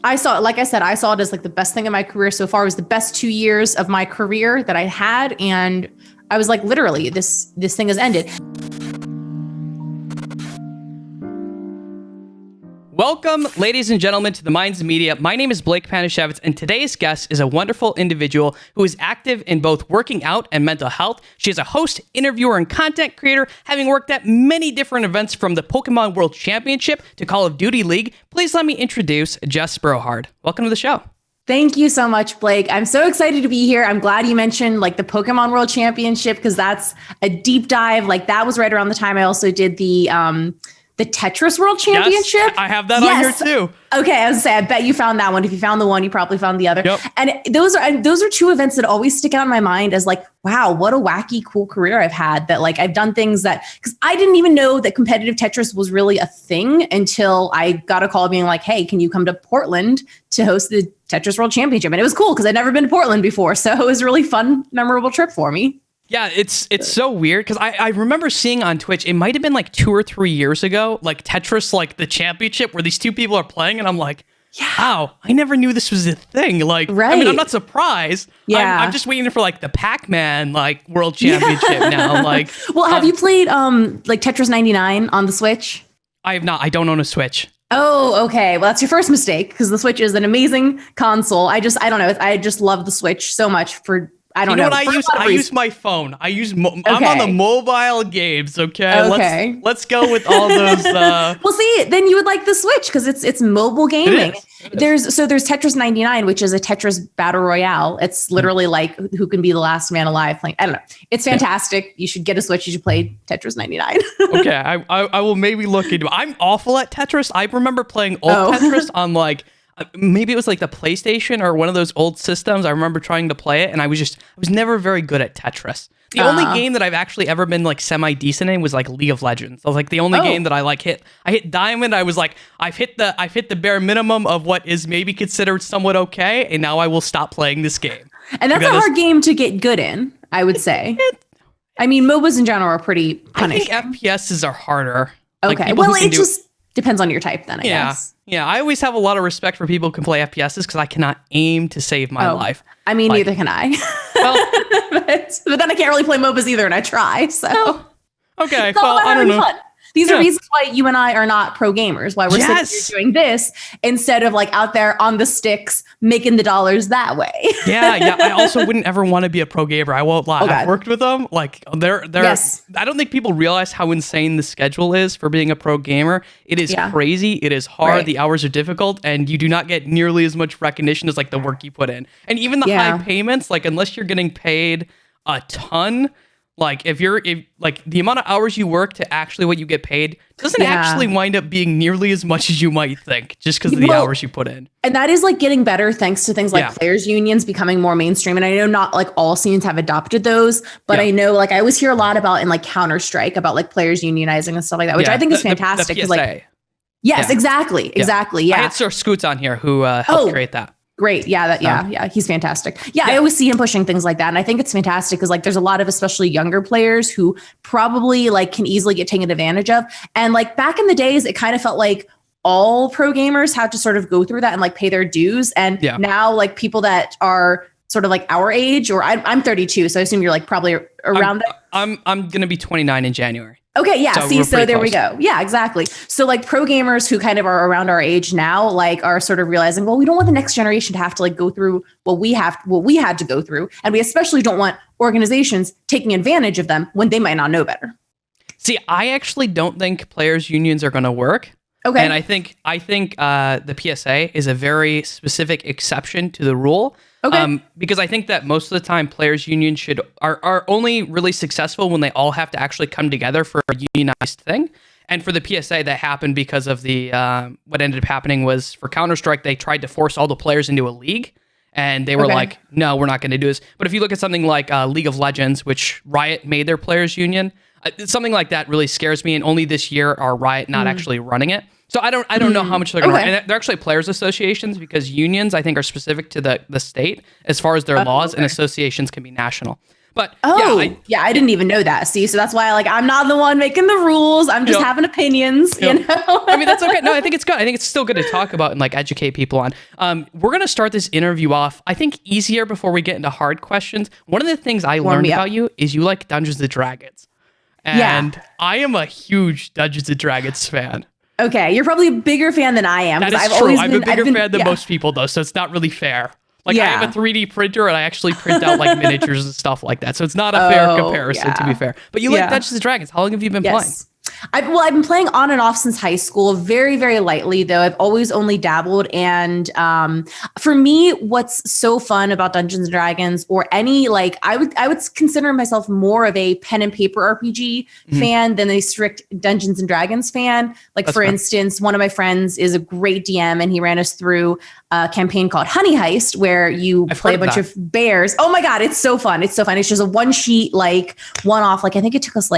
I saw it, like I said, I saw it as like the best thing in my career so far. It was the best 2 years of my career that I had. And I was like, literally, this thing has ended. Welcome, ladies and gentlemen, to the Minds of Media. My name is Blake Panashevitz, and today's guest is a wonderful individual who is active in both working out and mental health. She is a host, interviewer, and content creator, having worked at many different events from the Pokemon World Championship to Call of Duty League. Please let me introduce Jess Brohard. Welcome to the show. Thank you so much, Blake. I'm so excited to be here. I'm glad you mentioned like the Pokemon World Championship because that's a deep dive. Like that was right around the time I also did the Tetris World Championship. Yes, I have that on here too. Okay, I was gonna say, I bet you found that one. If you found the one, you probably found the other. Yep. And those are two events that always stick out in my mind as like, wow, what a wacky, cool career I've had. That like I've done things that because I didn't even know that competitive Tetris was really a thing until I got a call being like, hey, can you come to Portland to host the Tetris World Championship? And it was cool because I'd never been to Portland before, so it was a really fun, memorable trip for me. Yeah, it's so weird because I remember seeing on Twitch, it might have been like 2 or 3 years ago, like Tetris, like the championship where these two people are playing. And I'm like, wow, I never knew this was a thing. Like, right. I mean, I'm not surprised. Yeah. I'm just waiting for like the Pac-Man like world championship now. Like, well, have you played like Tetris 99 on the Switch? I have not. I don't own a Switch. Oh, okay. Well, that's your first mistake because the Switch is an amazing console. I don't know. I just love the Switch so much for. I don't know. What I use my phone. I'm on the mobile games. Okay. Let's go with all those. Well, see, then you would like the Switch because it's mobile gaming. There's Tetris 99, which is a Tetris battle royale. It's literally like who can be the last man alive playing. I don't know. It's fantastic. Yeah. You should get a Switch. You should play Tetris 99. Okay, I will maybe look into it. I'm awful at Tetris. I remember playing old Tetris on like. Maybe it was like the PlayStation or one of those old systems. I remember trying to play it and I was never very good at Tetris. The only game that I've actually ever been like semi-decent in was like League of Legends. I was like the only game that I like hit. I hit Diamond. I was like, I've hit the bare minimum of what is maybe considered somewhat okay. And now I will stop playing this game. And that's a hard game to get good in, I would say. I mean, MOBAs in general are pretty punishing. I think FPSs are harder. Okay. Like well, it just depends on your type then, I guess. Yeah, I always have a lot of respect for people who can play FPSs because I cannot aim to save my life. I mean, neither can I. Well, but then I can't really play MOBAs either, and I try. So okay, well, I don't know. Fun. These are reasons why you and I are not pro gamers. Why we're sitting here doing this instead of like out there on the sticks making the dollars that way. Yeah. I also wouldn't ever want to be a pro gamer. I won't lie. I've worked with them. Like they're. Yes. I don't think people realize how insane the schedule is for being a pro gamer. It is crazy. It is hard. Right. The hours are difficult, and you do not get nearly as much recognition as like the work you put in. And even the high payments, like unless you're getting paid a ton. Like if the amount of hours you work to actually what you get paid doesn't actually wind up being nearly as much as you might think just because of the hours you put in. And that is like getting better thanks to things like players unions becoming more mainstream. And I know not like all scenes have adopted those, but I know like I always hear a lot about in like Counter-Strike about like players unionizing and stuff like that, which I think is fantastic. The PSA. Yes, exactly. Yeah. I had Sir Scoots on here who helped create that. Great. Yeah, he's fantastic. Yeah, I always see him pushing things like that. And I think it's fantastic because like there's a lot of especially younger players who probably like can easily get taken advantage of. And like back in the days, it kind of felt like all pro gamers had to sort of go through that and like pay their dues. And now like people that are sort of like our age, or I'm 32, so I assume you're like probably around that. I'm going to be 29 in January. Okay, yeah. So there we go. Yeah, exactly. So like pro gamers who kind of are around our age now, like are sort of realizing, well, we don't want the next generation to have to like go through what we had to go through. And we especially don't want organizations taking advantage of them when they might not know better. See, I actually don't think players unions are going to work. Okay. And I think the PSA is a very specific exception to the rule. Okay. Because I think that most of the time players unions are only really successful when they all have to actually come together for a unionized thing. And for the PSA, that happened because of the what ended up happening was for Counter-Strike, they tried to force all the players into a league. And they were like, no, we're not going to do this. But if you look at something like League of Legends, which Riot made their players union, something like that really scares me. And only this year are Riot not actually running it. So I don't know how much they're going to run. And they're actually players associations because unions, I think, are specific to the state as far as their laws, and associations can be national. But I didn't even know that. See, so that's why I'm not the one making the rules. I'm just having opinions, you know? I mean, that's okay. No, I think it's good. I think it's still good to talk about and educate people on. We're going to start this interview off, I think, easier before we get into hard questions. One of the things I learned about you is you like Dungeons and Dragons. And I am a huge Dungeons and Dragons fan. Okay, you're probably a bigger fan than I am. That is true. I'm a bigger fan than most people, though, so it's not really fair. I have a 3D printer, and I actually print out miniatures and stuff like that. So it's not a fair comparison, to be fair. But you like Dungeons and Dragons. How long have you been playing? I've been playing on and off since high school, very, very lightly, though. I've always only dabbled. And for me, what's so fun about Dungeons and Dragons, or any, I would consider myself more of a pen and paper RPG fan than a strict Dungeons and Dragons fan. For instance, one of my friends is a great DM, and he ran us through a campaign called Honey Heist, where you play a bunch of bears. Oh my God, it's so fun. It's so fun. It's just a one sheet, one off. I think it took us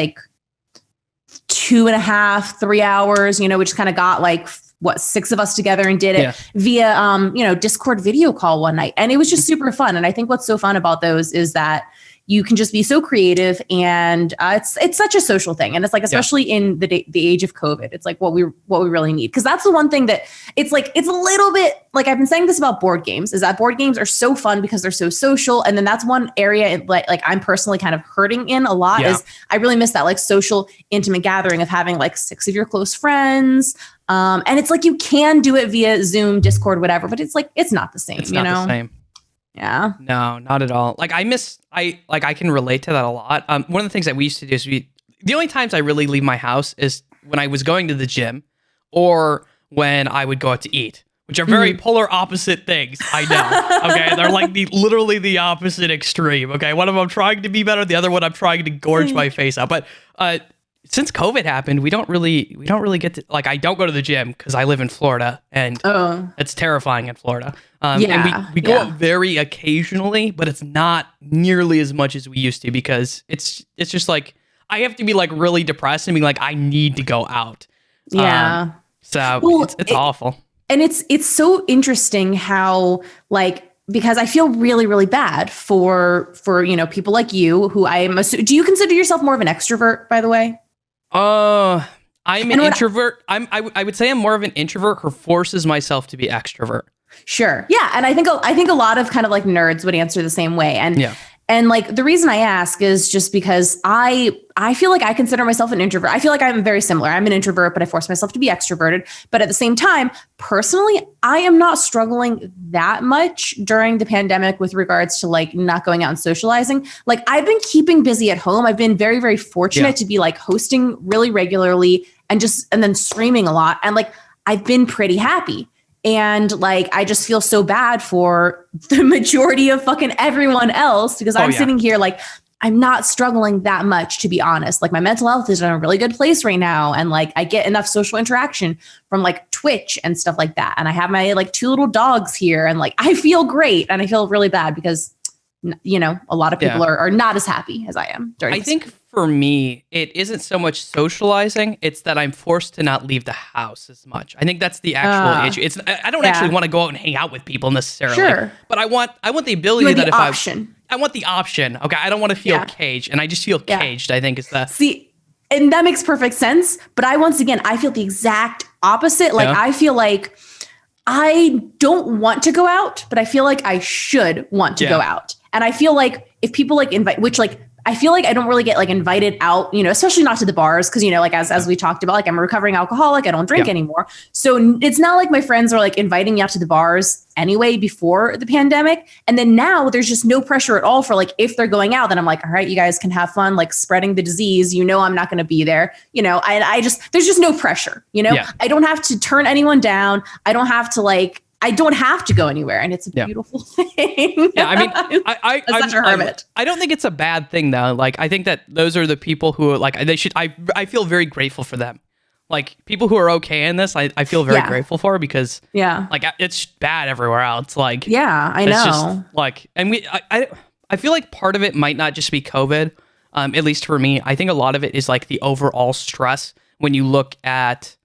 2.5, 3 hours, we just kind of got 6 of us together and did it via, Discord video call one night. And it was just super fun. And I think what's so fun about those is that you can just be so creative, and it's such a social thing. And it's especially in the age of COVID, it's what we really need. Cause that's the one thing that it's a little bit I've been saying this about board games, is that board games are so fun because they're so social. And then that's one area I'm personally kind of hurting in a lot is I really miss that social intimate gathering of having 6 of your close friends. And it's you can do it via Zoom, Discord, whatever, but it's it's not the same, it's not the same. Yeah. No, not at all. I can relate to that a lot. One of the things that we used to do is the only times I really leave my house is when I was going to the gym or when I would go out to eat, which are very polar opposite things. I know. Okay. They're literally the opposite extreme. Okay. One of them I'm trying to be better. The other one I'm trying to gorge my face out. But, since COVID happened, we don't really get to, I don't go to the gym because I live in Florida, and it's terrifying in Florida. And we go out very occasionally, but it's not nearly as much as we used to, because it's just I have to be really depressed and be I need to go out. Yeah. It's awful. And it's so interesting how because I feel really, really bad for people like you who do you consider yourself more of an extrovert, by the way? I'm an introvert. I would say I'm more of an introvert who forces myself to be extrovert. Sure. Yeah. And I think a lot of kind of nerds would answer the same way. And the reason I ask is just because I feel I consider myself an introvert. I feel I'm very similar. I'm an introvert, but I force myself to be extroverted. But at the same time, personally, I am not struggling that much during the pandemic with regards to not going out and socializing. I've been keeping busy at home. I've been very, very fortunate to be hosting really regularly and then streaming a lot. And I've been pretty happy. And I just feel so bad for the majority of fucking everyone else, because I'm sitting here I'm not struggling that much, to be honest. My mental health is in a really good place right now. And I get enough social interaction from Twitch and stuff like that. And I have my 2 little dogs here, and I feel great. And I feel really bad because, a lot of people are not as happy as I am during this. Think for me, it isn't so much socializing. It's that I'm forced to not leave the house as much. I think that's the actual issue. I don't actually want to go out and hang out with people necessarily. Sure. But I want the ability that I want the option. Okay. I don't want to feel caged, and I just feel caged, I think is the... See, and that makes perfect sense. But I feel the exact opposite. I feel I don't want to go out, but I feel I should want to go out. And I feel if people invite, which I feel I don't really get invited out, especially not to the bars. Cause as we talked about, I'm a recovering alcoholic. I don't drink anymore. So it's not my friends are inviting me out to the bars anyway before the pandemic. And then now there's just no pressure at all for if they're going out, then I'm all right, you guys can have fun, spreading the disease. I'm not going to be there. There's just no pressure, I don't have to turn anyone down. I don't have to go anywhere, and it's a beautiful thing. Yeah, I mean, I'm such a hermit. I don't think it's a bad thing though. I think that those are the people who they should. I feel very grateful for them. People who are okay in this, I feel very grateful for, because it's bad everywhere else. I know. Just, and I feel part of it might not just be COVID. At least for me, I think a lot of it is the overall stress when you look at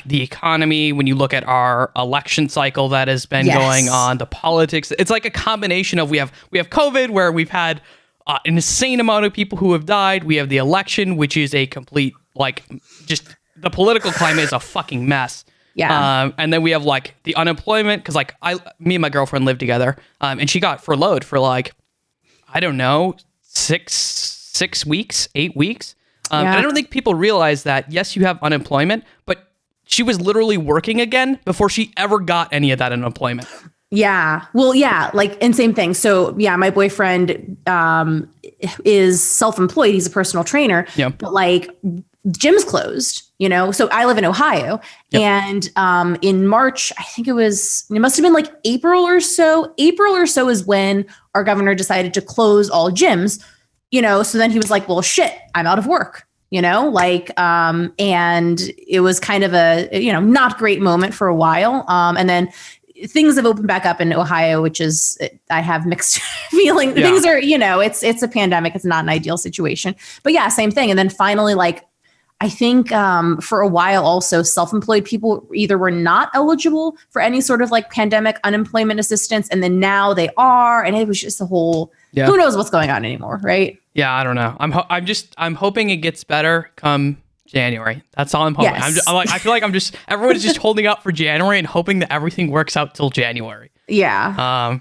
the economy, when you look at our election cycle that has been going on, the politics. It's a combination of we have COVID, where we've had an insane amount of people who have died. We have the election, which is a complete, like, just the political climate is a fucking mess. Yeah. And then we have like the unemployment because like me and my girlfriend lived together, and she got furloughed for like, I don't know, 6 weeks, 8 weeks. And I don't think people realize that, yes, you have unemployment, but she was literally working again before she ever got any of that unemployment. Yeah. Well, yeah, like, and same thing. So yeah, my boyfriend is self-employed. He's a personal trainer, but like gym's closed, you know? So I live in Ohio, and in March, I think it must've been like April or so is when our governor decided to close all gyms, you know? So then he was like, well, shit, I'm out of work, you know, like, and it was kind of a, you know, not great moment for a while. And then things have opened back up in Ohio, which is, I have mixed feelings. Yeah. Things are, you know, it's a pandemic. It's not an ideal situation, but yeah, same thing. And then finally, like, I think for a while also self-employed people either were not eligible for any sort of like pandemic unemployment assistance. And then now they are, and it was just a whole, who knows what's going on anymore. Right. Yeah. I don't know. I'm hoping it gets better come January. That's all I'm hoping. Yes. I feel like everyone's just holding out for January and hoping that everything works out till January. Yeah.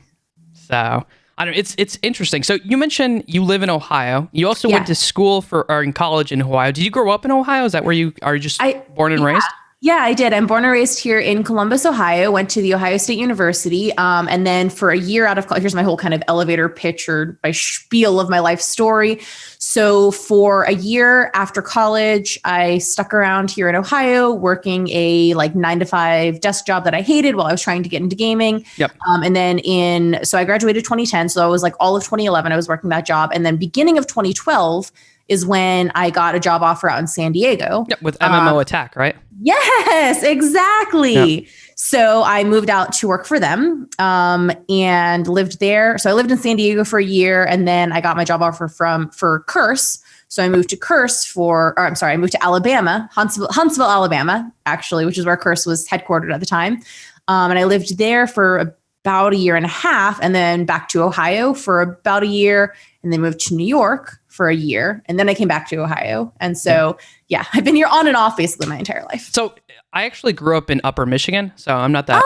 So I don't know. It's interesting. So you mentioned you live in Ohio. You also went to school or in college in Ohio. Did you grow up in Ohio? Is that where you are just born and raised? Yeah, I did. I'm born and raised here in Columbus, Ohio, went to The Ohio State University. And then for a year out of college, here's my whole kind of elevator pitch or my spiel of my life story. So for a year after college, I stuck around here in Ohio working a like 9-to-5 desk job that I hated while I was trying to get into gaming. Yep. And then so I graduated 2010. So I was like all of 2011, I was working that job. And then beginning of 2012 is when I got a job offer out in San Diego. Yep, with MMO Attack, right? Yes, exactly. Yep. So I moved out to work for them and lived there. So I lived in San Diego for a year, and then I got my job offer for Curse. So I moved to I moved to Alabama, Huntsville, Alabama, actually, which is where Curse was headquartered at the time. And I lived there for about a year and a half, and then back to Ohio for about a year, and then moved to New York for a year. And then I came back to Ohio. And so, I've been here on and off basically my entire life. So I actually grew up in Upper Michigan. So I'm not that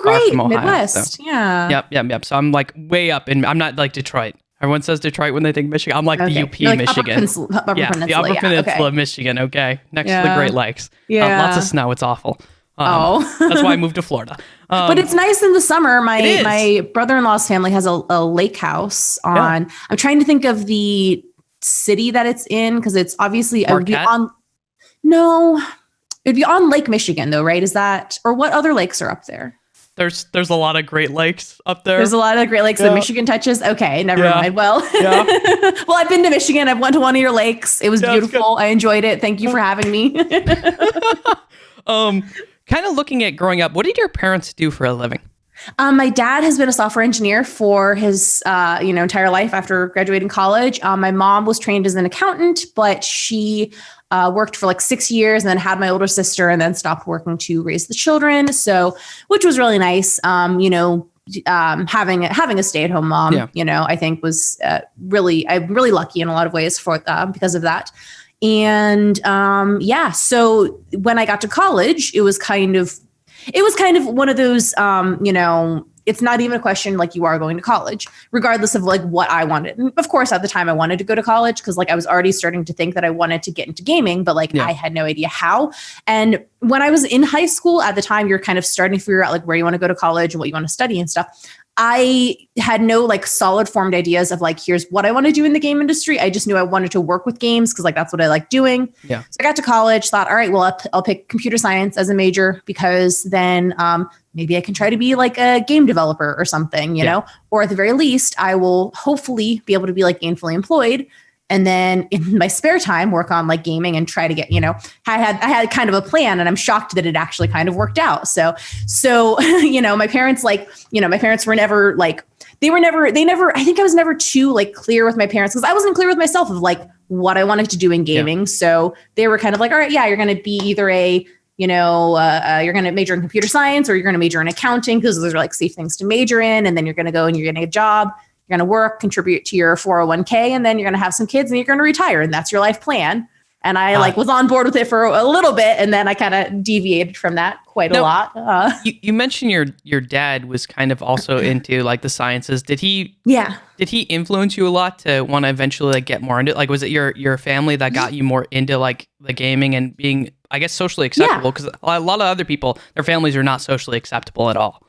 great. far from Ohio, Midwest. So. Yeah. Yep. So I'm like way up I'm not like Detroit. Everyone says Detroit when they think Michigan. I'm like the UP, like Michigan. Upper Peninsula. The Upper Peninsula of Michigan. Okay. Next to the Great Lakes. Yeah. Lots of snow. It's awful. That's why I moved to Florida. But it's nice in the summer. My brother-in-law's family has a lake house on, I'm trying to think of the city that it's in, because it's obviously it'd be on Lake Michigan though, right? Is that, or what other lakes are up there? There's a lot of Great Lakes up there. There's a lot of Great Lakes that Michigan touches. Okay, never mind. Well, well, I've been to Michigan. I've went to one of your lakes. It was beautiful. I enjoyed it. Thank you for having me. Kind of looking at growing up, what did your parents do for a living? My dad has been a software engineer for his entire life after graduating college. My mom was trained as an accountant, but she worked for like 6 years and then had my older sister and then stopped working to raise the children. So, which was really nice. Having a stay-at-home mom, I think was I'm really lucky in a lot of ways because of that. And so when I got to college, it was kind of one of those, it's not even a question like you are going to college, regardless of like what I wanted. And of course, at the time I wanted to go to college because like I was already starting to think that I wanted to get into gaming, but like I had no idea how. And when I was in high school at the time, you're kind of starting to figure out like where you want to go to college and what you want to study and stuff. I had no like solid formed ideas of like, here's what I want to do in the game industry. I just knew I wanted to work with games because like that's what I like doing. Yeah. So I got to college, thought, all right, well, I'll pick computer science as a major because then maybe I can try to be like a game developer or something, you know, or at the very least, I will hopefully be able to be like gainfully employed. And then in my spare time, work on like gaming and try to get, I had kind of a plan, and I'm shocked that it actually kind of worked out. So, my parents were never like, I think I was never too like clear with my parents because I wasn't clear with myself of like what I wanted to do in gaming. Yeah. So they were kind of like, all right, you're going to be either you're going to major in computer science or you're going to major in accounting because those are like safe things to major in. And then you're going to go and you're getting a job. you're going to work, contribute to your 401k, and then you're going to have some kids and you're going to retire. And that's your life plan. And I like was on board with it for a little bit. And then I kind of deviated from that quite a lot. You mentioned your dad was kind of also into like the sciences. Did he influence you a lot to want to eventually like get more into it? Like, was it your family that got you more into like the gaming and being, I guess, socially acceptable? Because a lot of other people, their families are not socially acceptable at all.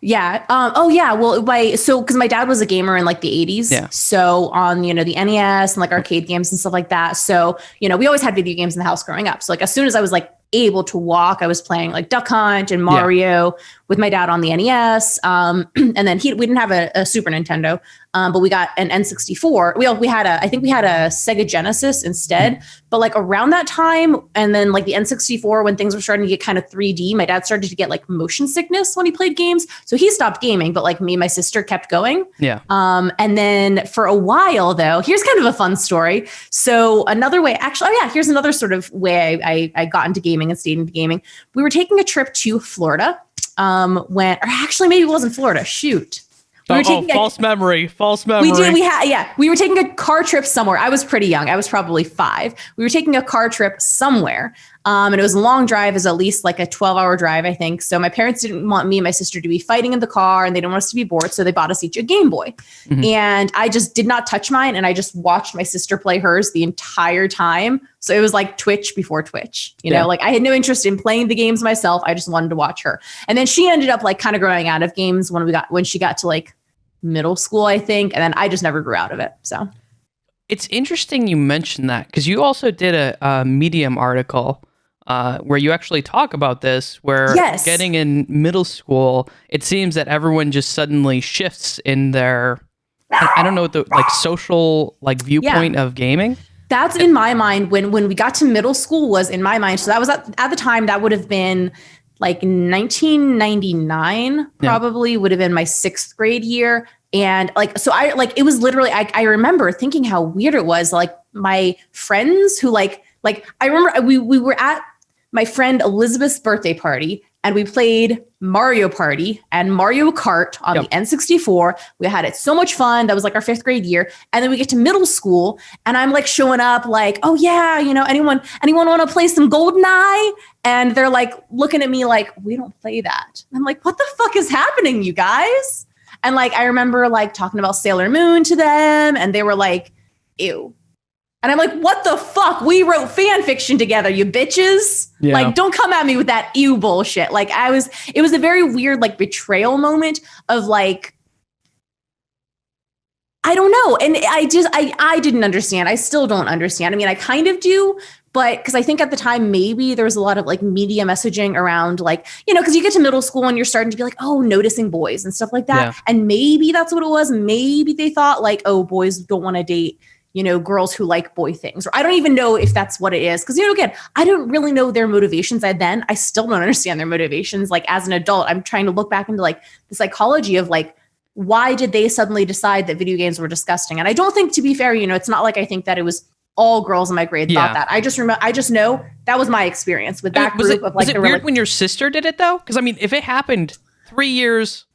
Yeah. Well, because my dad was a gamer in like the 80s. Yeah. So on, the NES and like arcade games and stuff like that. So, we always had video games in the house growing up. So like as soon as I was like able to walk, I was playing like Duck Hunt and Mario with my dad on the NES. And then we didn't have a Super Nintendo, but we got an N64. I think we had a Sega Genesis instead, but like around that time, and then like the N64, when things were starting to get kind of 3D, my dad started to get like motion sickness when he played games. So he stopped gaming, but like me and my sister kept going. Yeah. And then for a while though, here's kind of a fun story. So another way, here's another sort of way I got into gaming and stayed into gaming. We were taking a trip to Florida. Maybe it wasn't Florida. Shoot. False memory. We did. We were taking a car trip somewhere. I was pretty young. I was probably 5. We were taking a car trip somewhere. And it was a long drive. It was at least like a 12-hour drive, I think. So my parents didn't want me and my sister to be fighting in the car, and they didn't want us to be bored. So they bought us each a Game Boy. Mm-hmm. And I just did not touch mine. And I just watched my sister play hers the entire time. So it was like Twitch before Twitch, you know, like I had no interest in playing the games myself. I just wanted to watch her. And then she ended up like kind of growing out of games when she got to like middle school, I think. And then I just never grew out of it. So it's interesting you mentioned that, because you also did a Medium article where you actually talk about this, where getting in middle school, it seems that everyone just suddenly shifts in their, I don't know, the like social like viewpoint of gaming. That's in my mind when we got to middle school was in my mind. So that was at the time that would have been like 1999, probably would have been my 6th grade year. And like, so I like, it was literally, I remember thinking how weird it was. Like my friends who like I remember we were at my friend Elizabeth's birthday party, and we played Mario Party and Mario Kart on the N64. We had it so much fun. That was like our 5th grade year. And then we get to middle school, and I'm like showing up like, oh yeah, anyone want to play some GoldenEye? And they're like looking at me like, we don't play that. And I'm like, what the fuck is happening, you guys? And like, I remember like talking about Sailor Moon to them, and they were like, ew. And I'm like, what the fuck? We wrote fan fiction together, you bitches. Yeah. Like, don't come at me with that ew bullshit. Like it was a very weird, like betrayal moment of like, I don't know. And I didn't understand. I still don't understand. I mean, I kind of do, but because I think at the time, maybe there was a lot of like media messaging around like, because you get to middle school and you're starting to be like, oh, noticing boys and stuff like that. Yeah. And maybe that's what it was. Maybe they thought like, oh, boys don't want to date girls who like boy things, or I don't even know if that's what it is. Cause again, I don't really know their motivations. I still don't understand their motivations. Like as an adult, I'm trying to look back into like the psychology of like, why did they suddenly decide that video games were disgusting? And I don't think, to be fair, it's not like I think that it was all girls in my grade thought that. I just know that was my experience with that group of like. Was it weird when your sister did it though? Cause I mean, if it happened 3 years,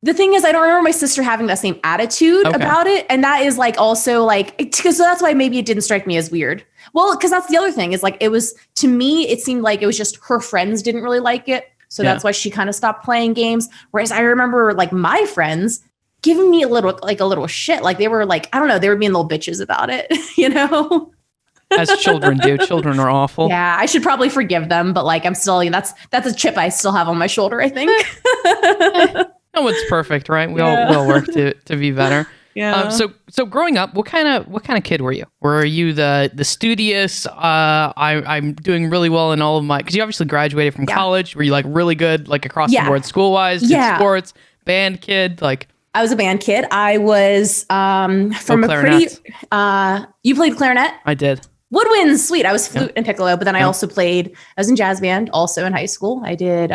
the thing is, I don't remember my sister having that same attitude about it. And that is like also like, because that's why maybe it didn't strike me as weird. Well, because that's the other thing is like, it was, to me, it seemed like it was just her friends didn't really like it. So that's why she kind of stopped playing games. Whereas I remember like my friends giving me a little shit. Like they were like, I don't know, they were being little bitches about it, As children do. Children are awful. Yeah, I should probably forgive them, but like I'm still, that's a chip I still have on my shoulder, I think. No one's perfect, right? We all work to be better. Yeah. So growing up, what kind of kid were you? Were you the studious? I'm doing really well in all of my, because you obviously graduated from college. Were you like really good, like across the board, school wise? Did sports, band kid, like. I was a band kid. I was from a pretty. You played clarinet? I did. Woodwinds, sweet. I was flute and piccolo, but then I also I was in jazz band also in high school. I did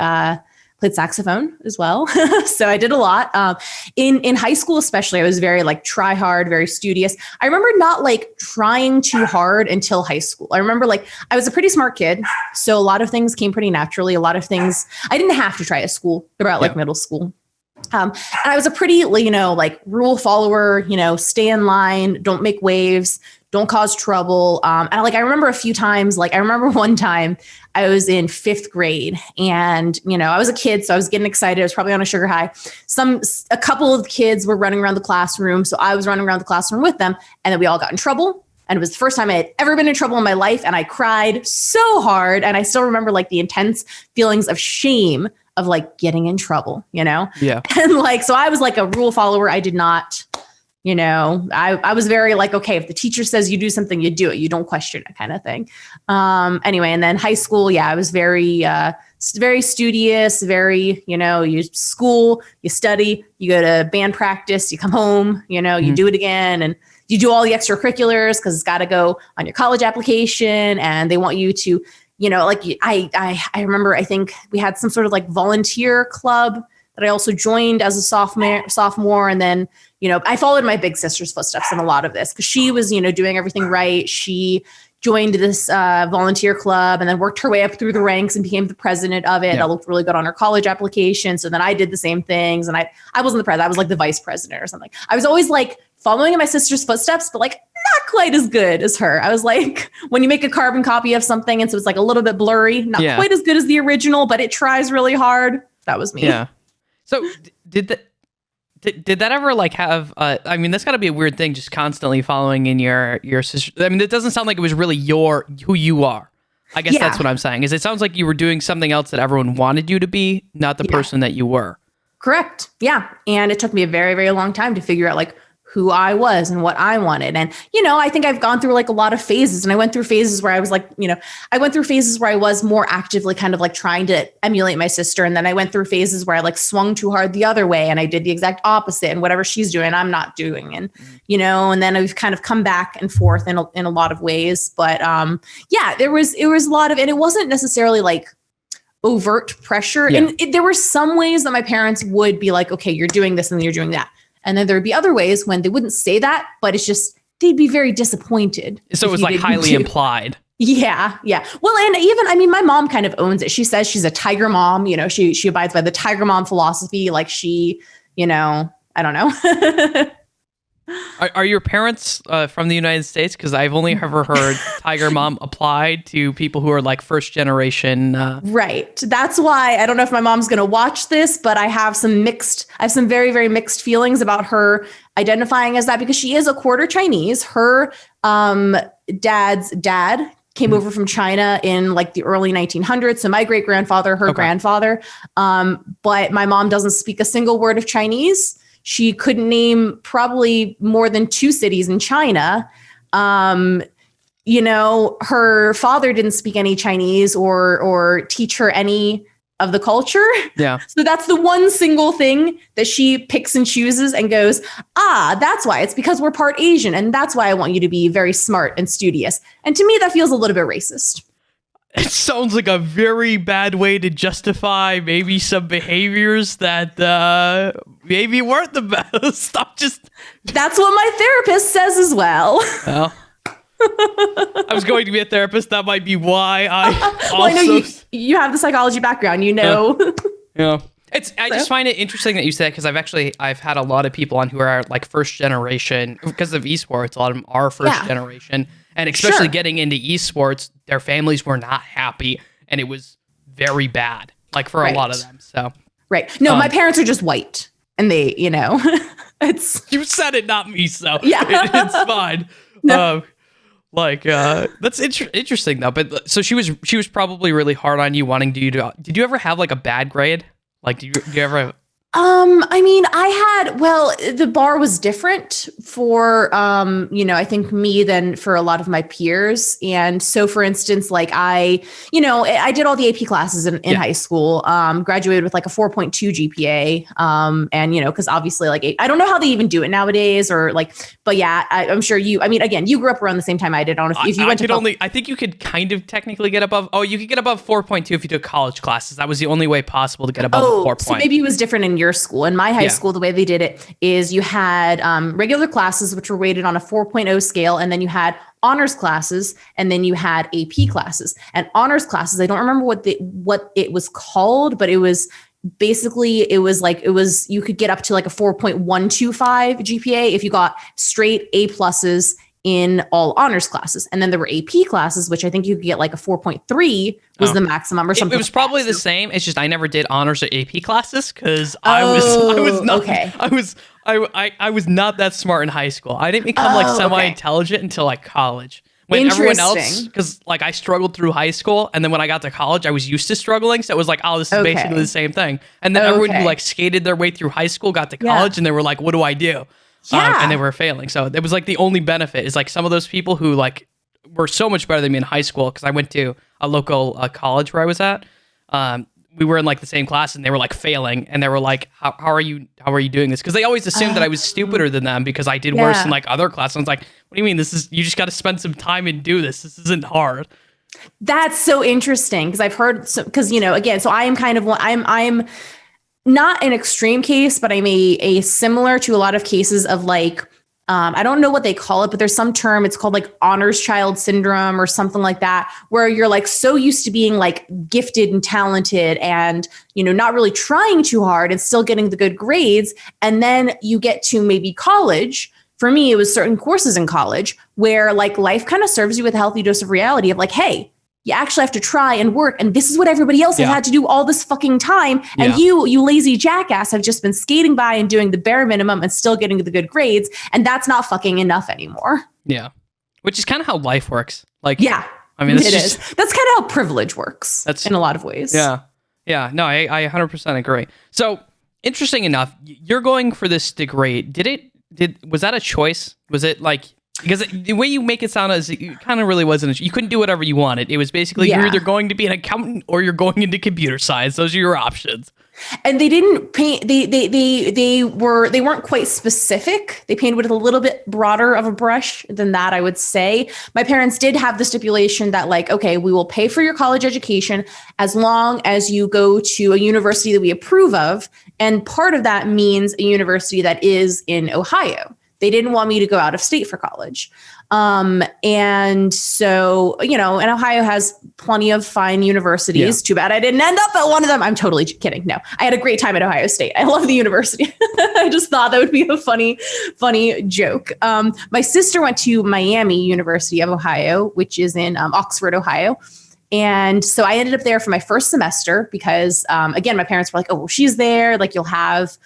played saxophone as well. So I did a lot. In high school, especially, I was very like try hard, very studious. I remember not like trying too hard until high school. I remember like I was a pretty smart kid. So a lot of things came pretty naturally. A lot of things I didn't have to try at school throughout like middle school. And I was a pretty, like rule follower, stay in line, don't make waves, don't cause trouble. And I remember a few times, I remember one time I was in 5th grade and, I was a kid, so I was getting excited. I was probably on a sugar high. A couple of kids were running around the classroom. So I was running around the classroom with them, and then we all got in trouble. And it was the first time I had ever been in trouble in my life. And I cried so hard. And I still remember the intense feelings of shame of getting in trouble, Yeah. And so I was a rule follower. I did not, I was very okay, if the teacher says you do something, you do it. You don't question it, kind of thing. Anyway, and then high school, I was very studious, very, you school, you study, you go to band practice, you come home, you do it again. And you do all the extracurriculars because it's got to go on your college application, and they want you to, I remember, I think we had some sort of volunteer club that I also joined as a sophomore. And then, I followed my big sister's footsteps in a lot of this because she was, doing everything right. She joined this volunteer club and then worked her way up through the ranks and became the president of it. Yeah. That looked really good on her college application. So then I did the same things, and I wasn't the president. I was the vice president or something. I was always following in my sister's footsteps, but not quite as good as her. I was when you make a carbon copy of something, and so it's a little bit blurry, not quite as good as the original, but it tries really hard. That was me. Yeah. So did that ever have, I mean, that's gotta be a weird thing, just constantly following in your sister. I mean, it doesn't sound like it was really who you are. I guess that's what I'm saying, is it sounds like you were doing something else that everyone wanted you to be, not the person that you were. Correct. Yeah. And it took me a very, very long time to figure out who I was and what I wanted. And, I think I've gone through a lot of phases, and I went through phases where I was I went through phases where I was more actively kind of trying to emulate my sister. And then I went through phases where I swung too hard the other way, and I did the exact opposite, and whatever she's doing, I'm not doing. And, and then I've kind of come back and forth in a lot of ways. But it was a lot of, and it wasn't necessarily overt pressure. Yeah. And there were some ways that my parents would be okay, you're doing this and then you're doing that. And then there would be other ways when they wouldn't say that, but it's just, they'd be very disappointed. So it was highly implied. Yeah. Yeah. Well, and even, my mom kind of owns it. She says she's a tiger mom, she abides by the tiger mom philosophy. She, I don't know. Are your parents from the United States? Because I've only ever heard Tiger Mom applied to people who are first generation. Right. That's why I don't know if my mom's going to watch this, but I have some very, very mixed feelings about her identifying as that, because she is a quarter Chinese. Her dad's dad came over from China in the early 1900s. So my great grandfather, her grandfather. But my mom doesn't speak a single word of Chinese. She couldn't name probably more than 2 cities in China. Her father didn't speak any Chinese or teach her any of the culture. Yeah. So that's the one single thing that she picks and chooses and goes, that's why. It's because we're part Asian. And that's why I want you to be very smart and studious. And to me, that feels a little bit racist. It sounds like a very bad way to justify maybe some behaviors that maybe weren't the best. That's what my therapist says as well. Well, I was going to be a therapist. That might be why I well, I know you have the psychology background, Yeah. I just find it interesting that you said, because I've had a lot of people on who are first generation because of esports. A lot of them are first generation. And especially getting into esports, their families were not happy, and it was very bad, for a lot of them. So No, my parents are just white, and they, it's you said it, not me. So it's fine. No. That's interesting though. But so she was probably really hard on you, wanting you to. Did you ever have a bad grade? Do you ever? The bar was different for, I think me than for a lot of my peers. And so for instance, I did all the AP classes in high school, graduated with a 4.2 GPA. And, cause obviously I don't know how they even do it nowadays but yeah, I'm sure you grew up around the same time I did. I don't know if you went to I think you could kind of technically get above. Oh, you could get above 4.2 if you took college classes. That was the only way possible to get above 4 So maybe it was different in your school. In my high school, the way they did it is you had regular classes, which were rated on a 4.0 scale. And then you had honors classes, and then you had AP classes. And honors classes, I don't remember what it was called, but it was basically it was you could get up to like a 4.125 GPA if you got straight A pluses in all honors classes. And then there were AP classes, which I think you could get like a 4.3 was the maximum or something. It was probably the same. It's just I never did honors or AP classes because I was not that smart in high school. I didn't become like semi-intelligent until like college. When everyone else, because like I struggled through high school, and then when I got to college, I was used to struggling, so it was like, oh, this is basically the same thing. And then everyone who like skated their way through high school got to college, and they were like, what do I do? And they were failing. So it was like the only benefit is like some of those people who like were so much better than me in high school, because I went to a local college where I was at. We were in like the same class, and they were like failing, and they were like, how are you doing this? Because they always assumed that I was stupider than them because I did worse in like other classes. I was like, what do you mean? You just got to spend some time and do this. This isn't hard. That's so interesting, because I've heard, because, you know, again, so I am kind of, I'm not an extreme case, but I'm a similar to a lot of cases of like, I don't know what they call it, but there's some term, it's called like honors child syndrome or something like that, where you're like so used to being like gifted and talented and, you know, not really trying too hard and still getting the good grades. And then you get to maybe college. For me, it was certain courses in college where like life kind of serves you with a healthy dose of reality of like, hey, you actually have to try and work. And this is what everybody else has had to do all this fucking time. And you lazy jackass have just been skating by and doing the bare minimum and still getting the good grades. And that's not fucking enough anymore. Yeah. Which is kind of how life works. Like, I mean, it is. That's kind of how privilege works in a lot of ways. Yeah. Yeah. No, I 100% agree. So interesting enough, you're going for this degree. Was that a choice? Was it like, because the way you make it sound is it kind of really wasn't. You couldn't do whatever you wanted. It was basically you're either going to be an accountant or you're going into computer science. Those are your options. And they didn't paint. They weren't quite specific. They painted with a little bit broader of a brush than that, I would say. My parents did have the stipulation that like, okay, we will pay for your college education as long as you go to a university that we approve of, and part of that means a university that is in Ohio. They didn't want me to go out of state for college. And so, you know, and Ohio has plenty of fine universities. Yeah. Too bad I didn't end up at one of them. I'm totally kidding. No, I had a great time at Ohio State. I love the university. I just thought that would be a funny joke. My sister went to Miami University of Ohio, which is in Oxford, Ohio. And so I ended up there for my first semester because, again, my parents were like, oh, well, she's there. Like, you'll have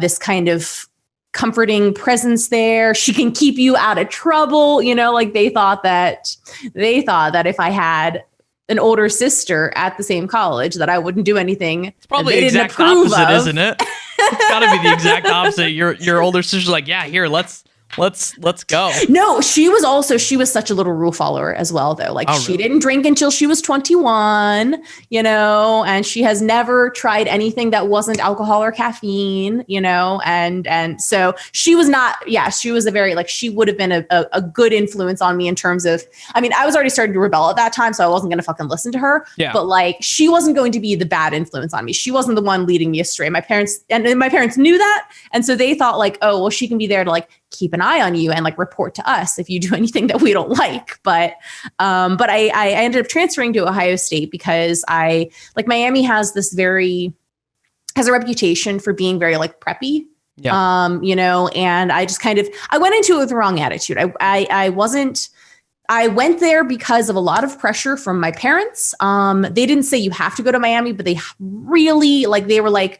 this kind of comforting presence there. She can keep you out of trouble. You know, like they thought that if I had an older sister at the same college, that I wouldn't do anything. It's probably the exact opposite, isn't it? It's got to be the exact opposite. Your older sister's like, yeah, here, let's go. No, she was such a little rule follower as well, though. Like she didn't drink until she was 21, you know, and she has never tried anything that wasn't alcohol or caffeine, you know, and so she was not, she was a very, like, she would have been a good influence on me in terms of, I mean, I was already starting to rebel at that time, so I wasn't going to fucking listen to her, but like, she wasn't going to be the bad influence on me. She wasn't the one leading me astray. My parents knew that. And so they thought like, oh, well, she can be there to like keep an eye on you and like report to us if you do anything that we don't like. But I ended up transferring to Ohio State because Miami has a reputation for being very like preppy. Yeah. You know, and I just I went into it with the wrong attitude. I went there because of a lot of pressure from my parents. They didn't say you have to go to Miami, but they really they were like,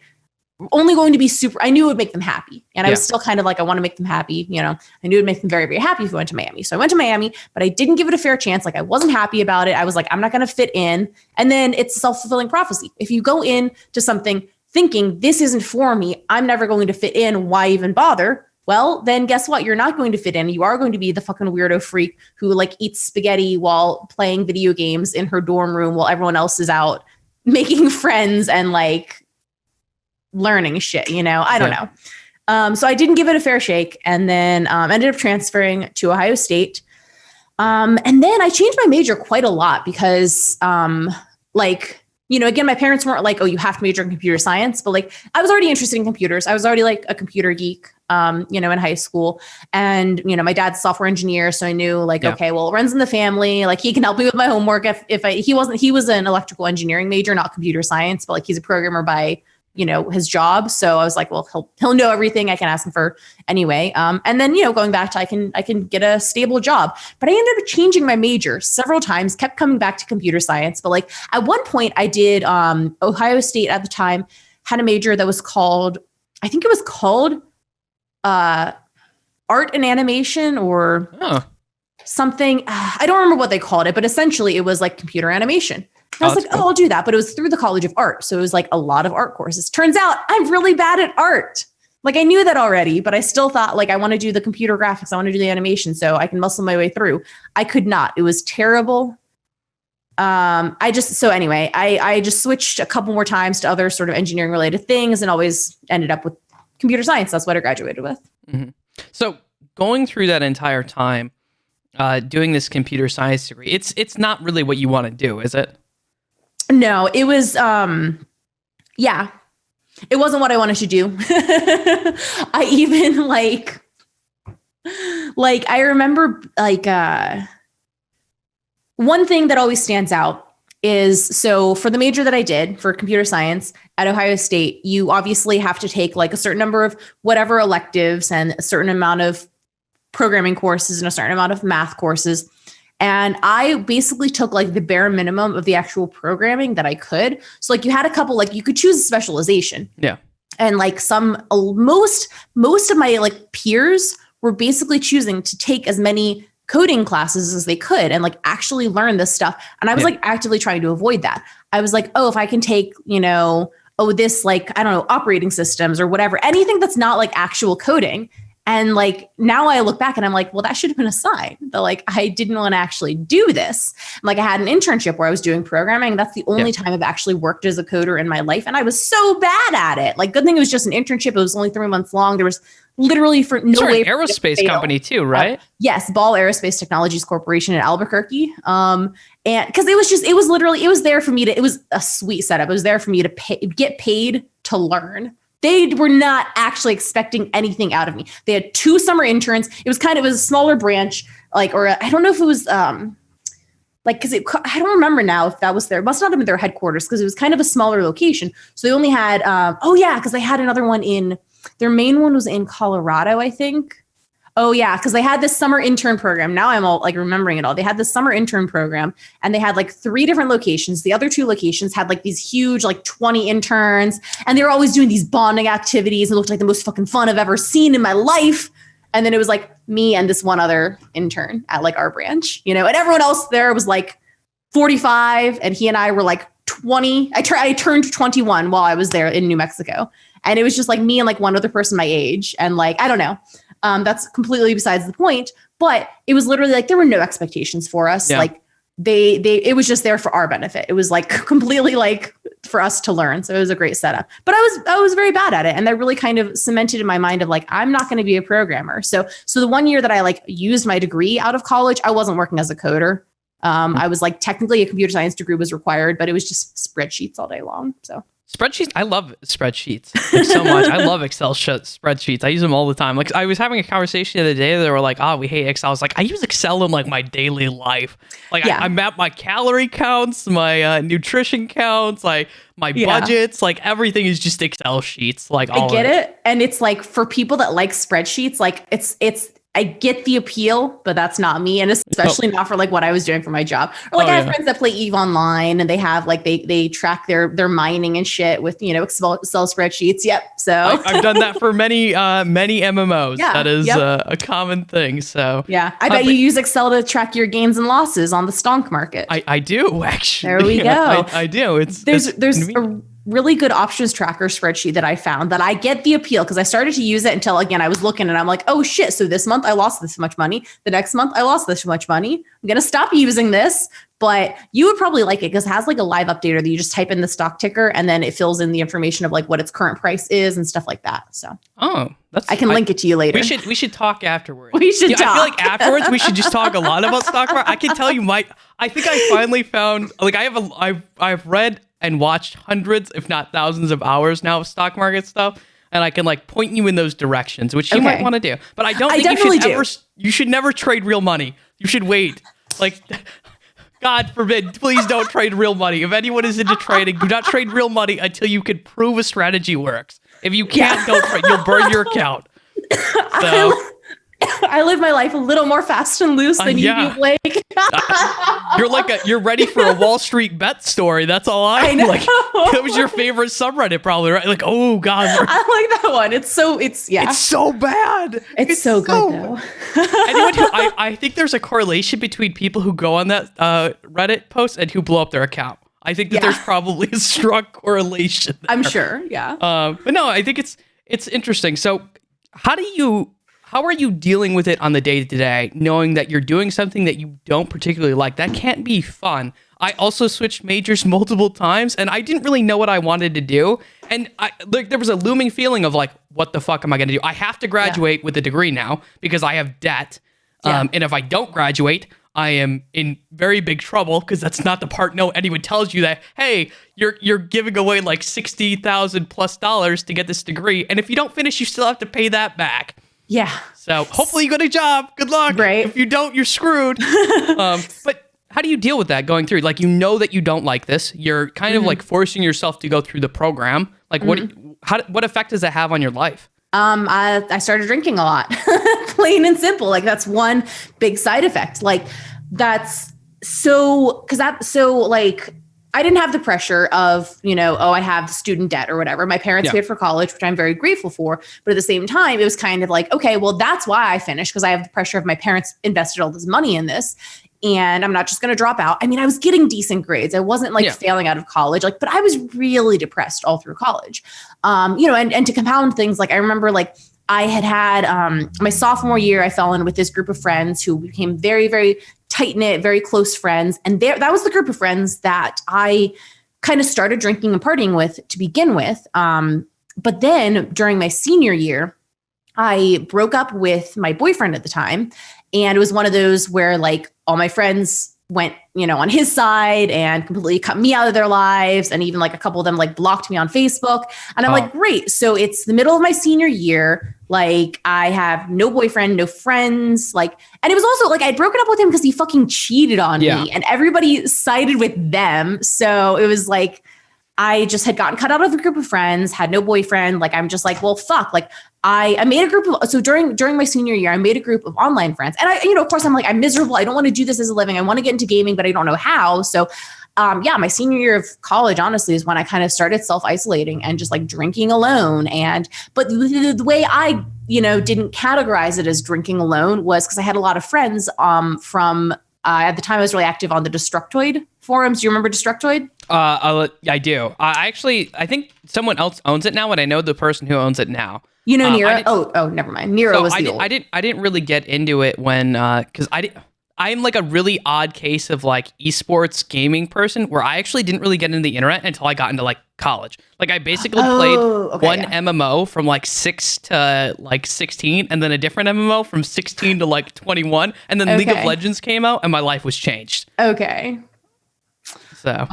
only going to be super, I knew it would make them happy. And I was still kind of like, I want to make them happy. You know, I knew it would make them very, very happy if we went to Miami. So I went to Miami, but I didn't give it a fair chance. Like I wasn't happy about it. I was like, I'm not going to fit in. And then it's a self-fulfilling prophecy. If you go into something thinking this isn't for me, I'm never going to fit in, why even bother? Well, then guess what? You're not going to fit in. You are going to be the fucking weirdo freak who like eats spaghetti while playing video games in her dorm room while everyone else is out making friends and like learning shit, you know, I don't know. So I didn't give it a fair shake, and then ended up transferring to Ohio State. And then I changed my major quite a lot because again, my parents weren't like, oh, you have to major in computer science, but like I was already interested in computers. I was already like a computer geek, in high school. And, my dad's a software engineer. So I knew like, okay, well, it runs in the family. Like he can help me with my homework. He was an electrical engineering major, not computer science, but like he's a programmer by, his job. So I was like, well, he'll know everything. I can ask him for anyway. And then, going back to, I can get a stable job, but I ended up changing my major several times, kept coming back to computer science. But like at one point I did, Ohio State at the time had a major that was called, I think it was called, art and animation or something. I don't remember what they called it, but essentially it was like computer animation. And I was like, cool. I'll do that. But it was through the College of Art. So it was like a lot of art courses. Turns out I'm really bad at art. Like I knew that already, but I still thought like I want to do the computer graphics. I want to do the animation so I can muscle my way through. I could not. It was terrible. I just switched a couple more times to other sort of engineering related things and always ended up with computer science. That's what I graduated with. Mm-hmm. So going through that entire time, doing this computer science degree, it's not really what you want to do, is it? No, it was, it wasn't what I wanted to do. I even like I remember one thing that always stands out is, so for the major that I did for computer science at Ohio State, you obviously have to take like a certain number of whatever electives and a certain amount of programming courses and a certain amount of math courses. And I basically took like the bare minimum of the actual programming that I could. So like you had a couple, like you could choose a specialization. Yeah. And like most of my like peers were basically choosing to take as many coding classes as they could and like actually learn this stuff. And I was like actively trying to avoid that. I was like, oh, if I can take, this like, I don't know, operating systems or whatever, anything that's not like actual coding. And like, now I look back and I'm like, well, that should have been a sign that like, I didn't want to actually do this. Like I had an internship where I was doing programming. That's the only time I've actually worked as a coder in my life. And I was so bad at it. Like good thing it was just an internship. It was only 3 months long. There was literally for no way. An aerospace company too, right? Yes. Ball Aerospace Technologies Corporation in Albuquerque. And cause it was there for me to, it was a sweet setup. It was there for me to get paid to learn. They were not actually expecting anything out of me. They had 2 summer interns. It was a smaller branch, I don't know if it was I don't remember now if that was it must not have been their headquarters because it was kind of a smaller location. So they only had, because they had another one their main one was in Colorado, I think. Oh yeah, because they had this summer intern program. Now I'm all like remembering it all. They had this summer intern program and they had like 3 different locations. The other 2 locations had like these huge, like 20 interns. And they were always doing these bonding activities. It looked like the most fucking fun I've ever seen in my life. And then it was like me and this one other intern at like our branch, and everyone else there was like 45 and he and I were like 20. I turned 21 while I was there in New Mexico. And it was just like me and like one other person my age. And like, I don't know. That's completely besides the point, but it was literally like, there were no expectations for us. Yeah. Like it was just there for our benefit. It was like completely like for us to learn. So it was a great setup, but I was very bad at it. And that really kind of cemented in my mind of like, I'm not going to be a programmer. So the one year that I like used my degree out of college, I wasn't working as a coder. I was like, technically a computer science degree was required, but it was just spreadsheets all day long. So spreadsheets. I love spreadsheets like, so much. I love Excel spreadsheets. I use them all the time. Like I was having a conversation the other day. They were like, we hate Excel. I was like, I use Excel in like my daily life. Like I map my calorie counts, my nutrition counts, like my budgets, like everything is just Excel sheets. Like I get it. And it's like for people that like spreadsheets, like it's I get the appeal, but that's not me. And especially not for like what I was doing for my job. Or like I have friends that play EVE Online and they have like, they track their mining and shit with, Excel spreadsheets. Yep. So I've done that for many MMOs. Yeah, that is a common thing. So yeah, I bet you use Excel to track your gains and losses on the stonk market. I do actually. There we go. I do. There's a really good options tracker spreadsheet that I found that I get the appeal because I started to use it until again, I was looking and I'm like, oh shit. So this month I lost this much money. The next month I lost this much money. I'm going to stop using this, but you would probably like it because it has like a live updater that you just type in the stock ticker and then it fills in the information of like what its current price is and stuff like that. So, I can link it to you later. We should talk afterwards. We should talk. I feel like afterwards we should just talk a lot about stock market. I can tell you I think I finally found like I've read and watched hundreds, if not thousands of hours now of stock market stuff. And I can like point you in those directions, which you might want to do. But I don't think you should never trade real money. You should wait. Like, God forbid, please don't trade real money. If anyone is into trading, do not trade real money until you can prove a strategy works. If you can't, don't trade. You'll burn your account. So, I live my life a little more fast and loose than you do, Blake. You're ready for a Wall Street bet story. That's all I know. Like, that was your favorite subreddit, probably, right? Like, oh God, I like that one. It's so bad. It's so good though. I think there's a correlation between people who go on that Reddit post and who blow up their account. I think that there's probably a strong correlation there. I'm sure. Yeah. But no, I think it's interesting. So how are you dealing with it on the day-to-day, knowing that you're doing something that you don't particularly like? That can't be fun. I also switched majors multiple times, and I didn't really know what I wanted to do. And there was a looming feeling of like, what the fuck am I going to do? I have to graduate with a degree now because I have debt. And if I don't graduate, I am in very big trouble because that's not the part anyone tells you that, hey, you're giving away like $60,000+ to get this degree. And if you don't finish, you still have to pay that back. Yeah. So hopefully you get a job. Good luck. Right. If you don't, you're screwed. But how do you deal with that going through? Like, you know that you don't like this. You're kind of like forcing yourself to go through the program. Like, what effect does that have on your life? I started drinking a lot, plain and simple. Like, that's one big side effect. Like, I didn't have the pressure of, I have student debt or whatever. My parents paid for college, which I'm very grateful for. But at the same time, it was kind of like, okay, well, that's why I finished, because I have the pressure of my parents invested all this money in this. And I'm not just going to drop out. I mean, I was getting decent grades. I wasn't like failing out of college, but I was really depressed all through college. And to compound things, like I remember I had my sophomore year, I fell in with this group of friends who became very, very tight-knit, very close friends. And that was the group of friends that I kind of started drinking and partying with to begin with. But then during my senior year, I broke up with my boyfriend at the time. And it was one of those where all my friends went, on his side and completely cut me out of their lives. And even a couple of them blocked me on Facebook. And I'm like, great. So it's the middle of my senior year. I have no boyfriend, no friends. And it was also I'd broken up with him because he fucking cheated on me and everybody sided with them. So it was I just had gotten cut out of a group of friends, had no boyfriend. I'm just well, fuck. I made a group of, so during my senior year, I made a group of online friends. And I, of course I'm I'm miserable. I don't want to do this as a living. I want to get into gaming, but I don't know how. So my senior year of college, honestly, is when I kind of started self-isolating and just drinking alone. But the way I, didn't categorize it as drinking alone was because I had a lot of friends from, at the time I was really active on the Destructoid forums. Do you remember Destructoid? I do. I think someone else owns it now, and I know the person who owns it now. Nero? Oh, never mind. Nero was the old. I didn't really get into it when, because I'm a really odd case of esports gaming person where I actually didn't really get into the internet until I got into college. I basically played one MMO from 6 to 16, and then a different MMO from 16 to 21, and then League of Legends came out, and my life was changed. Okay. So.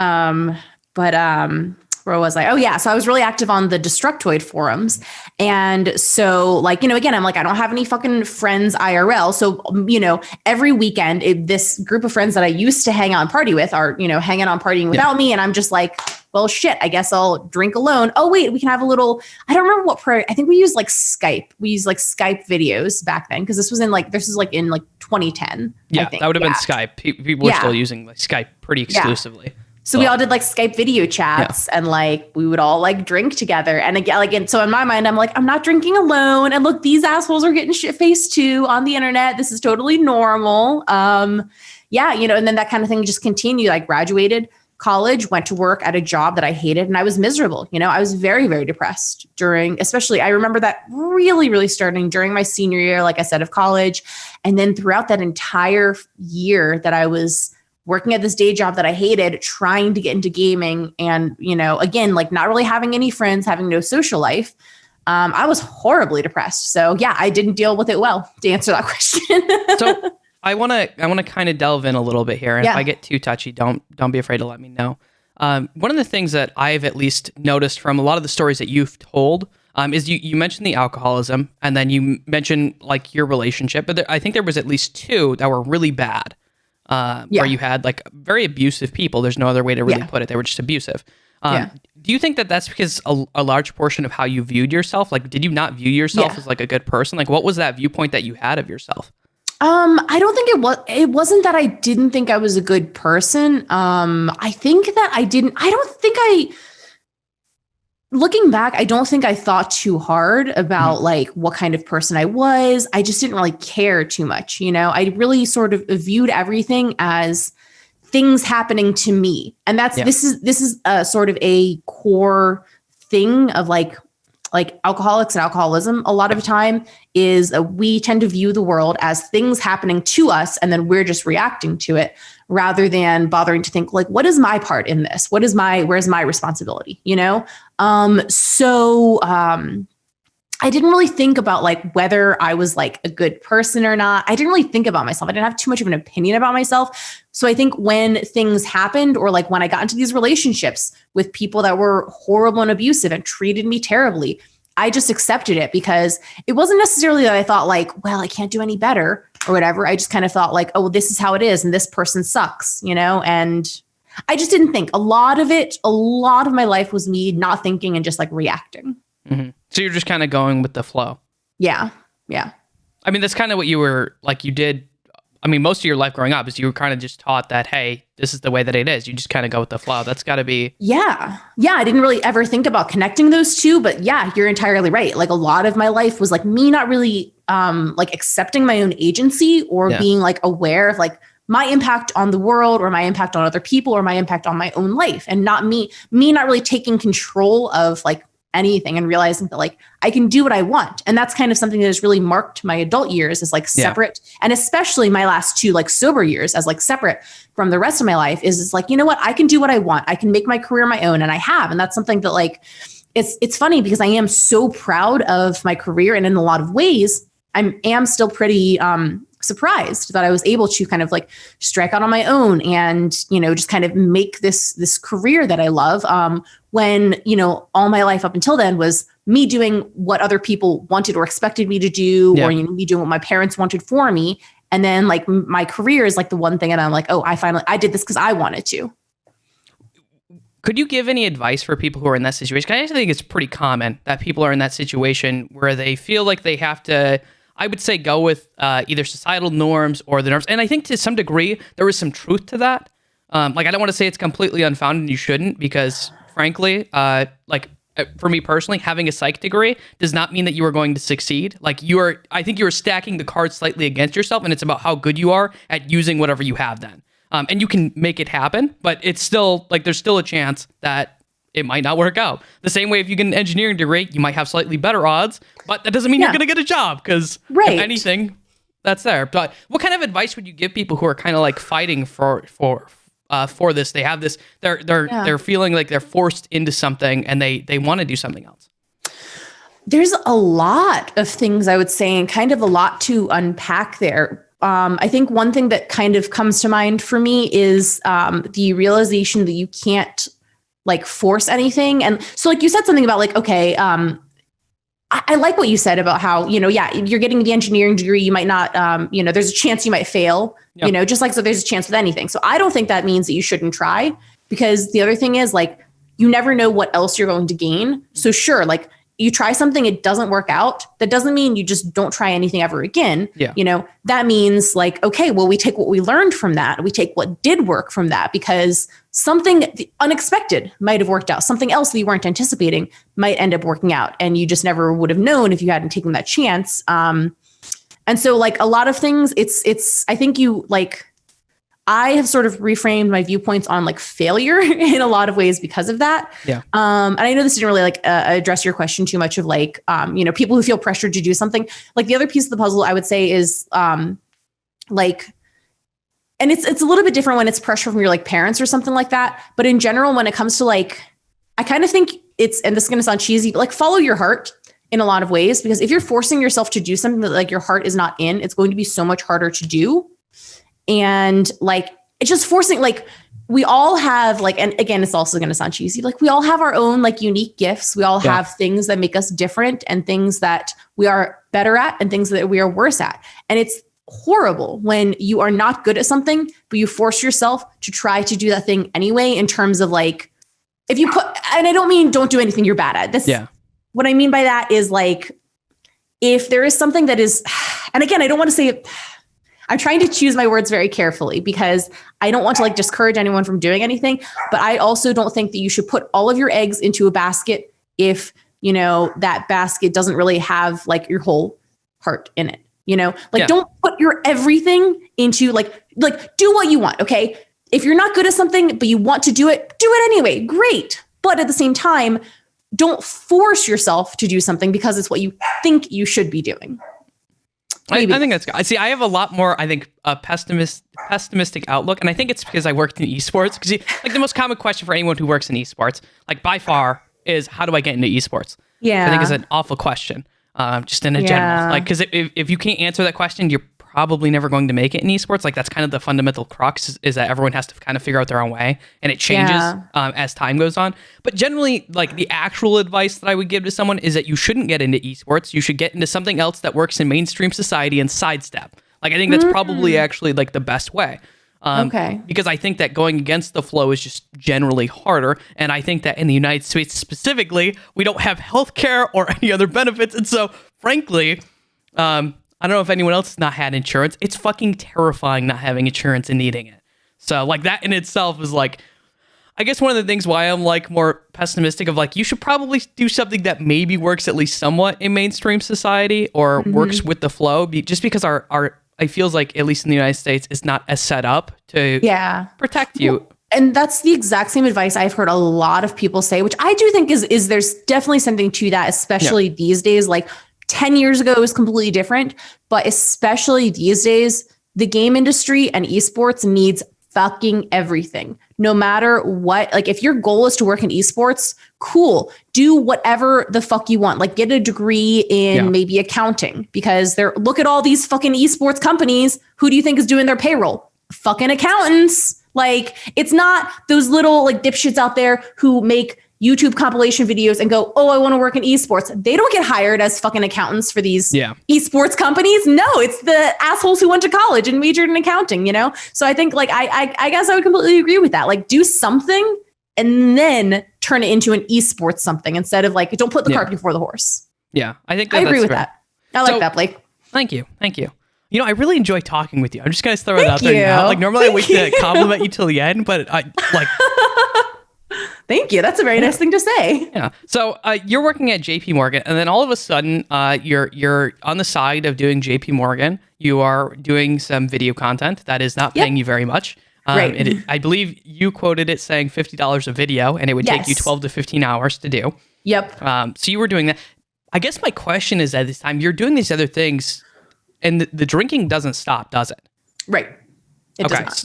Where was I? Oh yeah. So I was really active on the Destructoid forums. And so again, I'm I don't have any fucking friends IRL. So, every weekend this group of friends that I used to hang out and party with are, hanging out and partying without me. And I'm just well, shit, I guess I'll drink alone. Oh wait, we can have a little, I don't remember what I think we used Skype. We used Skype videos back then. Cause this was in 2010. Yeah. I think. That would have been Skype. People were still using Skype pretty exclusively. Yeah. So we all did Skype video chats and we would all drink together. And again, so in my mind, I'm I'm not drinking alone. And look, these assholes are getting shit faced too on the internet. This is totally normal. And then that kind of thing just continued. I graduated college, went to work at a job that I hated, and I was miserable. I was very, very depressed especially I remember that really, really starting during my senior year, like I said, of college. And then throughout that entire year that I was working at this day job that I hated, trying to get into gaming and, again, not really having any friends, having no social life. I was horribly depressed. So yeah, I didn't deal with it well, to answer that question. So I want to kind of delve in a little bit here. And if I get too touchy, don't be afraid to let me know. One of the things that I've at least noticed from a lot of the stories that you've told is you mentioned the alcoholism, and then you mentioned like your relationship, but I think there was at least two that were really bad, where you had like very abusive people. There's no other way to really put it. They were just abusive. Do you think that that's because a large portion of how you viewed yourself? Like, did you not view yourself as like a good person? Like, what was that viewpoint that you had of yourself? I don't think it wasn't that I didn't think I was a good person. I think that looking back, I don't think I thought too hard about like what kind of person I was. I just didn't really care too much. I really sort of viewed everything as things happening to me. And this is a sort of a core thing of like alcoholics and alcoholism a lot of the time is we tend to view the world as things happening to us, and then we're just reacting to it rather than bothering to think like, what is my part in this? Where's my responsibility? I didn't really think about like whether I was like a good person or not. I didn't really think about myself. I didn't have too much of an opinion about myself. So I think when things happened, or like when I got into these relationships with people that were horrible and abusive and treated me terribly, I just accepted it because it wasn't necessarily that I thought like, well, I can't do any better or whatever. I just kind of thought like, oh, this is how it is. And this person sucks, and I just didn't think. A lot of my life was me not thinking and just like reacting. Mm-hmm. So you're just kind of going with the flow. Yeah. Yeah. I mean, that's kind of what you were like, you did. I mean, most of your life growing up is you were kind of just taught that, hey, this is the way that it is. You just kind of go with the flow. That's got to be. Yeah. Yeah. I didn't really ever think about connecting those two, but yeah, you're entirely right. Like a lot of my life was like me not really like accepting my own agency or being like aware of like my impact on the world or my impact on other people or my impact on my own life, and not me not really taking control of like anything and realizing that like I can do what I want. And that's kind of something that has really marked my adult years as like separate, and especially my last two like sober years as like separate from the rest of my life is like, you know what, I can do what I want. I can make my career my own. And I have. And that's something that like, it's funny because I am so proud of my career. And in a lot of ways, I am still pretty surprised that I was able to kind of like strike out on my own and, just kind of make this career that I love. When, all my life up until then was me doing what other people wanted or expected me to do, or me doing what my parents wanted for me. And then like my career is like the one thing that I'm like, oh, I did this because I wanted to. Could you give any advice for people who are in that situation? I think it's pretty common that people are in that situation where they feel like they have to, I would say, go with either societal norms or the norms. And I think to some degree, there is some truth to that. Like, I don't want to say it's completely unfounded and you shouldn't, because frankly, for me personally, having a psych degree does not mean that you are going to succeed. Like I think you are stacking the cards slightly against yourself, and it's about how good you are at using whatever you have then. And you can make it happen, but it's still like, there's still a chance that it might not work out. The same way if you get an engineering degree, you might have slightly better odds, but that doesn't mean you're going to get a job, because if anything, that's there. But what kind of advice would you give people who are kind of like fighting for this? They have this, they're feeling like they're forced into something and they want to do something else. There's a lot of things I would say, and kind of a lot to unpack there. I think one thing that kind of comes to mind for me is the realization that you can't like force anything. And so like you said something about like, okay, I like what you said about how, you're getting the engineering degree. You might not, there's a chance you might fail, just like, so there's a chance with anything. So I don't think that means that you shouldn't try, because the other thing is like, you never know what else you're going to gain. So sure, like you try something, it doesn't work out. That doesn't mean you just don't try anything ever again. That means like, okay, well, we take what we learned from that. We take what did work from that, because something unexpected might have worked out. Something else that you weren't anticipating might end up working out, and you just never would have known if you hadn't taken that chance. And so like a lot of things, I think I have sort of reframed my viewpoints on like failure in a lot of ways because of that. Yeah. And I know this didn't really like address your question too much of like, people who feel pressured to do something. Like the other piece of the puzzle I would say is like, and it's a little bit different when it's pressure from your like parents or something like that. But in general, when it comes to like, I kind of think and this is going to sound cheesy, but like follow your heart in a lot of ways, because if you're forcing yourself to do something that like your heart is not in, it's going to be so much harder to do. And like, it's just forcing, like we all have like, and again, it's also going to sound cheesy. Like we all have our own like unique gifts. We all have things that make us different and things that we are better at and things that we are worse at. And it's horrible when you are not good at something, but you force yourself to try to do that thing anyway, in terms of like, if you put, and I don't mean don't do anything you're bad at. This, what I mean by that is like, if there is something that is, and again, I don't want to say it, I'm trying to choose my words very carefully because I don't want to like discourage anyone from doing anything, but I also don't think that you should put all of your eggs into a basket if, you know, that basket doesn't really have like your whole heart in it, you know, like don't put your everything into like do what you want. Okay. If you're not good at something, but you want to do it anyway. Great. But at the same time, don't force yourself to do something because it's what you think you should be doing. I think that's good. See, I have a lot more, I think, a pessimistic outlook. And I think it's because I worked in esports. Because like the most common question for anyone who works in esports, like by far, is how do I get into esports? Yeah. I think it's an awful question, just in a general. Like, because if you can't answer that question, you're probably never going to make it in esports. Like that's kind of the fundamental crux is that everyone has to kind of figure out their own way, and it changes as time goes on. But generally, like the actual advice that I would give to someone is that you shouldn't get into esports. You should get into something else that works in mainstream society and sidestep. Like I think that's probably actually like the best way. Because I think that going against the flow is just generally harder. And I think that in the United States specifically, we don't have healthcare or any other benefits. And so frankly, I don't know if anyone else has not had insurance. It's fucking terrifying not having insurance and needing it. So like that in itself is like, I guess one of the things why I'm like more pessimistic of like, you should probably do something that maybe works at least somewhat in mainstream society or works with the flow, just because our it feels like, at least in the United States, is not as set up to protect you. Well, and that's the exact same advice I've heard a lot of people say, which I do think is there's definitely something to that, especially these days. Like 10 years ago, it was completely different, but especially these days, the game industry and esports needs fucking everything. No matter what, like if your goal is to work in esports, cool, do whatever the fuck you want. Like get a degree in maybe accounting, because look at all these fucking esports companies. Who do you think is doing their payroll? Fucking accountants. Like it's not those little like dipshits out there who make YouTube compilation videos and go, oh, I want to work in esports. They don't get hired as fucking accountants for these esports companies. No, it's the assholes who went to college and majored in accounting, you know? So I think like, I guess I would completely agree with that. Like do something and then turn it into an esports something instead of like, don't put the cart before the horse. Yeah. I think I agree with that. I like that, Blake. Thank you. You know, I really enjoy talking with you. I'm just going to throw it out there now. Like normally I wait to compliment you till the end, but I like... Thank you. That's a very nice thing to say. Yeah. So you're working at JP Morgan, and then all of a sudden you're on the side of doing JP Morgan. You are doing some video content that is not paying you very much. Right. I believe you quoted it saying $50 a video, and it would take you 12 to 15 hours to do. Yep. So you were doing that. I guess my question is, at this time, you're doing these other things, and the drinking doesn't stop, does it? Right. It does not.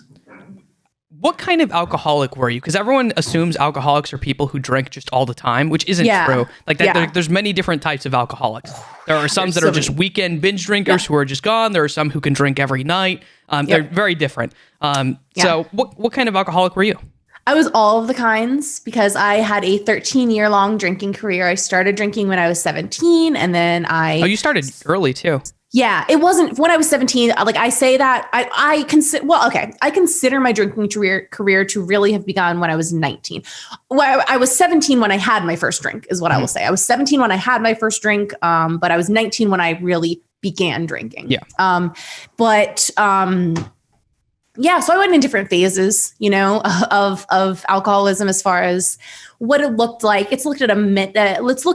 What kind of alcoholic were you? Because everyone assumes alcoholics are people who drink just all the time, which isn't true. Like that, there's many different types of alcoholics. There are some that are just weekend binge drinkers who are just gone. There are some who can drink every night. They're very different. So what kind of alcoholic were you? I was all of the kinds because I had a 13-year-long drinking career. I started drinking when I was 17, and then Oh, you started early too. Yeah, it wasn't when I was 17. Like I say that I consider my drinking career to really have begun when I was 19. Well, I was 17 when I had my first drink is what I will say. I was 17 when I had my first drink, but I was 19 when I really began drinking. Yeah. So I went in different phases, you know, of alcoholism as far as what it looked like. It's looked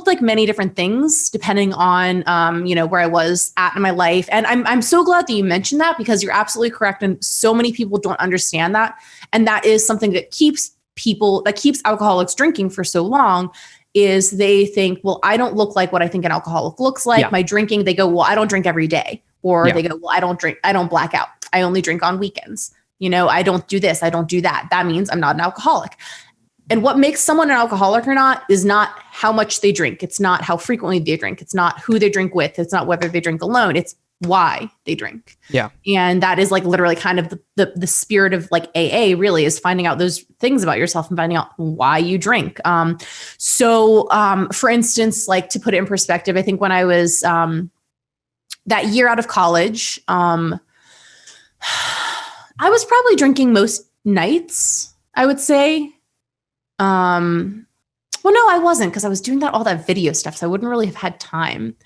like many different things depending on, you know, where I was at in my life. And I'm so glad that you mentioned that, because you're absolutely correct. And so many people don't understand that. And that is something that keeps alcoholics drinking for so long, is they think, well, I don't look like what I think an alcoholic looks like. My drinking, they go, well, I don't drink every day. Or they go, well, I don't black out. I only drink on weekends. You know, I don't do this. I don't do that. That means I'm not an alcoholic. And what makes someone an alcoholic or not is not how much they drink. It's not how frequently they drink. It's not who they drink with. It's not whether they drink alone. It's why they drink. Yeah. And that is like literally kind of the spirit of like AA really is finding out those things about yourself and finding out why you drink. For instance, like to put it in perspective, I think when I was that year out of college, I was probably drinking most nights, I would say. Well, no, I wasn't because I was doing all that video stuff. So I wouldn't really have had time.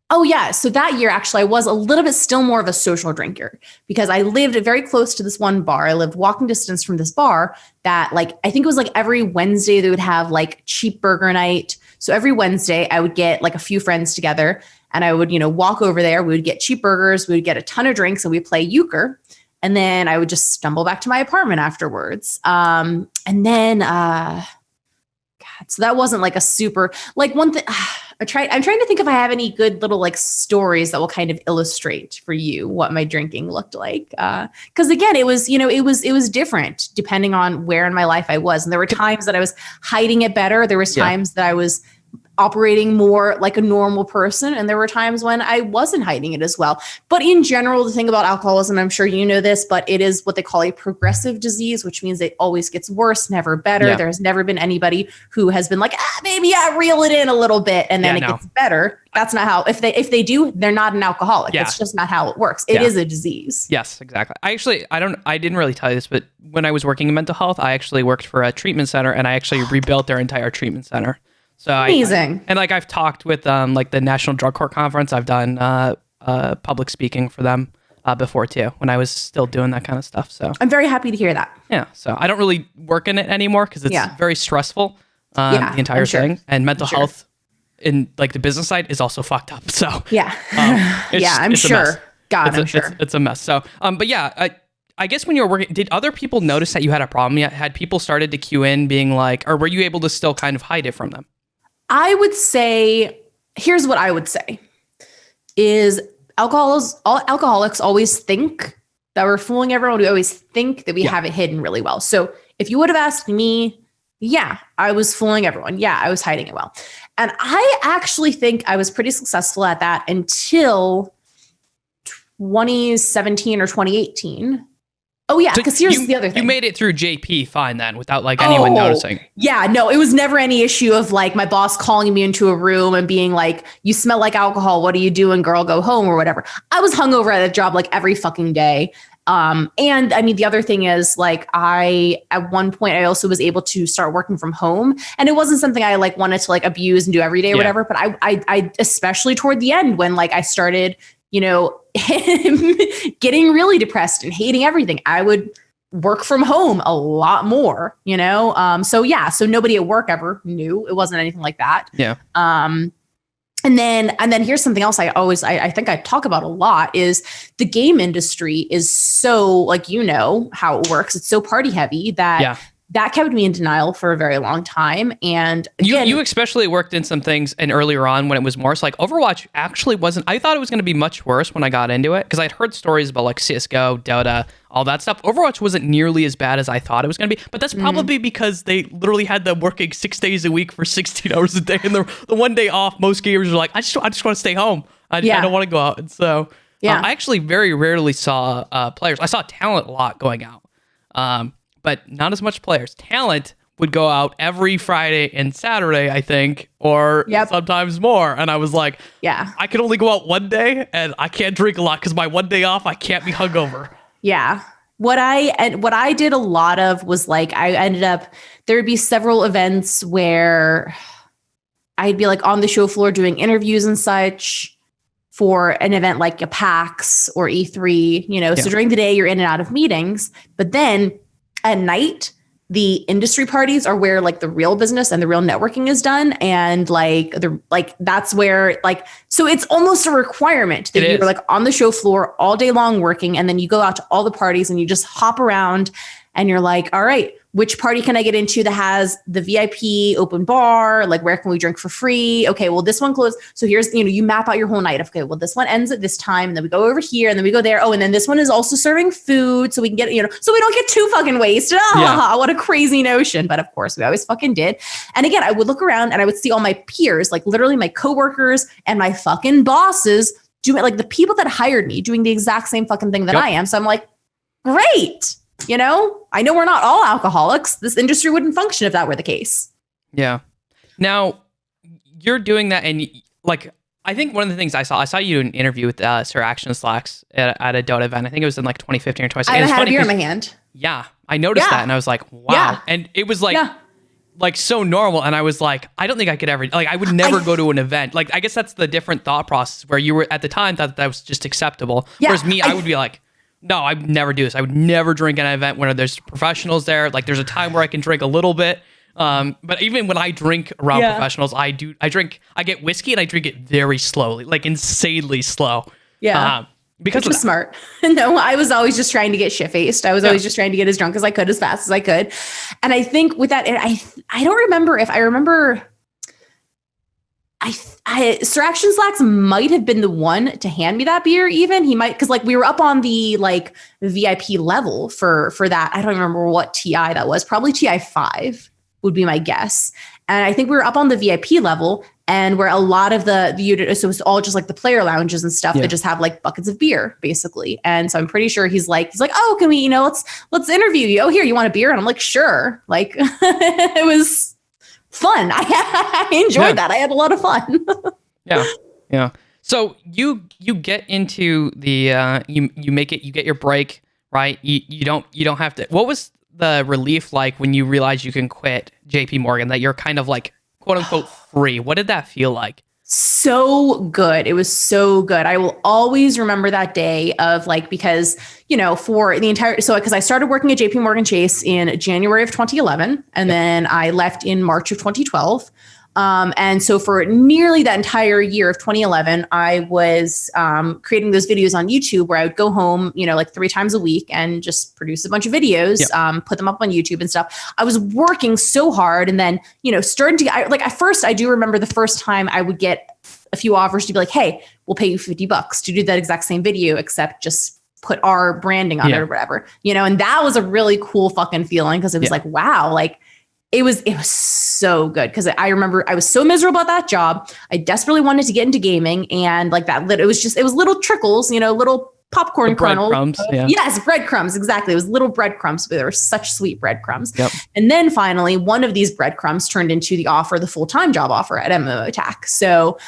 Oh yeah. So that year, actually, I was a little bit still more of a social drinker because I lived very close to this one bar. I lived walking distance from this bar that like, I think it was like every Wednesday they would have like cheap burger night. So every Wednesday I would get like a few friends together and I would, walk over there. We would get cheap burgers. We would get a ton of drinks and we'd play euchre. And then I would just stumble back to my apartment afterwards. And then, so that wasn't like a super, like one thing I'm trying to think if I have any good little like stories that will kind of illustrate for you what my drinking looked like. Cause again, it was different depending on where in my life I was. And there were times that I was hiding it better. There was times that I was operating more like a normal person. And there were times when I wasn't hiding it as well. But in general, the thing about alcoholism, I'm sure you know this, but it is what they call a progressive disease, which means it always gets worse, never better. There has never been anybody who has been like, maybe I reel it in a little bit and then it gets better. That's not how, if they do, they're not an alcoholic. It's just not how it works. It is a disease. Yes, exactly. I didn't really tell you this, but when I was working in mental health, I actually worked for a treatment center and I actually rebuilt their entire treatment center. So amazing. And like I've talked with like the National Drug Court Conference. I've done public speaking for them before too, when I was still doing that kind of stuff. So I'm very happy to hear that. Yeah. So I don't really work in it anymore because it's very stressful. The entire thing and mental health in like the business side is also fucked up. So I'm sure. I'm sure it's a mess. So but yeah. I guess when you were working, did other people notice that you had a problem yet? Had people started to cue in being like, or were you able to still kind of hide it from them? I would say, here's what I would say, is alcoholics always think that we're fooling everyone. We always think that we have it hidden really well. So if you would have asked me, I was fooling everyone. Yeah, I was hiding it well. And I actually think I was pretty successful at that until 2017 or 2018. Oh yeah, because here's the other thing. You made it through JP fine then without like anyone noticing. Yeah, no, it was never any issue of like my boss calling me into a room and being like, you smell like alcohol. What are you doing, girl? Go home or whatever. I was hungover at a job like every fucking day. And I mean, the other thing is like at one point I also was able to start working from home and it wasn't something I like wanted to like abuse and do every day or whatever. But I especially toward the end when like I started, getting really depressed and hating everything, I would work from home a lot more, so nobody at work ever knew. It wasn't anything like that. Yeah. And then here's something else I think I talk about a lot is the game industry is so like, how it works. It's so party heavy that that kept me in denial for a very long time. And again, you especially worked in some things and earlier on when it was more, so like Overwatch actually wasn't, I thought it was going to be much worse when I got into it because I'd heard stories about like CSGO, Dota, all that stuff. Overwatch wasn't nearly as bad as I thought it was going to be, but that's probably because they literally had them working 6 days a week for 16 hours a day. And the one day off, most gamers are like, I just want to stay home. I don't want to go out. And so I actually very rarely saw players. I saw talent a lot going out. But not as much players. Talent would go out every Friday and Saturday, I think, or sometimes more. And I was like, I can only go out one day and I can't drink a lot because my one day off, I can't be hungover. Yeah. What I did a lot of was like, I ended up, there would be several events where I'd be like on the show floor doing interviews and such for an event like a PAX or E3, so during the day you're in and out of meetings, but then at night, the industry parties are where like the real business and the real networking is done. And that's where so it's almost a requirement that you're like on the show floor all day long working. And then you go out to all the parties and you just hop around and you're like, all right, which party can I get into that has the VIP open bar? Like, where can we drink for free? Okay, well, this one closed. So here's, you map out your whole night. Okay, well, this one ends at this time. And then we go over here and then we go there. Oh, and then this one is also serving food. So we can get, so we don't get too fucking wasted. What a crazy notion. But of course, we always fucking did. And again, I would look around and I would see all my peers, like literally my coworkers and my fucking bosses doing like the people that hired me doing the exact same fucking thing that I am. So I'm like, great. You know, I know we're not all alcoholics. This industry wouldn't function if that were the case. Yeah. Now you're doing that. And like, I think one of the things I saw you do an interview with Sir Action Slacks at a Dota event. I think it was in like 2015 or 2016. I had a beer in my hand. Yeah. I noticed that and I was like, wow. Yeah. And it was like so normal. And I was like, I don't think I could ever, like, I would never go to an event. Like, I guess that's the different thought process where you were at the time thought that was just acceptable. Yeah, whereas me, I would be like, no, I would never do this. I would never drink at an event when there's professionals there. Like there's a time where I can drink a little bit. But even when I drink around professionals, I get whiskey and I drink it very slowly, like insanely slow. Yeah. Because Which was smart. No, I was always just trying to get shit-faced. I was always just trying to get as drunk as I could, as fast as I could. And I think with that, I don't remember if I remember, Sir Action Slacks might have been the one to hand me that beer even. He might, because like we were up on the like VIP level for that. I don't remember what TI that was. Probably TI 5 would be my guess. And I think we were up on the VIP level and where a lot of so it's all just like the player lounges and stuff that just have like buckets of beer basically. And so I'm pretty sure he's like, oh, can we, let's interview you. Oh, here, you want a beer? And I'm like, sure. Like it was fun. I enjoyed that. I had a lot of fun. Yeah. So you get into the, you make it, you get your break, right? You don't have to, what was the relief like when you realize you can quit JP Morgan, that you're kind of like quote unquote free? What did that feel like? So good. It was so good. I will always remember that day of like, because, for the entire, because I started working at JP Morgan Chase in January of 2011, and then I left in March of 2012. And so for nearly that entire year of 2011, I was creating those videos on YouTube where I would go home, like 3 times a week and just produce a bunch of videos, put them up on YouTube and stuff. I was working so hard. And then, starting to at first, I do remember the first time I would get a few offers to be like, hey, we'll pay you $50 to do that exact same video, except just put our branding on it or whatever, and that was a really cool fucking feeling because it was like, wow, like, it was so good because I remember I was so miserable at that job. I desperately wanted to get into gaming, and like that, it was little trickles, little popcorn kernels. Breadcrumbs. Yes, breadcrumbs. Exactly. It was little breadcrumbs, but they were such sweet breadcrumbs. Yep. And then finally, one of these breadcrumbs turned into the full-time job offer at MMO Attack. So,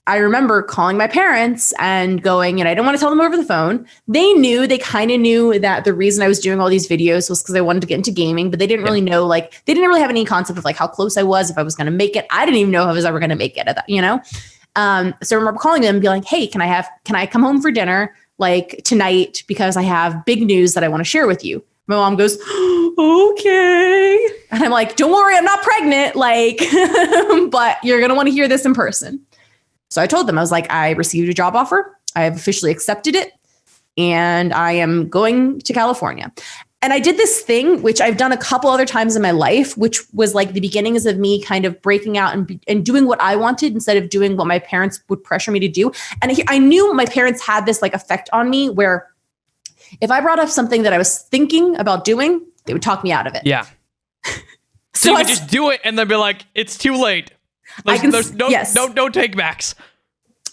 I remember calling my parents and going, I didn't want to tell them over the phone. They kind of knew that the reason I was doing all these videos was because I wanted to get into gaming, but they didn't really know, they didn't really have any concept of like how close I was, if I was going to make it. I didn't even know if I was ever going to make it at that, So I remember calling them and being like, hey, can I come home for dinner like tonight? Because I have big news that I want to share with you. My mom goes, okay. And I'm like, don't worry, I'm not pregnant. But you're going to want to hear this in person. So I told them, I was like, I received a job offer. I have officially accepted it. And I am going to California. And I did this thing, which I've done a couple other times in my life, which was like the beginnings of me kind of breaking out and doing what I wanted instead of doing what my parents would pressure me to do. And I knew my parents had this like effect on me where if I brought up something that I was thinking about doing, they would talk me out of it. Yeah. So you could just do it and then be like, it's too late. There's no take backs.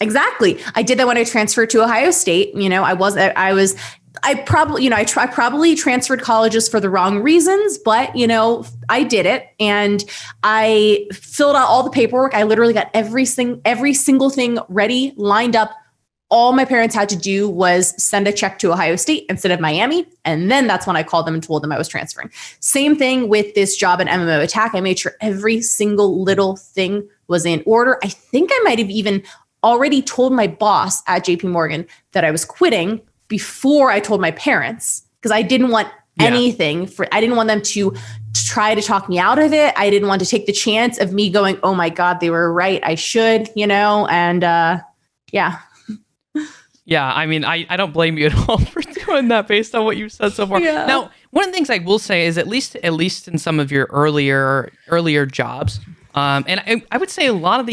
Exactly. I did that when I transferred to Ohio State. I probably transferred colleges for the wrong reasons, but I did it and I filled out all the paperwork. I literally got every single thing ready, lined up. All my parents had to do was send a check to Ohio State instead of Miami. And then that's when I called them and told them I was transferring. Same thing with this job at MMO Attack. I made sure every single little thing was in order. I think I might have even already told my boss at JP Morgan that I was quitting before I told my parents, because I didn't want anything I didn't want them to try to talk me out of it. I didn't want to take the chance of me going, oh my God, they were right. I should, and yeah. Yeah, I mean, I don't blame you at all for doing that based on what you've said so far. Yeah. Now, one of the things I will say is at least in some of your earlier jobs, and I would say a lot of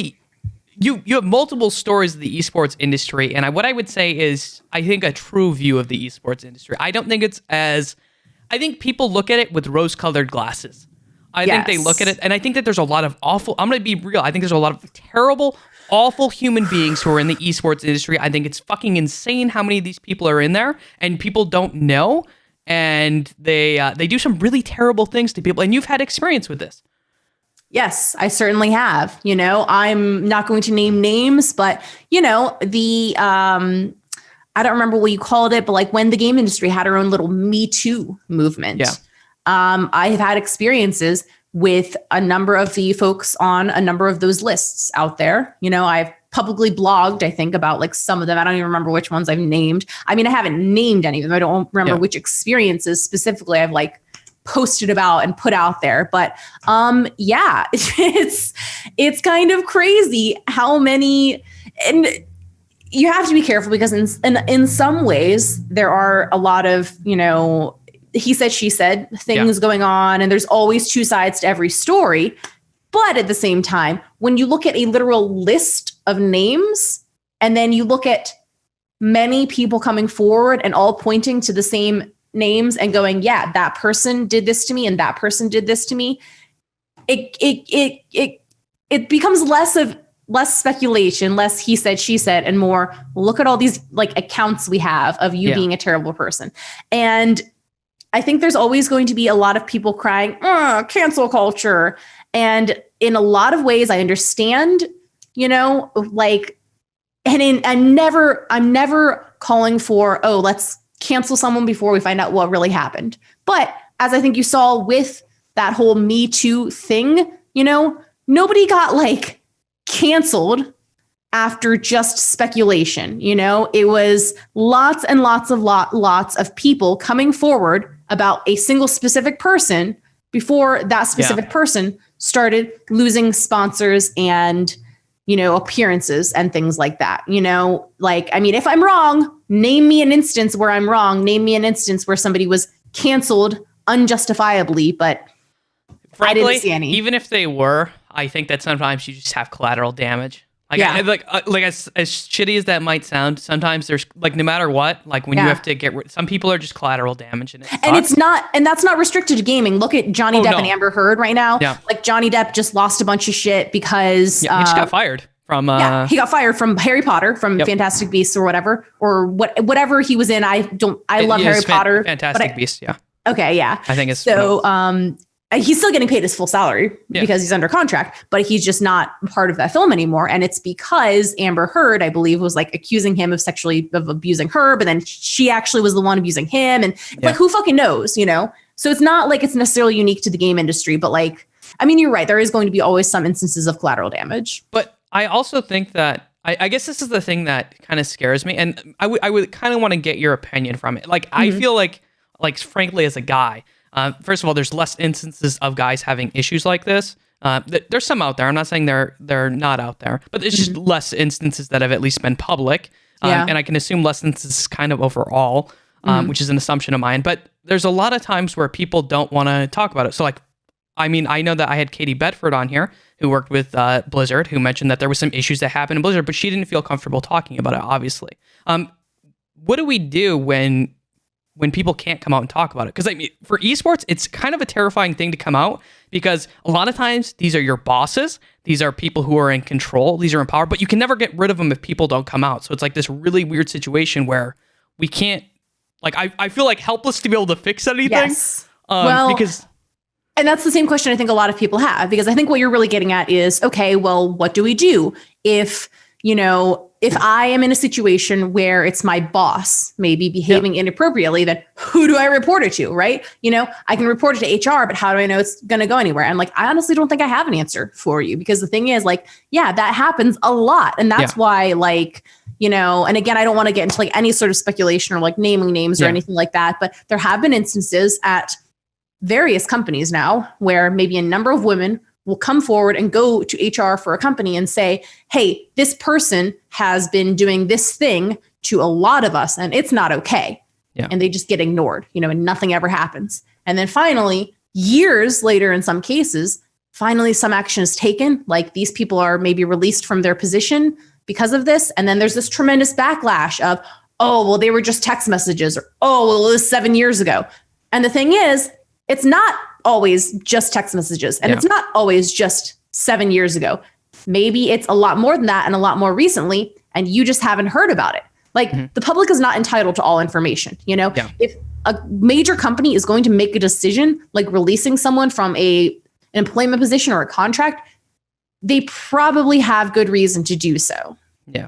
you have multiple stories of the esports industry, and what I would say is I think a true view of the esports industry. I don't think I think people look at it with rose-colored glasses. I think they look at it, and I think that there's a lot of I'm going to be real. I think there's a lot of terrible, awful human beings who are in the esports industry. I think it's fucking insane how many of these people are in there, and people don't know, and they do some really terrible things to people. And you've had experience with this. Yes, I certainly have. You know, I'm not going to name names, but you know, I don't remember what you called it, but like when the game industry had our own little Me Too movement, I have had experiences with a number of the folks on a number of those lists out there. You know, I've publicly blogged, I think, about like some of them. I don't even remember which ones I've named. I mean, I haven't named any of them. I don't remember which experiences specifically I've like posted about and put out there. But it's kind of crazy how many, and you have to be careful because in some ways there are a lot of, you know, he said, she said things going on, and there's always two sides to every story. But at the same time, when you look at a literal list of names, and then you look at many people coming forward and all pointing to the same names and going, yeah, that person did this to me and that person did this to me, it becomes less speculation, less he said, she said, and more, look at all these like accounts we have of you being a terrible person. And I think there's always going to be a lot of people crying, cancel culture. And in a lot of ways, I understand, you know, like, I'm never calling for, let's cancel someone before we find out what really happened. But as I think you saw with that whole Me Too thing, you know, nobody got like canceled after just speculation. You know, it was lots and lots of people coming forward about a single specific person before that specific person started losing sponsors and, you know, appearances and things like that. You know, like, I mean, if I'm wrong, name me an instance where I'm wrong. Name me an instance where somebody was canceled unjustifiably, but frankly, I didn't see any. Even if they were, I think that sometimes you just have collateral damage. Like, as shitty as that might sound, sometimes there's like, no matter what, like when you have to get some people are just collateral damage. And that's not restricted to gaming. Look at Johnny Depp and Amber Heard right now. Yeah. Like Johnny Depp just lost a bunch of shit because he just got fired from, he got fired from Harry Potter, from Fantastic Beasts or whatever, or whatever he was in. I love Harry Potter. Fantastic Beasts. Yeah. Okay. Yeah. I think it's so, he's still getting paid his full salary because he's under contract, but he's just not part of that film anymore. And it's because Amber Heard, I believe, was like accusing him of abusing her, but then she actually was the one abusing him. And like, who fucking knows, you know? So it's not like it's necessarily unique to the game industry, but like, I mean, you're right. There is going to be always some instances of collateral damage. But I also think that, I guess this is the thing that kind of scares me. And I would kind of want to get your opinion from it. Like, I feel like frankly, as a guy, first of all, there's less instances of guys having issues like this. There's some out there. I'm not saying they're not out there, but there's just less instances that have at least been public. And I can assume less instances kind of overall, which is an assumption of mine. But there's a lot of times where people don't want to talk about it. So like, I mean, I know that I had Katie Bedford on here who worked with Blizzard, who mentioned that there was some issues that happened in Blizzard, but she didn't feel comfortable talking about it, obviously. What do we do when people can't come out and talk about it? Because I mean, for esports, it's kind of a terrifying thing to come out because a lot of times these are your bosses. These are people who are in control. These are in power, but you can never get rid of them if people don't come out. So it's like this really weird situation where we can't, like, I feel like helpless to be able to fix anything. Yes. And that's the same question I think a lot of people have, because I think what you're really getting at is, okay, well, what do we do if, you know, if I am in a situation where it's my boss maybe behaving inappropriately, then who do I report it to, right? You know, I can report it to HR, but how do I know it's going to go anywhere? And like, I honestly don't think I have an answer for you, because the thing is, like, that happens a lot. And that's why, like, you know, and again, I don't want to get into like any sort of speculation or like naming names or anything like that, but there have been instances at various companies now where maybe a number of women will come forward and go to HR for a company and say, hey, this person has been doing this thing to a lot of us and it's not okay. Yeah. And they just get ignored, you know, and nothing ever happens. And then finally, years later, in some cases, finally some action is taken. Like, these people are maybe released from their position because of this. And then there's this tremendous backlash of, oh, well, they were just text messages, or, oh, well, it was 7 years ago. And the thing is, it's not always just text messages, and it's not always just 7 years ago. Maybe it's a lot more than that and a lot more recently, and you just haven't heard about it. Like the public is not entitled to all information. You know, if a major company is going to make a decision, like releasing someone from an employment position or a contract, they probably have good reason to do so. Yeah.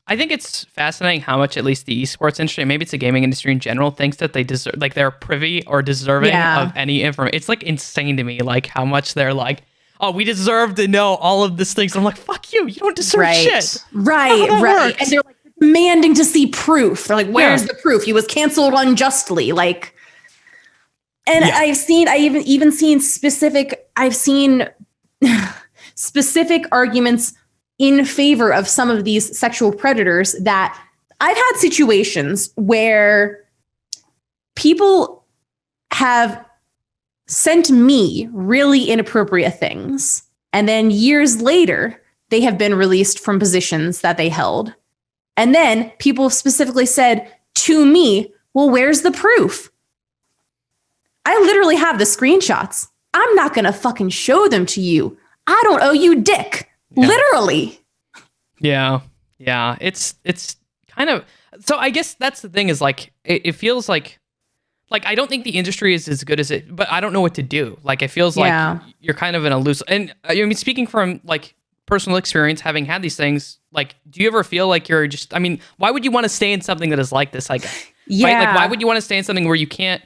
I think it's fascinating how much at least the esports industry, maybe it's the gaming industry in general, thinks that they deserve, like they're privy or deserving of any information. It's like insane to me, like how much they're like, oh, we deserve to know all of these things. I'm like, fuck you. You don't deserve shit. Right. And they're like demanding to see proof. They're like, where's the proof? He was canceled unjustly. Like, and I've seen specific arguments in favor of some of these sexual predators, that I've had situations where people have sent me really inappropriate things, and then years later, they have been released from positions that they held. And then people specifically said to me, well, where's the proof? I literally have the screenshots. I'm not going to fucking show them to you. I don't owe you dick. Yeah. Literally. Yeah. It's kind of, so I guess that's the thing, is like, it feels like I don't think the industry is as good as it, but I don't know what to do. Like, it feels like you're kind of in a loose, and I mean, speaking from like personal experience, having had these things, like, do you ever feel like you're just, I mean, why would you want to stay in something that is like this? I guess. Yeah. Right? Like, why would you want to stay in something where you can't,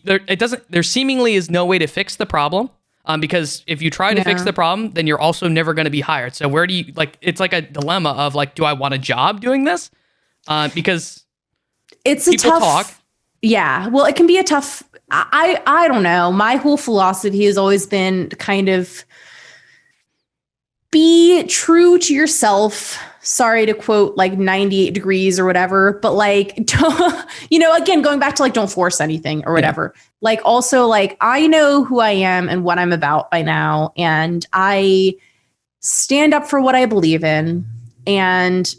there seemingly is no way to fix the problem. Because if you try to fix the problem, then you're also never going to be hired. So where do you, like, it's like a dilemma of like, do I want a job doing this? Because it's a tough talk. Yeah. Well, it can be a tough, I don't know. My whole philosophy has always been kind of be true to yourself. Sorry to quote like 98 Degrees or whatever, but like, don't, again, going back to like, don't force anything or whatever. Yeah. Like, also, like, I know who I am and what I'm about by now, and I stand up for what I believe in. And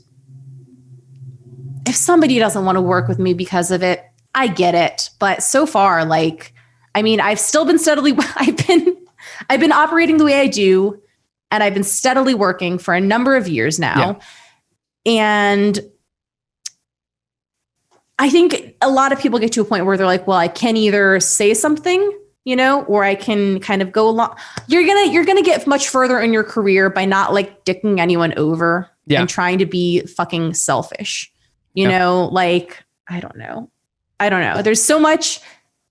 if somebody doesn't want to work with me because of it, I get it. But so far, like, I mean, I've still been steadily, I've been operating the way I do. And I've been steadily working for a number of years now. Yeah. And I think a lot of people get to a point where they're like, well, I can either say something, or I can kind of go along. You're going to get much further in your career by not like dicking anyone over and trying to be fucking selfish, like, I don't know. There's so much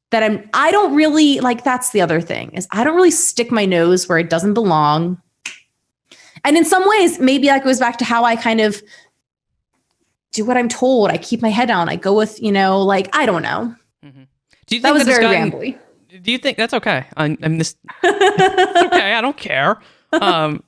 that I don't really like. That's the other thing, is I don't really stick my nose where it doesn't belong. And in some ways, maybe that goes back to how I kind of do what I'm told. I keep my head down. I go with, like, I don't know. Mm-hmm. Do you think that was very rambly? Do you think that's okay? I'm this. Okay, I don't care. Do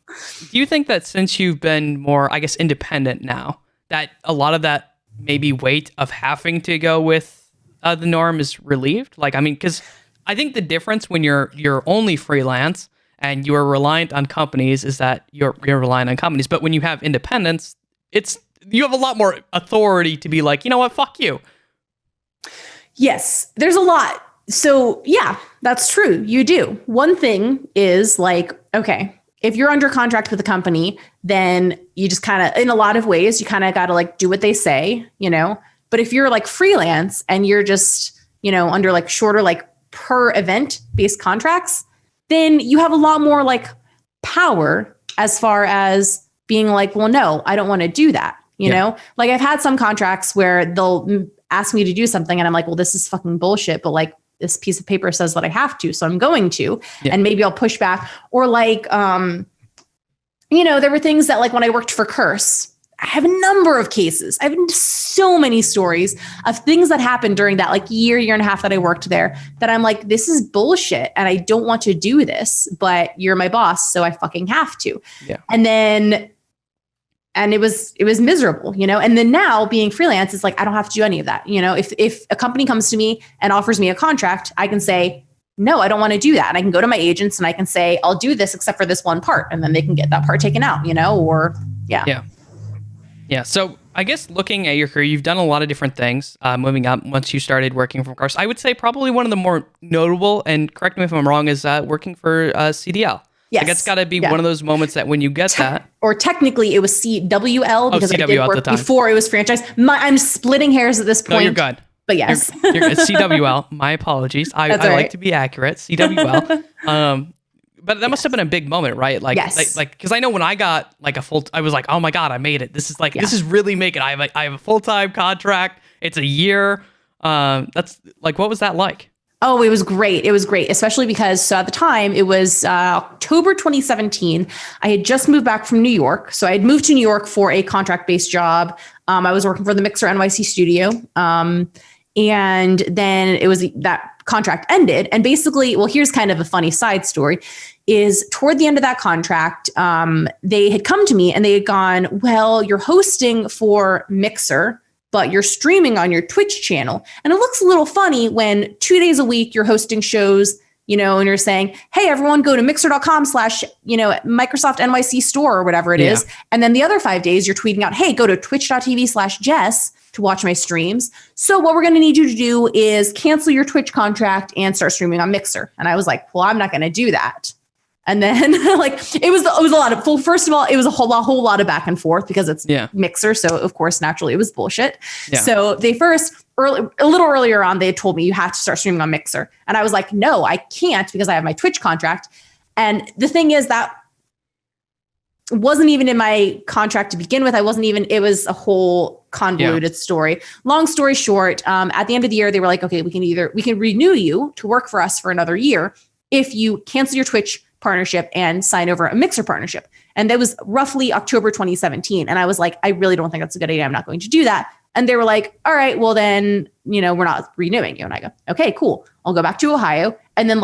you think that since you've been more, I guess, independent now, that a lot of that maybe weight of having to go with the norm is relieved? Like, I mean, because I think the difference when you're only freelance and you are reliant on companies is that you're reliant on companies. But when you have independence, you have a lot more authority to be like, you know what, fuck you. Yes, there's a lot. So yeah, that's true. You do. One thing is like, okay, if you're under contract with a company, then you just kind of, in a lot of ways, you kind of got to like do what they say, But if you're like freelance and you're just, under like shorter, like per event based contracts, then you have a lot more like power as far as being like, well, no, I don't want to do that. Like I've had some contracts where they'll ask me to do something and I'm like, well, this is fucking bullshit. But like this piece of paper says that I have to, so I'm going to, and maybe I'll push back. Or like, there were things that like when I worked for Curse, I have a number of cases. I have so many stories of things that happened during that like year and a half that I worked there that I'm like, this is bullshit and I don't want to do this, but you're my boss, so I fucking have to. Yeah. And it was miserable, and then now being freelance is like, I don't have to do any of that. If a company comes to me and offers me a contract, I can say, no, I don't want to do that. And I can go to my agents and I can say, I'll do this except for this one part. And then they can get that part taken out, or yeah. Yeah. So I guess looking at your career, you've done a lot of different things moving up once you started working for cars. I would say probably one of the more notable, and correct me if I'm wrong, is working for CDL. Yes. Like it's got to be one of those moments that when you get that. Or technically it was CWL because I did work before it was franchise. I'm splitting hairs at this point. No, you're good. But yes. You're CWL. My apologies. I like to be accurate. CWL. But that must have been a big moment, right? Like, because I know when I got like I was like, oh my God, I made it. This is like, this is really making it. I have a full-time contract. It's a year. That's like, what was that like? Oh, it was great. It was great, especially because at the time it was October 2017. I had just moved back from New York. So I had moved to New York for a contract-based job. I was working for the Mixer NYC studio. And then it was that contract ended. And basically, well, here's kind of a funny side story, is toward the end of that contract, they had come to me and they had gone, well, you're hosting for Mixer, but you're streaming on your Twitch channel. And it looks a little funny when 2 days a week you're hosting shows, and you're saying, hey, everyone go to mixer.com/ Microsoft NYC store or whatever it is. And then the other 5 days you're tweeting out, hey, go to twitch.tv/Jess to watch my streams. So what we're going to need you to do is cancel your Twitch contract and start streaming on Mixer. And I was like, well, I'm not going to do that. And then it was a lot of, well, first of all, it was a whole lot of back and forth because it's Mixer. So of course, naturally it was bullshit. Yeah. So they a little earlier on, they had told me you have to start streaming on Mixer. And I was like, no, I can't because I have my Twitch contract. And the thing is that wasn't even in my contract to begin with. It was a whole convoluted story. Long story short, at the end of the year, they were like, okay, we can renew you to work for us for another year if you cancel your Twitch partnership and sign over a Mixer partnership. And that was roughly October 2017. And I was like, I really don't think that's a good idea. I'm not going to do that. And they were like, all right, well then, we're not renewing you. And I go, okay, cool. I'll go back to Ohio. And then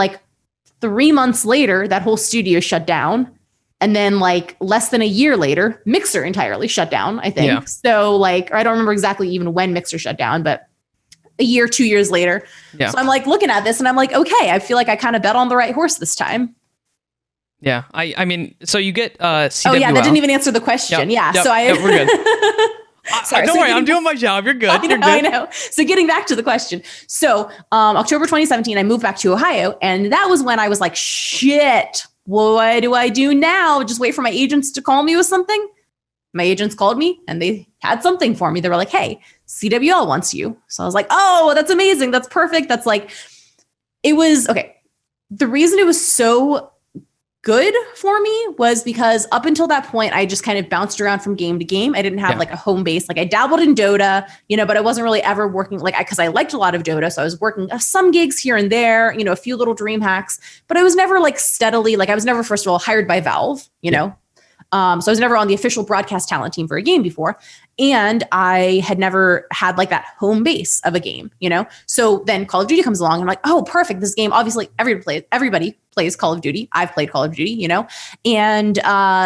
3 months later, that whole studio shut down. And then less than a year later, Mixer entirely shut down, I think. Yeah. So I don't remember exactly even when Mixer shut down, but a year, 2 years later. Yeah. So I'm looking at this and I'm like, okay, I feel like I kind of bet on the right horse this time. Yeah. I mean, so you get CWL. Oh yeah, that didn't even answer the question. Yep. Yeah. So we're good. Sorry, don't worry, I'm doing my job. You're good. I know. So getting back to the question. So October 2017, I moved back to Ohio. And that was when I was like, shit, what do I do now? Just wait for my agents to call me with something? My agents called me and they had something for me. They were like, hey, CWL wants you. So I was like, oh, that's amazing. That's perfect. That's it was, okay. The reason it was so good for me was because up until that point, I just kind of bounced around from game to game. I didn't have a home base. I dabbled in Dota, but I wasn't really ever working because I liked a lot of Dota. So I was working some gigs here and there, a few little dream hacks, but I was never steadily, I was never, first of all, hired by Valve, know? So I was never on the official broadcast talent team for a game before. And I had never had that home base of a game, So then Call of Duty comes along and I'm like, oh, perfect. This game, obviously everybody plays Call of Duty. I've played Call of Duty, and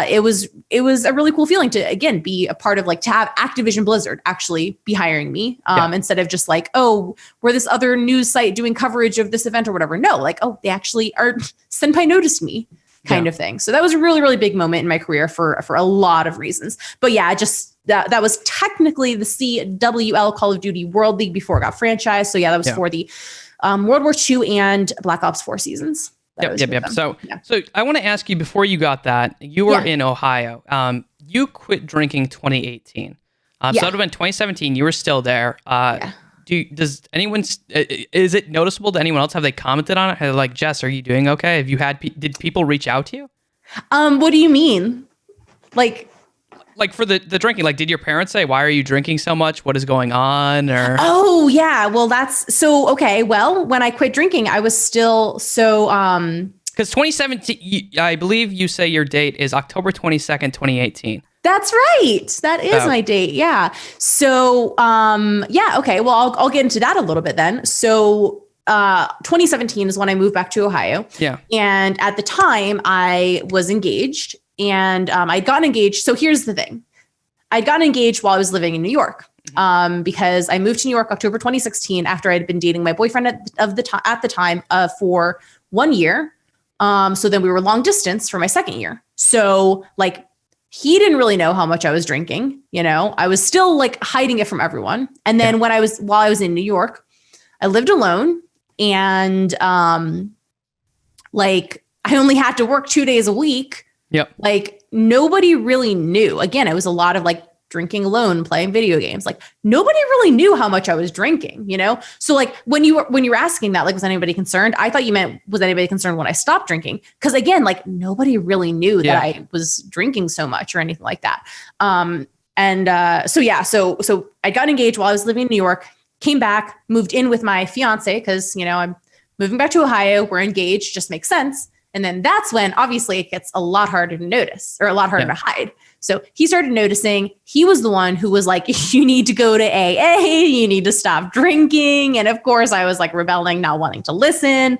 it was a really cool feeling to, again, be a part of to have Activision Blizzard actually be hiring me instead of just oh, we're this other news site doing coverage of this event or whatever. No, oh, they actually are, Senpai noticed me. Kind of thing. So that was a really, really big moment in my career for a lot of reasons. But yeah, just that was technically the CWL Call of Duty World League before it got franchised. So yeah, that was for the World War II and Black Ops 4 seasons. Yep. So I want to ask you, before you got that, you were in Ohio. You quit drinking 2018. So that would have been 2017. You were still there. Does anyone, is it noticeable to anyone else? Have they commented on it? Jess, are you doing okay? Did people reach out to you? What do you mean? For the drinking, did your parents say, why are you drinking so much? What is going on? Or oh yeah, well that's so okay. Well, when I quit drinking, I was still so because 2017, I believe you say your date is October 22nd, 2018. That's right. That is my date. Yeah. So, okay. Well, I'll get into that a little bit then. So, 2017 is when I moved back to Ohio. Yeah. And at the time I was engaged and, I'd gotten engaged. So here's the thing. I'd gotten engaged while I was living in New York. Because I moved to New York, October, 2016, after I'd been dating my boyfriend at the time, for 1 year. So then we were long distance for my second year. So he didn't really know how much I was drinking. I was still hiding it from everyone. And then while I was in New York, I lived alone and I only had to work 2 days a week. Yep. Like nobody really knew. Again, it was a lot of like drinking alone, playing video games. Like nobody really knew how much I was drinking, you know? So like when you were asking that, like, was anybody concerned? I thought you meant, was anybody concerned when I stopped drinking? Because again, like nobody really knew that I was drinking so much or anything like that. So I got engaged while I was living in New York, came back, moved in with my fiance because, you know, I'm moving back to Ohio. We're engaged, just makes sense. And then that's when obviously it gets a lot harder to notice or a lot harder to hide. So he started noticing. He was the one who was like, you need to go to AA, you need to stop drinking. And of course I was like rebelling, not wanting to listen.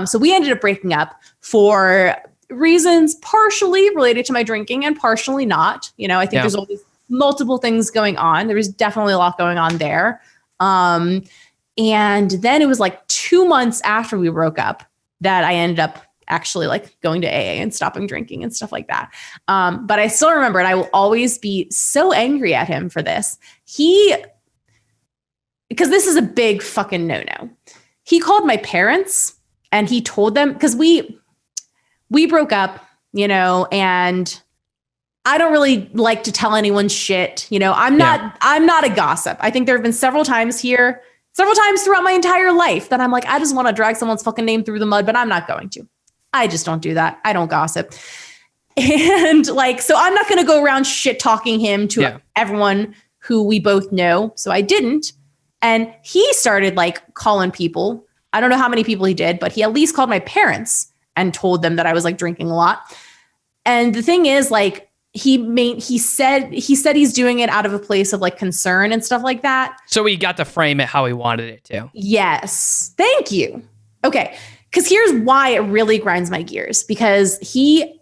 So we ended up breaking up for reasons partially related to my drinking and partially not. You know, I think there's always multiple things going on. There was definitely a lot going on there. And then it was like 2 months after we broke up that I ended up actually like going to AA and stopping drinking and stuff like that. But I still remember, and I will always be so angry at him for this. Because this is a big fucking no-no. He called my parents and he told them, because we broke up, you know, and I don't really like to tell anyone shit. You know, I'm not a gossip. I think there have been several times throughout my entire life that I'm like, I just want to drag someone's fucking name through the mud, but I'm not going to. I just don't do that. I don't gossip. And like, so I'm not going to go around shit talking him to everyone who we both know. So I didn't. And he started like calling people. I don't know how many people he did, but he at least called my parents and told them that I was like drinking a lot. And the thing is like, he said he's doing it out of a place of like concern and stuff like that. So he got to frame it how he wanted it to. Yes. Thank you. Okay. Because here's why it really grinds my gears, because he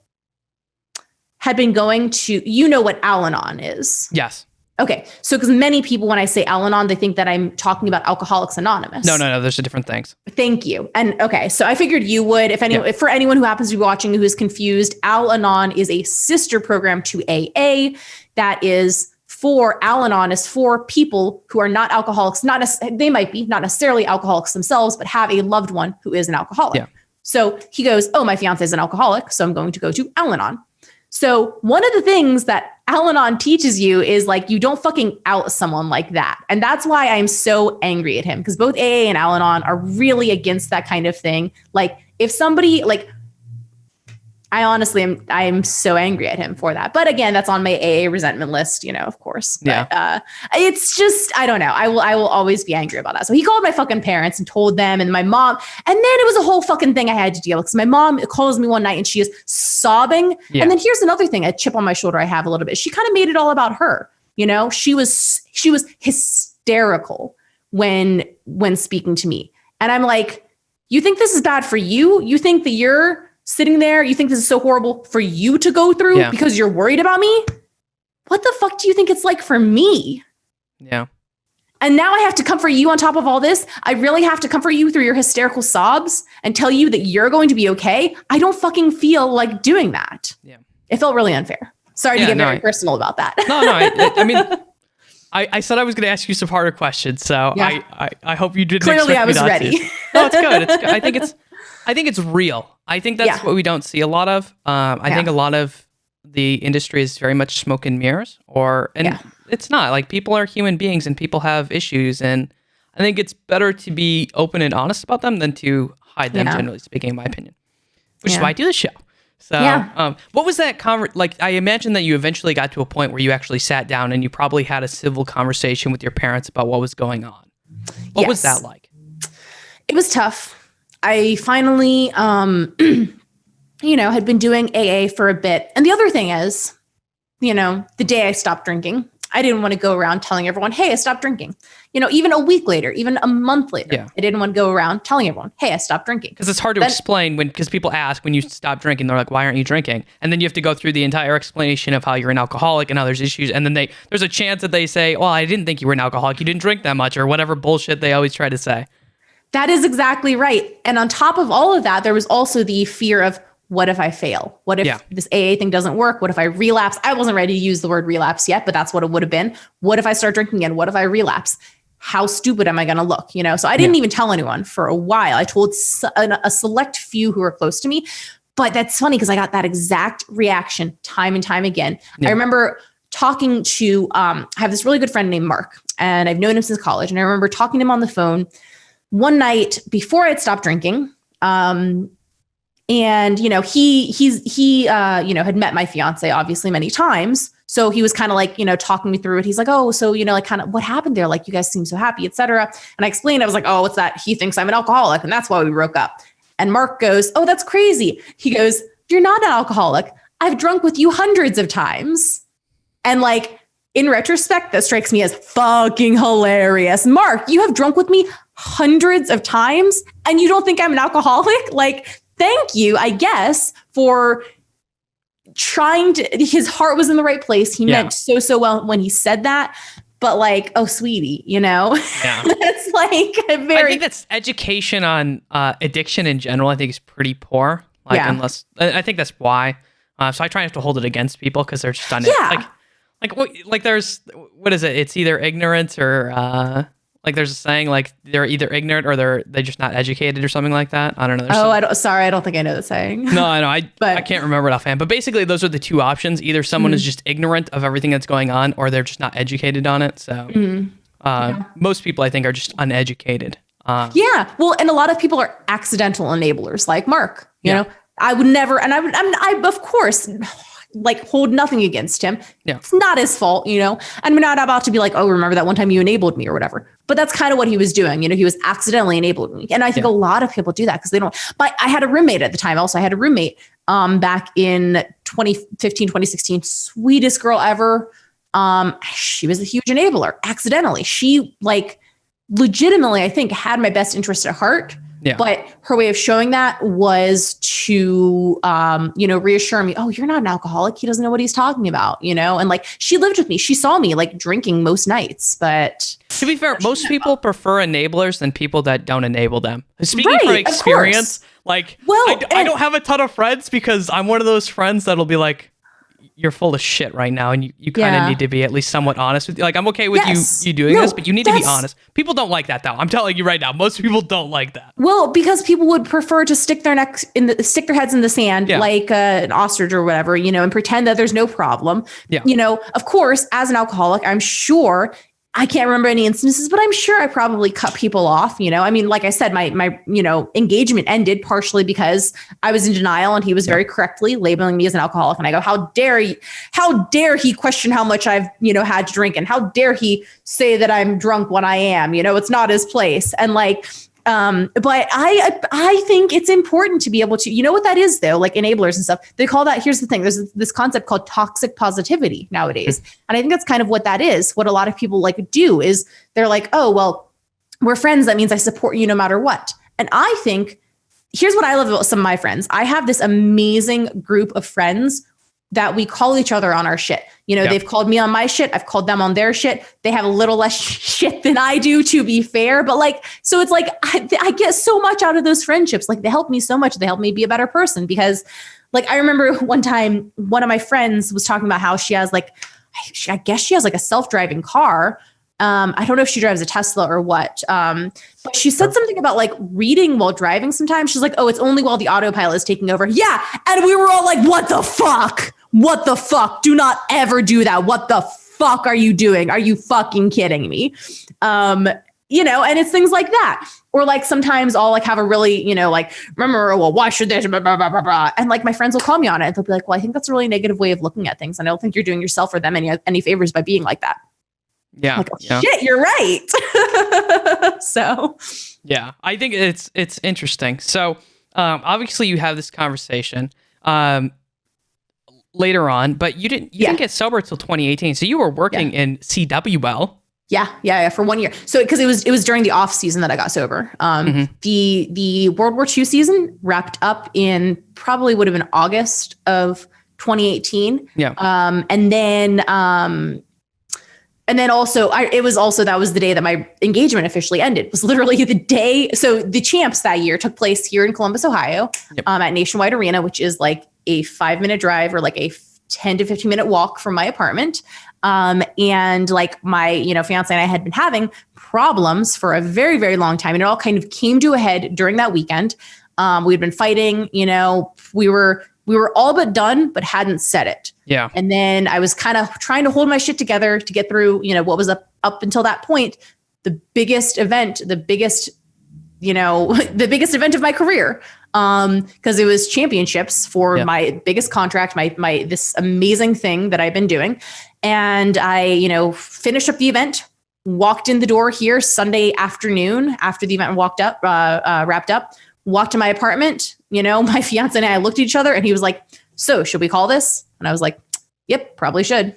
had been going to, you know what Al-Anon is? Yes. Okay. So because many people, when I say Al-Anon, they think that I'm talking about Alcoholics Anonymous. No. There's different things. Thank you. And okay. So I figured you would, if for anyone who happens to be watching who is confused, Al-Anon is a sister program to AA that is for Al-Anon is for people who are not alcoholics. They might be not necessarily alcoholics themselves, but have a loved one who is an alcoholic. Yeah. So he goes, oh, my fiance is an alcoholic, so I'm going to go to Al-Anon. So one of the things that Al-Anon teaches you is like, you don't fucking out someone like that. And that's why I'm so angry at him, because both AA and Al-Anon are really against that kind of thing. Like if somebody like, I'm so angry at him for that. But again, that's on my AA resentment list, you know, of course. But it's just, I don't know. I will always be angry about that. So he called my fucking parents and told them, and my mom, and then it was a whole fucking thing I had to deal with. Because my mom calls me one night and she is sobbing. Yeah. And then here's another thing, a chip on my shoulder I have a little bit. She kind of made it all about her. You know, she was hysterical when speaking to me. And I'm like, you think this is bad for you? You think that you're sitting there, you think this is so horrible for you to go through because you're worried about me? What the fuck do you think it's like for me? Yeah. And now I have to comfort you on top of all this. I really have to comfort you through your hysterical sobs and tell you that you're going to be okay. I don't fucking feel like doing that. Yeah. It felt really unfair. Sorry to get very personal about that. No. I mean, I said I was going to ask you some harder questions, so I hope you didn't. Clearly, I was ready. No, it's good. It's good. I think it's real. I think that's what we don't see a lot of. I think a lot of the industry is very much smoke and mirrors, it's not. Like, people are human beings and people have issues, and I think it's better to be open and honest about them than to hide them, generally speaking, in my opinion. Which is why I do the show. So, what was that like? I imagine that you eventually got to a point where you actually sat down and you probably had a civil conversation with your parents about what was going on. What was that like? It was tough. I finally, had been doing AA for a bit. And the other thing is, the day I stopped drinking, I didn't want to go around telling everyone, hey, I stopped drinking. Even a week later, even a month later, I didn't want to go around telling everyone, hey, I stopped drinking. Because it's hard to explain because people ask when you stop drinking, they're like, why aren't you drinking? And then you have to go through the entire explanation of how you're an alcoholic and how there's issues. And then there's a chance that they say, well, I didn't think you were an alcoholic. You didn't drink that much, or whatever bullshit they always try to say. That is exactly right. And on top of all of that, there was also the fear of, what if I fail? What if this AA thing doesn't work? What if I relapse? I wasn't ready to use the word relapse yet, but that's what it would have been. What if I start drinking again? What if I relapse? How stupid am I going to look? So I didn't even tell anyone for a while. I told a select few who were close to me, But that's funny because I got that exact reaction time and time again. Yeah. I remember talking to, I have this really good friend named Mark, and I've known him since college. And I remember talking to him on the phone one night before I'd stopped drinking. And, you know, he had met my fiance obviously many times. So he was kind of like, you know, talking me through it. He's like, oh, so, you know, like kind of what happened there? Like, you guys seem so happy, et cetera. And I explained, I was like, oh, what's that? He thinks I'm an alcoholic, and that's why we broke up. And Mark goes, oh, that's crazy. He goes, you're not an alcoholic. I've drunk with you hundreds of times. And like, in retrospect, that strikes me as fucking hilarious. Mark, you have drunk with me hundreds of times and you don't think I'm an alcoholic? Like, thank you, I guess, for trying to, his heart was in the right place. He meant so well when he said that. But like, oh, sweetie, you know, that's like a very. I think that's education on addiction in general. I think is pretty poor. Like, unless I think that's why. So I try not to hold it against people because they're just on it. Like there's, what is it? It's either ignorance or like there's a saying like they're either ignorant or they're just not educated or something like that. I don't know. I don't think I know the saying. No, I know. I can't remember it offhand. But basically, those are the two options. Either someone is just ignorant of everything that's going on, or they're just not educated on it. So most people, I think, are just uneducated. Well, and a lot of people are accidental enablers, like Mark. You know, I would never, and I of course, like hold nothing against him. Yeah. It's not his fault, you know, and we're not about to be like, oh, remember that one time you enabled me or whatever. But that's kind of what he was doing. You know, he was accidentally enabling me. And I think a lot of people do that because they don't. But I had a roommate at the time. Also, I had a roommate back in 2015, 2016, sweetest girl ever. She was a huge enabler accidentally. She like legitimately, I think, had my best interest at heart. Yeah. But her way of showing that was to, reassure me, oh, you're not an alcoholic. He doesn't know what he's talking about, you know? And like, she lived with me. She saw me like drinking most nights, but. To be fair, most people prefer enablers than people that don't enable them. Speaking from experience, like, I don't have a ton of friends because I'm one of those friends that'll be like, you're full of shit right now, and you kind of need to be at least somewhat honest with you. Like, I'm okay with you doing this, but you need to be honest. People don't like that, though. I'm telling you right now, most people don't like that. Well, because people would prefer to stick their stick their heads in the sand, like an ostrich or whatever, you know, and pretend that there's no problem. Yeah. You know, of course, as an alcoholic, I'm sure. I can't remember any instances, but I'm sure I probably cut people off. You know, I mean, like I said, my engagement ended partially because I was in denial, and he was very correctly labeling me as an alcoholic. And I go, how dare he question how much I've, had to drink, and how dare he say that I'm drunk when I am, it's not his place. And like, but I think it's important to be able to, you know what that is though, like enablers and stuff. They call that, here's the thing, there's this concept called toxic positivity nowadays. And I think that's kind of what that is. What a lot of people like do is they're like, oh, well, we're friends. That means I support you no matter what. And I think, here's what I love about some of my friends. I have this amazing group of friends that we call each other on our shit. They've called me on my shit. I've called them on their shit. They have a little less shit than I do, to be fair. But like, so it's like, I get so much out of those friendships. Like, they help me so much. They help me be a better person because like, I remember one time, one of my friends was talking about how she has like, I guess she has like a self-driving car. I don't know if she drives a Tesla or what. But she said something about like reading while driving sometimes. She's like, oh, it's only while the autopilot is taking over. Yeah. And we were all like, what the fuck? What the fuck? Do not ever do that. What the fuck are you doing? Are you fucking kidding me? And it's things like that. Or like sometimes I'll like have a really, like, remember, well, why should this, blah, blah, blah, blah, blah. And like my friends will call me on it. They'll be like, well, I think that's a really negative way of looking at things. And I don't think you're doing yourself or them any favors by being like that. Yeah. Like, oh, shit, you're right. So. Yeah, I think it's interesting. So obviously you have this conversation later on, but you didn't get sober until 2018. So you were working in CWL. Yeah, for 1 year. So because it was during the off season that I got sober. The World War II season wrapped up in probably would have been August of 2018. Yeah. And then also, that was the day that my engagement officially ended. It was literally the day. So the champs that year took place here in Columbus, Ohio, at Nationwide Arena, which is like a 5-minute drive or like a 10 to 15 minute walk from my apartment. And like my, fiance and I had been having problems for a very, very long time. And it all kind of came to a head during that weekend. We'd been fighting, we were all but done, but hadn't said it. Yeah. And then I was kind of trying to hold my shit together to get through, what was up until that point, the biggest event, the biggest event of my career. Cause it was championships for my biggest contract, my this amazing thing that I've been doing. And I, finished up the event, walked in the door here Sunday afternoon after the event wrapped up, walked to my apartment, my fiance and I looked at each other and he was like, so should we call this? And I was like, yep, probably should.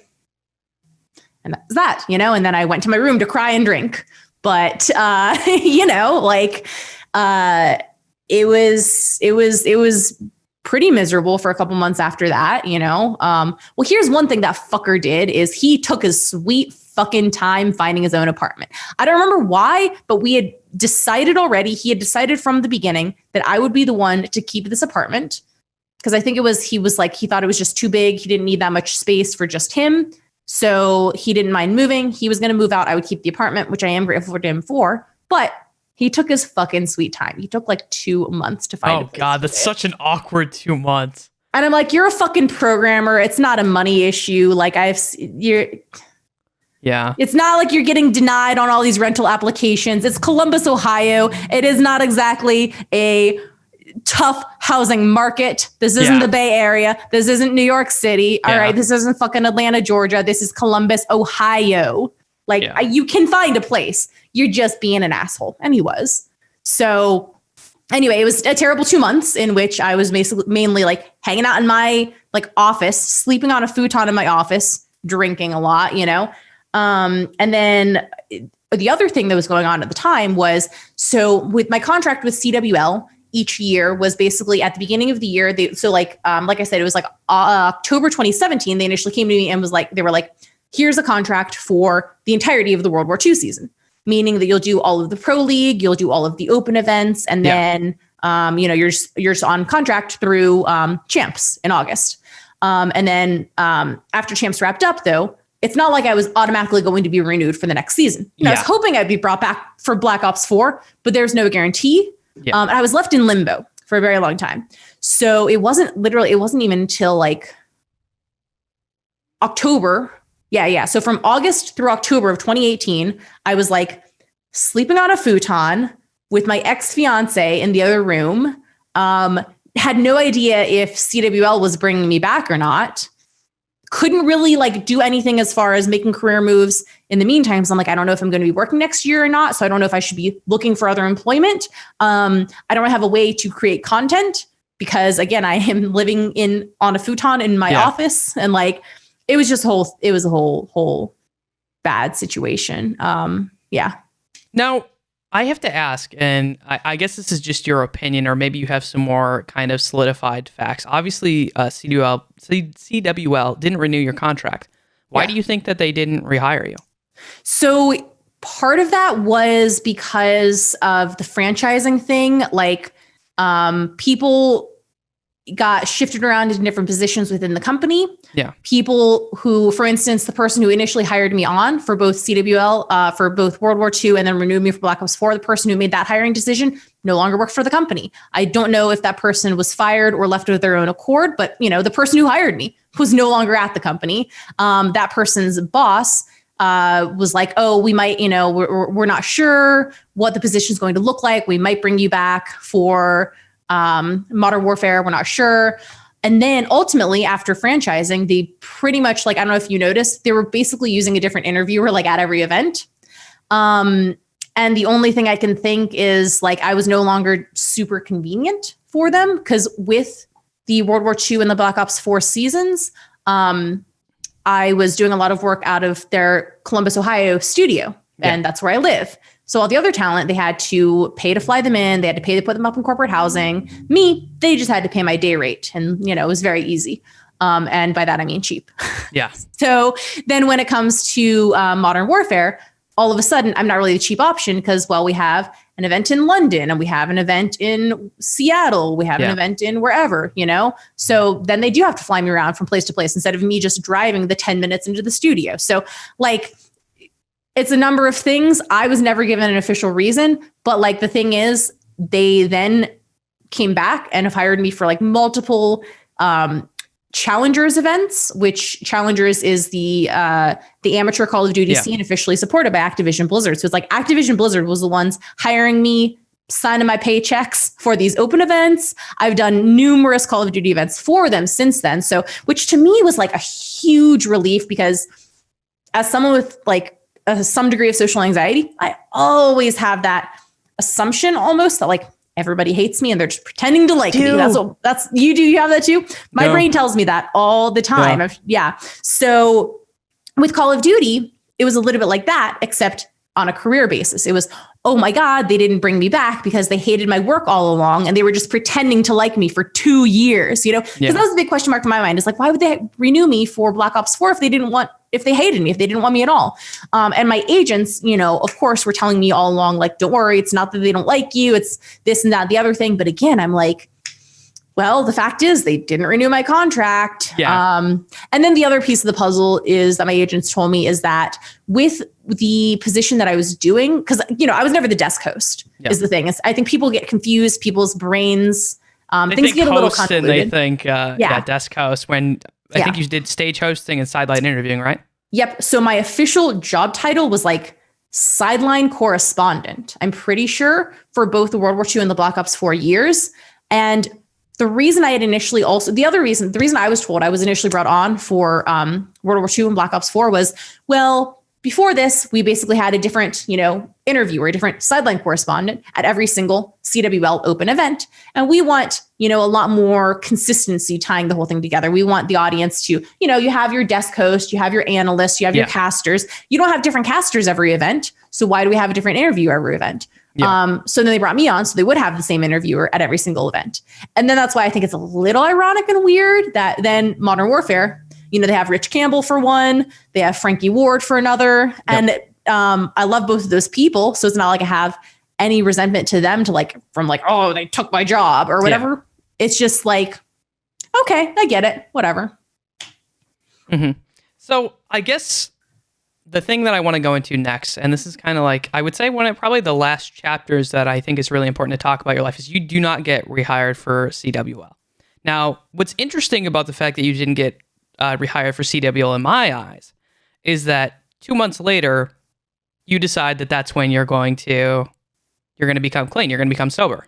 And that was that, and then I went to my room to cry and drink. But, it was pretty miserable for a couple months after that, well, here's one thing that fucker did is he took his sweet fucking time finding his own apartment. I don't remember why, but we had decided already. He had decided from the beginning that I would be the one to keep this apartment. Because I think he thought it was just too big. He didn't need that much space for just him. So he didn't mind moving. He was going to move out. I would keep the apartment, which I am grateful to him for. But he took his fucking sweet time. He took like 2 months to find. Oh God, that's such an awkward 2 months. And I'm like, you're a fucking programmer. It's not a money issue. Like yeah. It's not like you're getting denied on all these rental applications. It's Columbus, Ohio. It is not exactly a tough housing market. This isn't the Bay Area. This isn't New York City. All right. This isn't fucking Atlanta, Georgia. This is Columbus, Ohio. You can find a place. You're just being an asshole. And he was. So anyway, it was a terrible 2 months in which I was mainly like hanging out in my office, sleeping on a futon in my office, drinking a lot, and then the other thing that was going on at the time was, so with my contract with CWL, each year was basically at the beginning of the year. Like I said, it was October 2017. They initially came to me and they were like, here's a contract for the entirety of the World War II season, meaning that you'll do all of the pro league, you'll do all of the open events. And then, you're just on contract through champs in August. And then after champs wrapped up though, it's not like I was automatically going to be renewed for the next season. I was hoping I'd be brought back for Black Ops 4, but there's no guarantee. And I was left in limbo for a very long time. So it wasn't even until October. Yeah. So from August through October of 2018, I was sleeping on a futon with my ex-fiance in the other room. Had no idea if CWL was bringing me back or not. Couldn't really do anything as far as making career moves in the meantime. So I'm I don't know if I'm going to be working next year or not. So I don't know if I should be looking for other employment. I don't have a way to create content because again, I am living on a futon in my office and it was just a whole bad situation. Now I have to ask, and I guess this is just your opinion, or maybe you have some more kind of solidified facts. Obviously, CWL didn't renew your contract. Why do you think that they didn't rehire you? So part of that was because of the franchising thing. People got shifted around into different positions within the company. Yeah. People who, for instance, the person who initially hired me on for both CWL, for both World War II and then renewed me for Black Ops 4, the person who made that hiring decision no longer worked for the company. I don't know if that person was fired or left of their own accord, but the person who hired me was no longer at the company. That person's boss was like, oh, we might, we're not sure what the position is going to look like. We might bring you back for Modern Warfare. We're not sure. And then ultimately after franchising, they pretty much I don't know if you noticed, they were basically using a different interviewer at every event. And the only thing I can think is I was no longer super convenient for them because with the World War II and the Black Ops 4 seasons, I was doing a lot of work out of their Columbus, Ohio studio. And that's where I live. So all the other talent, they had to pay to fly them in. They had to pay to put them up in corporate housing. Me, they just had to pay my day rate. And, it was very easy. And by that, I mean cheap. Yeah. So then when it comes to Modern Warfare, all of a sudden, I'm not really the cheap option because, we have an event in London and we have an event in Seattle. We have an event in wherever, So then they do have to fly me around from place to place instead of me just driving the 10 minutes into the studio. So it's a number of things. I was never given an official reason, but the thing is, they then came back and have hired me for like multiple Challengers events, which Challengers is the amateur Call of Duty scene officially supported by Activision Blizzard. So it's like Activision Blizzard was the ones hiring me, signing my paychecks for these open events. I've done numerous Call of Duty events for them since then. So, which to me was like a huge relief, because as someone with like some degree of social anxiety, I always have that assumption almost that like everybody hates me and they're just pretending to like me. That's you do. You have that too. My brain tells me that all the time. Yeah. So with Call of Duty, it was a little bit like that, except on a career basis. It was, oh my God, they didn't bring me back because they hated my work all along and they were just pretending to like me for 2 years, you know? Because that was a big question mark in my mind. It's like, why would they renew me for Black Ops 4 if they hated me, if they didn't want me at all? And my agents, you know, of course, were telling me all along, like, don't worry, it's not that they don't like you, it's this and that, the other thing. But again, I'm like, well, the fact is they didn't renew my contract. And then the other piece of the puzzle is that my agents told me is that with the position that I was doing, because, you know, I was never the desk host is the thing. I think people get confused, people's brains, things get a little convoluted. And they think, desk host, when I think you did stage hosting and sideline interviewing, right? Yep. So my official job title was like sideline correspondent, I'm pretty sure, for both the World War II and the Black Ops 4 years. And the reason I had initially the reason I was told I was initially brought on for World War II and Black Ops 4 was, well, before this, we basically had a different, you know, interviewer, a different sideline correspondent at every single CWL open event. And we want, you know, a lot more consistency tying the whole thing together. We want the audience to, you know, you have your desk host, you have your analysts, you have your casters. You don't have different casters every event. So why do we have a different interviewer every event? So then they brought me on so they would have the same interviewer at every single event. And then that's why I think it's a little ironic and weird that then Modern Warfare, you know, they have Rich Campbell for one, they have Frankie Ward for another. And I love both of those people. So it's not like I have any resentment to them from oh, they took my job or whatever. It's just like, okay, I get it. Whatever. Mm-hmm. So I guess the thing that I want to go into next, and this is kind of like, I would say one of probably the last chapters that I think is really important to talk about your life, is you do not get rehired for CWL. Now, what's interesting about the fact that you didn't get rehired for CWL in my eyes is that 2 months later, you decide that that's when you're going to become clean. You're going to become sober.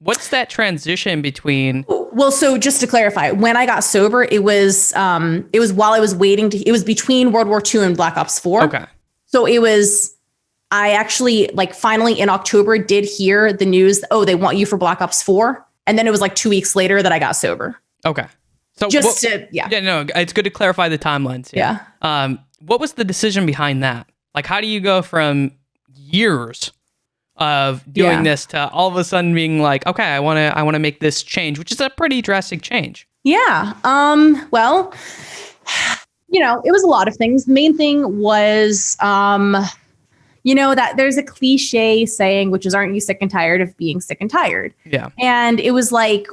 What's that transition between? Well, so just to clarify, when I got sober, it was while I was waiting it was between World War II and Black Ops 4. Okay. So I actually finally in October did hear the news, oh, they want you for Black Ops 4. And then it was 2 weeks later that I got sober. Okay. So it's good to clarify the timelines here. Yeah. What was the decision behind that? Like, how do you go from years of doing this to all of a sudden being like, okay, I want to make this change, which is a pretty drastic change. Yeah. Well, you know, it was a lot of things. The main thing was, you know, that there's a cliche saying, which is, aren't you sick and tired of being sick and tired? Yeah. And it was like,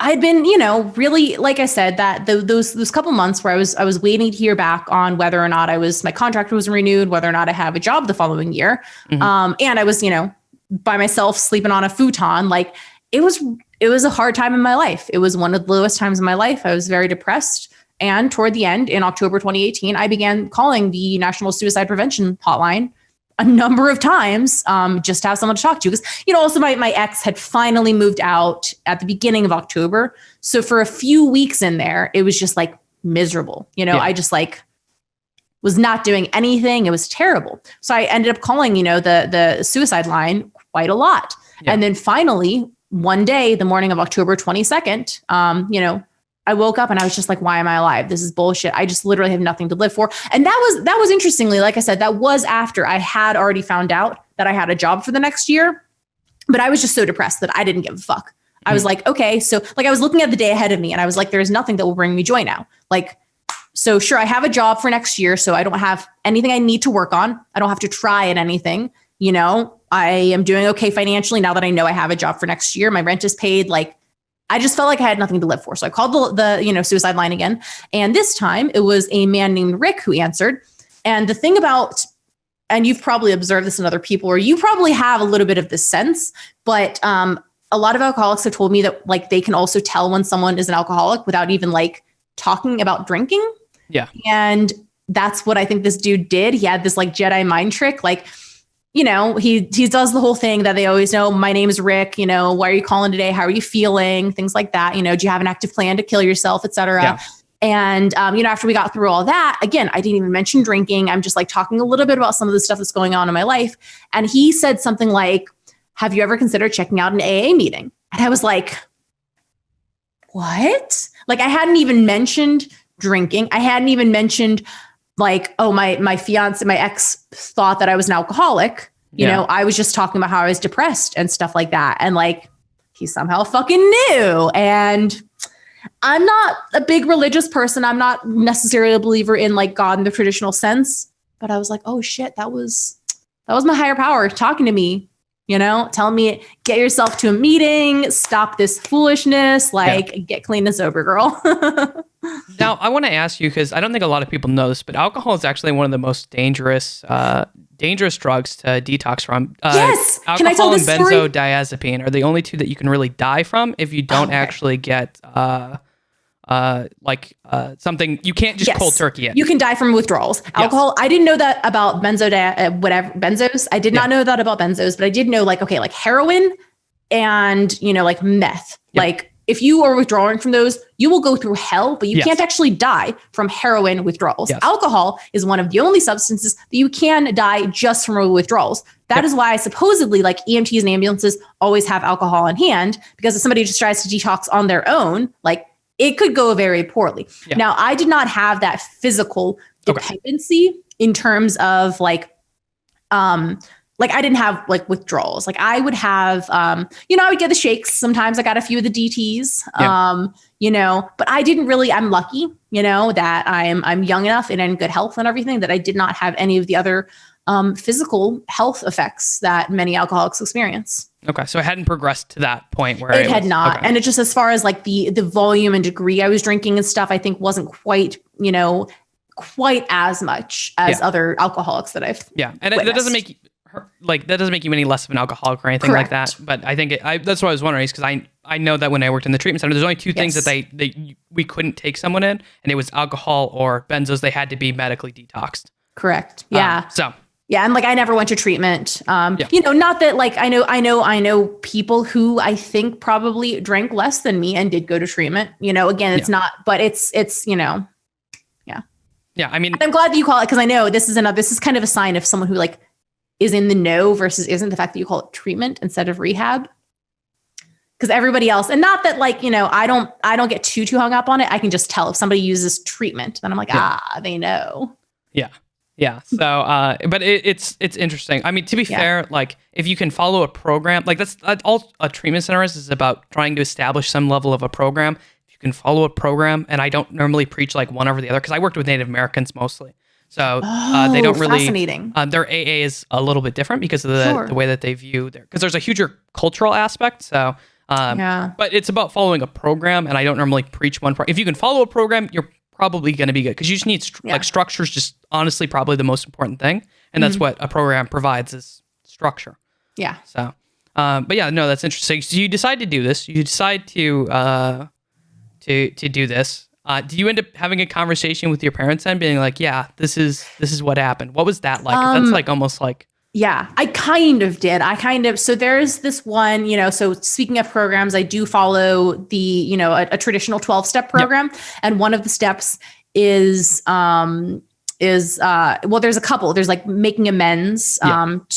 I'd been, you know, really, like I said, that those couple months where I was waiting to hear back on whether or not my contract was renewed, whether or not I have a job the following year. Mm-hmm. And I was, you know, by myself sleeping on a futon. Like it was a hard time in my life. It was one of the lowest times in my life. I was very depressed. And toward the end, in October 2018, I began calling the National Suicide Prevention Hotline a number of times, just to have someone to talk to. Because, you know, also my ex had finally moved out at the beginning of October. So for a few weeks in there, it was just miserable. You know, I just was not doing anything. It was terrible. So I ended up calling, you know, the suicide line quite a lot. Yeah. And then finally, one day, the morning of October 22nd, you know, I woke up and I was just like, why am I alive? This is bullshit. I just literally have nothing to live for. And that was interestingly, like I said, that was after I had already found out that I had a job for the next year, but I was just so depressed that I didn't give a fuck. I was like, okay, so I was looking at the day ahead of me and I was like, there's nothing that will bring me joy now. So sure, I have a job for next year, so I don't have anything I need to work on. I don't have to try at anything. You know, I am doing okay financially now that I know I have a job for next year. My rent is paid. I just felt like I had nothing to live for. So I called the you know, suicide line again. And this time it was a man named Rick who answered. And the thing about and you've probably observed this in other people, or you probably have a little bit of this sense, but a lot of alcoholics have told me that like they can also tell when someone is an alcoholic without even like talking about drinking. Yeah. And that's what I think this dude did. He had this like Jedi mind trick. Like, you know, he does the whole thing that they always know. My name is Rick. You know, why are you calling today? How are you feeling? Things like that. You know, do you have an active plan to kill yourself, et cetera? Yeah. And, you know, after we got through all that, again, I didn't even mention drinking. I'm just like talking a little bit about some of the stuff that's going on in my life. And he said something like, have you ever considered checking out an AA meeting? And I was like, what? Like I hadn't even mentioned drinking. I hadn't even mentioned like, oh, my fiance, my ex thought that I was an alcoholic. You know, I was just talking about how I was depressed and stuff like that. And like, he somehow fucking knew. And I'm not a big religious person. I'm not necessarily a believer in like God in the traditional sense, but I was like, oh shit, that was my higher power talking to me, you know, telling me, get yourself to a meeting, stop this foolishness, like get clean and sober, girl. Now, I want to ask you, because I don't think a lot of people know this, but alcohol is actually one of the most dangerous drugs to detox from. Yes. Alcohol Can I tell and this story? benzodiazepine are the only two that you can really die from if you don't actually get something. You can't just cold turkey it. You can die from withdrawals. Alcohol. I didn't know that about benzos. I did not know that about benzos, but I did know like heroin and, you know, like meth. Like if you are withdrawing from those, you will go through hell, but you can't actually die from heroin withdrawals. Alcohol is one of the only substances that you can die just from withdrawals. That is why supposedly like EMTs and ambulances always have alcohol in hand, because if somebody just tries to detox on their own, like it could go very poorly. Now, I did not have that physical dependency in terms of like I didn't have like withdrawals. Like I would have, you know, I would get the shakes. Sometimes I got a few of the DTs, you know, but I didn't really, I'm lucky, you know, that I'm young enough and in good health and everything that I did not have any of the other physical health effects that many alcoholics experience. Okay. So it hadn't progressed to that point where it had not. Okay. And it just, as far as like the volume and degree I was drinking and stuff, I think wasn't quite, you know, quite as much as other alcoholics that I've And witnessed. that doesn't make that doesn't make you any less of an alcoholic or anything like that. But I think that's what I was wondering, is because I know that when I worked in the treatment center, there's only two things that we couldn't take someone in, and it was alcohol or benzos. They had to be medically detoxed. Correct. Yeah. And like I never went to treatment. You know, not that like I know people who I think probably drank less than me and did go to treatment. You know, again, it's not, but it's you know, I mean, and I'm glad that you call it, because I know this is kind of a sign of someone who like is in the know versus isn't, the fact that you call it treatment instead of rehab. Because everybody else, and not that like, you know, I don't get too hung up on it. I can just tell if somebody uses treatment, then I'm like, they know. Yeah. So, but it's interesting. I mean, to be fair, like if you can follow a program, like that's all a treatment center is about, trying to establish some level of a program. If you can follow a program, and I don't normally preach like one over the other, because I worked with Native Americans mostly. So they don't really, fascinating. Their AA is a little bit different because of the way that they view because there's a huger cultural aspect. So, but it's about following a program, and I don't normally preach one. If you can follow a program, you're probably going to be good, because you just need like structure is just honestly probably the most important thing. And that's what a program provides, is structure. Yeah. So, but yeah, no, that's interesting. So you decide to do this, you decide to do this. Do you end up having a conversation with your parents and being like, yeah, this is what happened? What was that like? That's like almost like. Yeah, I kind of did. So there's this one, you know, so speaking of programs, I do follow the, you know, a traditional 12-step program. Yep. And one of the steps is well, there's a couple. There's like making amends,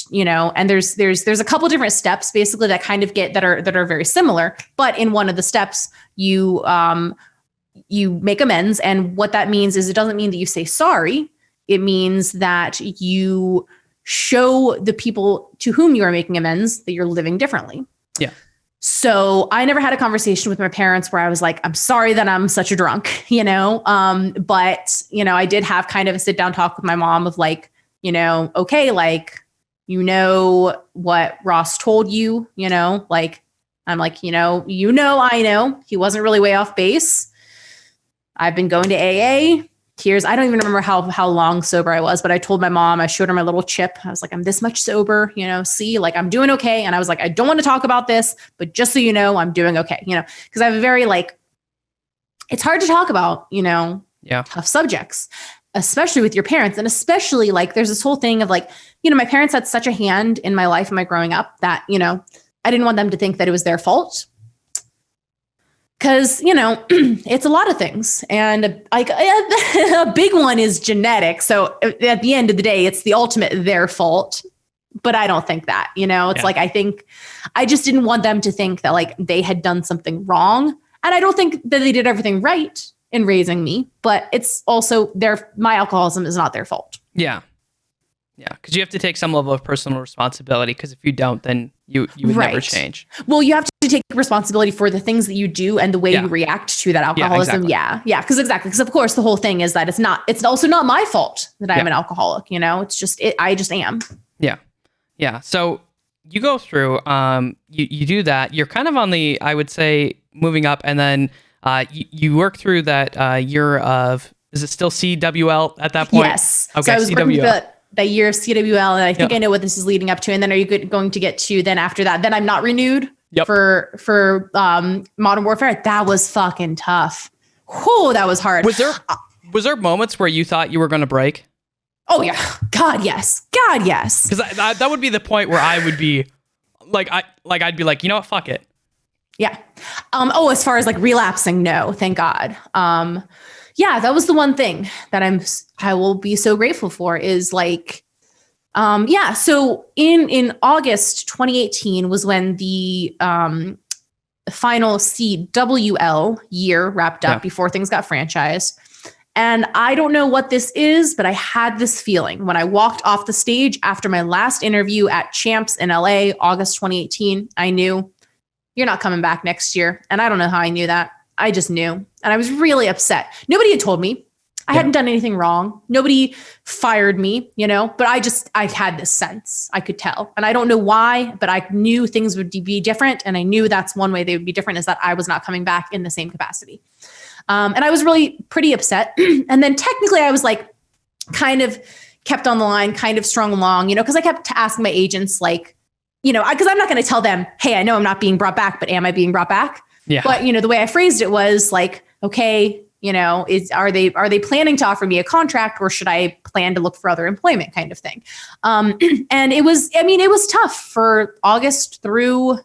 you know, and there's a couple different steps basically that kind of that are very similar. But in one of the steps, you make amends. And what that means is, it doesn't mean that you say sorry. It means that you show the people to whom you are making amends that you're living differently. Yeah. So I never had a conversation with my parents where I was like, I'm sorry that I'm such a drunk, you know? But, you know, I did have kind of a sit down talk with my mom of like, you know, okay, like, you know what Ross told you, you know, like, I'm like, I know he wasn't really way off base. I've been going to AA. tears. I don't even remember how long sober I was, but I told my mom, I showed her my little chip. I was like, I'm this much sober, see, like I'm doing okay. And I was like, I don't want to talk about this, but just so you know, I'm doing okay, because I have a very it's hard to talk about, tough subjects, especially with your parents. And especially there's this whole thing of my parents had such a hand in my life and my growing up that, I didn't want them to think that it was their fault. Because, it's a lot of things. And a big one is genetics. So at the end of the day, it's the ultimate their fault. But I don't think that, I think I just didn't want them to think that they had done something wrong. And I don't think that they did everything right in raising me. But it's also my alcoholism is not their fault. Yeah. Yeah, because you have to take some level of personal responsibility, because if you don't, then you would never change. Well, you have to take responsibility for the things that you do and the way you react to that alcoholism. Yeah. Because of course the whole thing is that it's also not my fault that I'm an alcoholic, it's just, I just am. Yeah. Yeah. So you go through, you do that. You're kind of on the, I would say, moving up, and then you work through that year of, is it still CWL at that point? Yes. Okay. So I was CWL. That year of CWL, and I think I know what this is leading up to. And then are you going to get to then after that? Then I'm not renewed for Modern Warfare. That was fucking tough. Whew, that was hard. Was there moments where you thought you were going to break? Oh yeah, God yes. Because that would be the point where I would be I'd be like, you know what, fuck it. Yeah. As far as relapsing, no, thank God. Yeah, that was the one thing that I will be so grateful for is So in August 2018 was when the final CWL year wrapped up before things got franchised. And I don't know what this is, but I had this feeling when I walked off the stage after my last interview at Champs in LA, August 2018, I knew you're not coming back next year. And I don't know how I knew that. I just knew. And I was really upset. Nobody had told me. I hadn't done anything wrong. Nobody fired me, but I had this sense. I could tell. And I don't know why, but I knew things would be different. And I knew that's one way they would be different, is that I was not coming back in the same capacity. And I was really pretty upset. And then technically I was kind of kept on the line, kind of strung along, because I kept asking my agents, because I'm not going to tell them, hey, I know I'm not being brought back, but am I being brought back? Yeah. But, the way I phrased it was okay, are they planning to offer me a contract, or should I plan to look for other employment kind of thing? And it was tough for August through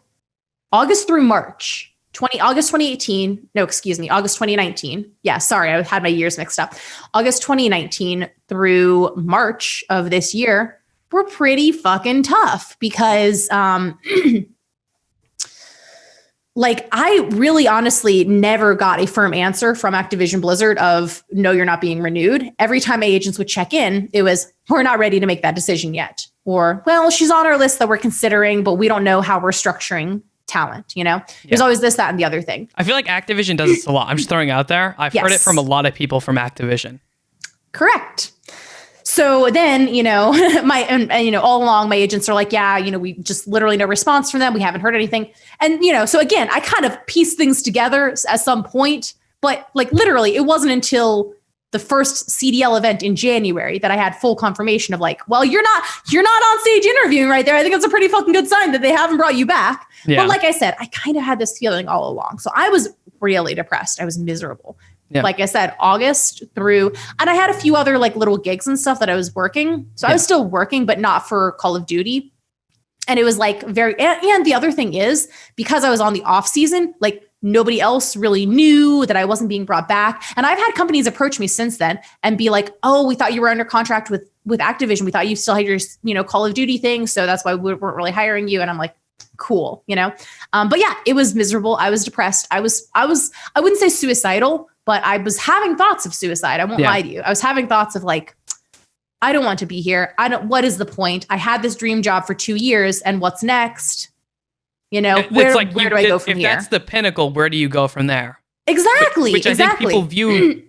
March, August 2018. No, excuse me, August 2019. Yeah, sorry, I had my years mixed up. August 2019 through March of this year were pretty fucking tough because, I really honestly never got a firm answer from Activision Blizzard of, no, you're not being renewed. Every time my agents would check in, it was, we're not ready to make that decision yet. Or, well, she's on our list that we're considering, but we don't know how we're structuring talent. There's always this, that, and the other thing. I feel like Activision does this a lot. I'm just throwing it out there. I've heard it from a lot of people from Activision. Correct. So then, all along my agents are like, yeah, we just literally no response from them. We haven't heard anything. And, so again, I kind of pieced things together at some point, but literally it wasn't until the first CDL event in January that I had full confirmation of well, you're not on stage interviewing right there. I think it's a pretty fucking good sign that they haven't brought you back. Yeah. But like I said, I kind of had this feeling all along. So I was really depressed. I was miserable. Yeah. Like I said, August through, and I had a few other little gigs and stuff that I was working. So I was still working, but not for Call of Duty. And it was and the other thing is, because I was on the off season, nobody else really knew that I wasn't being brought back. And I've had companies approach me since then and be like, oh, we thought you were under contract with Activision. We thought you still had your, Call of Duty thing. So that's why we weren't really hiring you. And I'm like, cool, but yeah, it was miserable. I was depressed. I wouldn't say suicidal, but I was having thoughts of suicide. I won't lie to you. I was having thoughts of I don't want to be here. What is the point? I had this dream job for 2 years, and what's next? Where do I go from here? If that's the pinnacle, where do you go from there? Exactly. Which I think people view,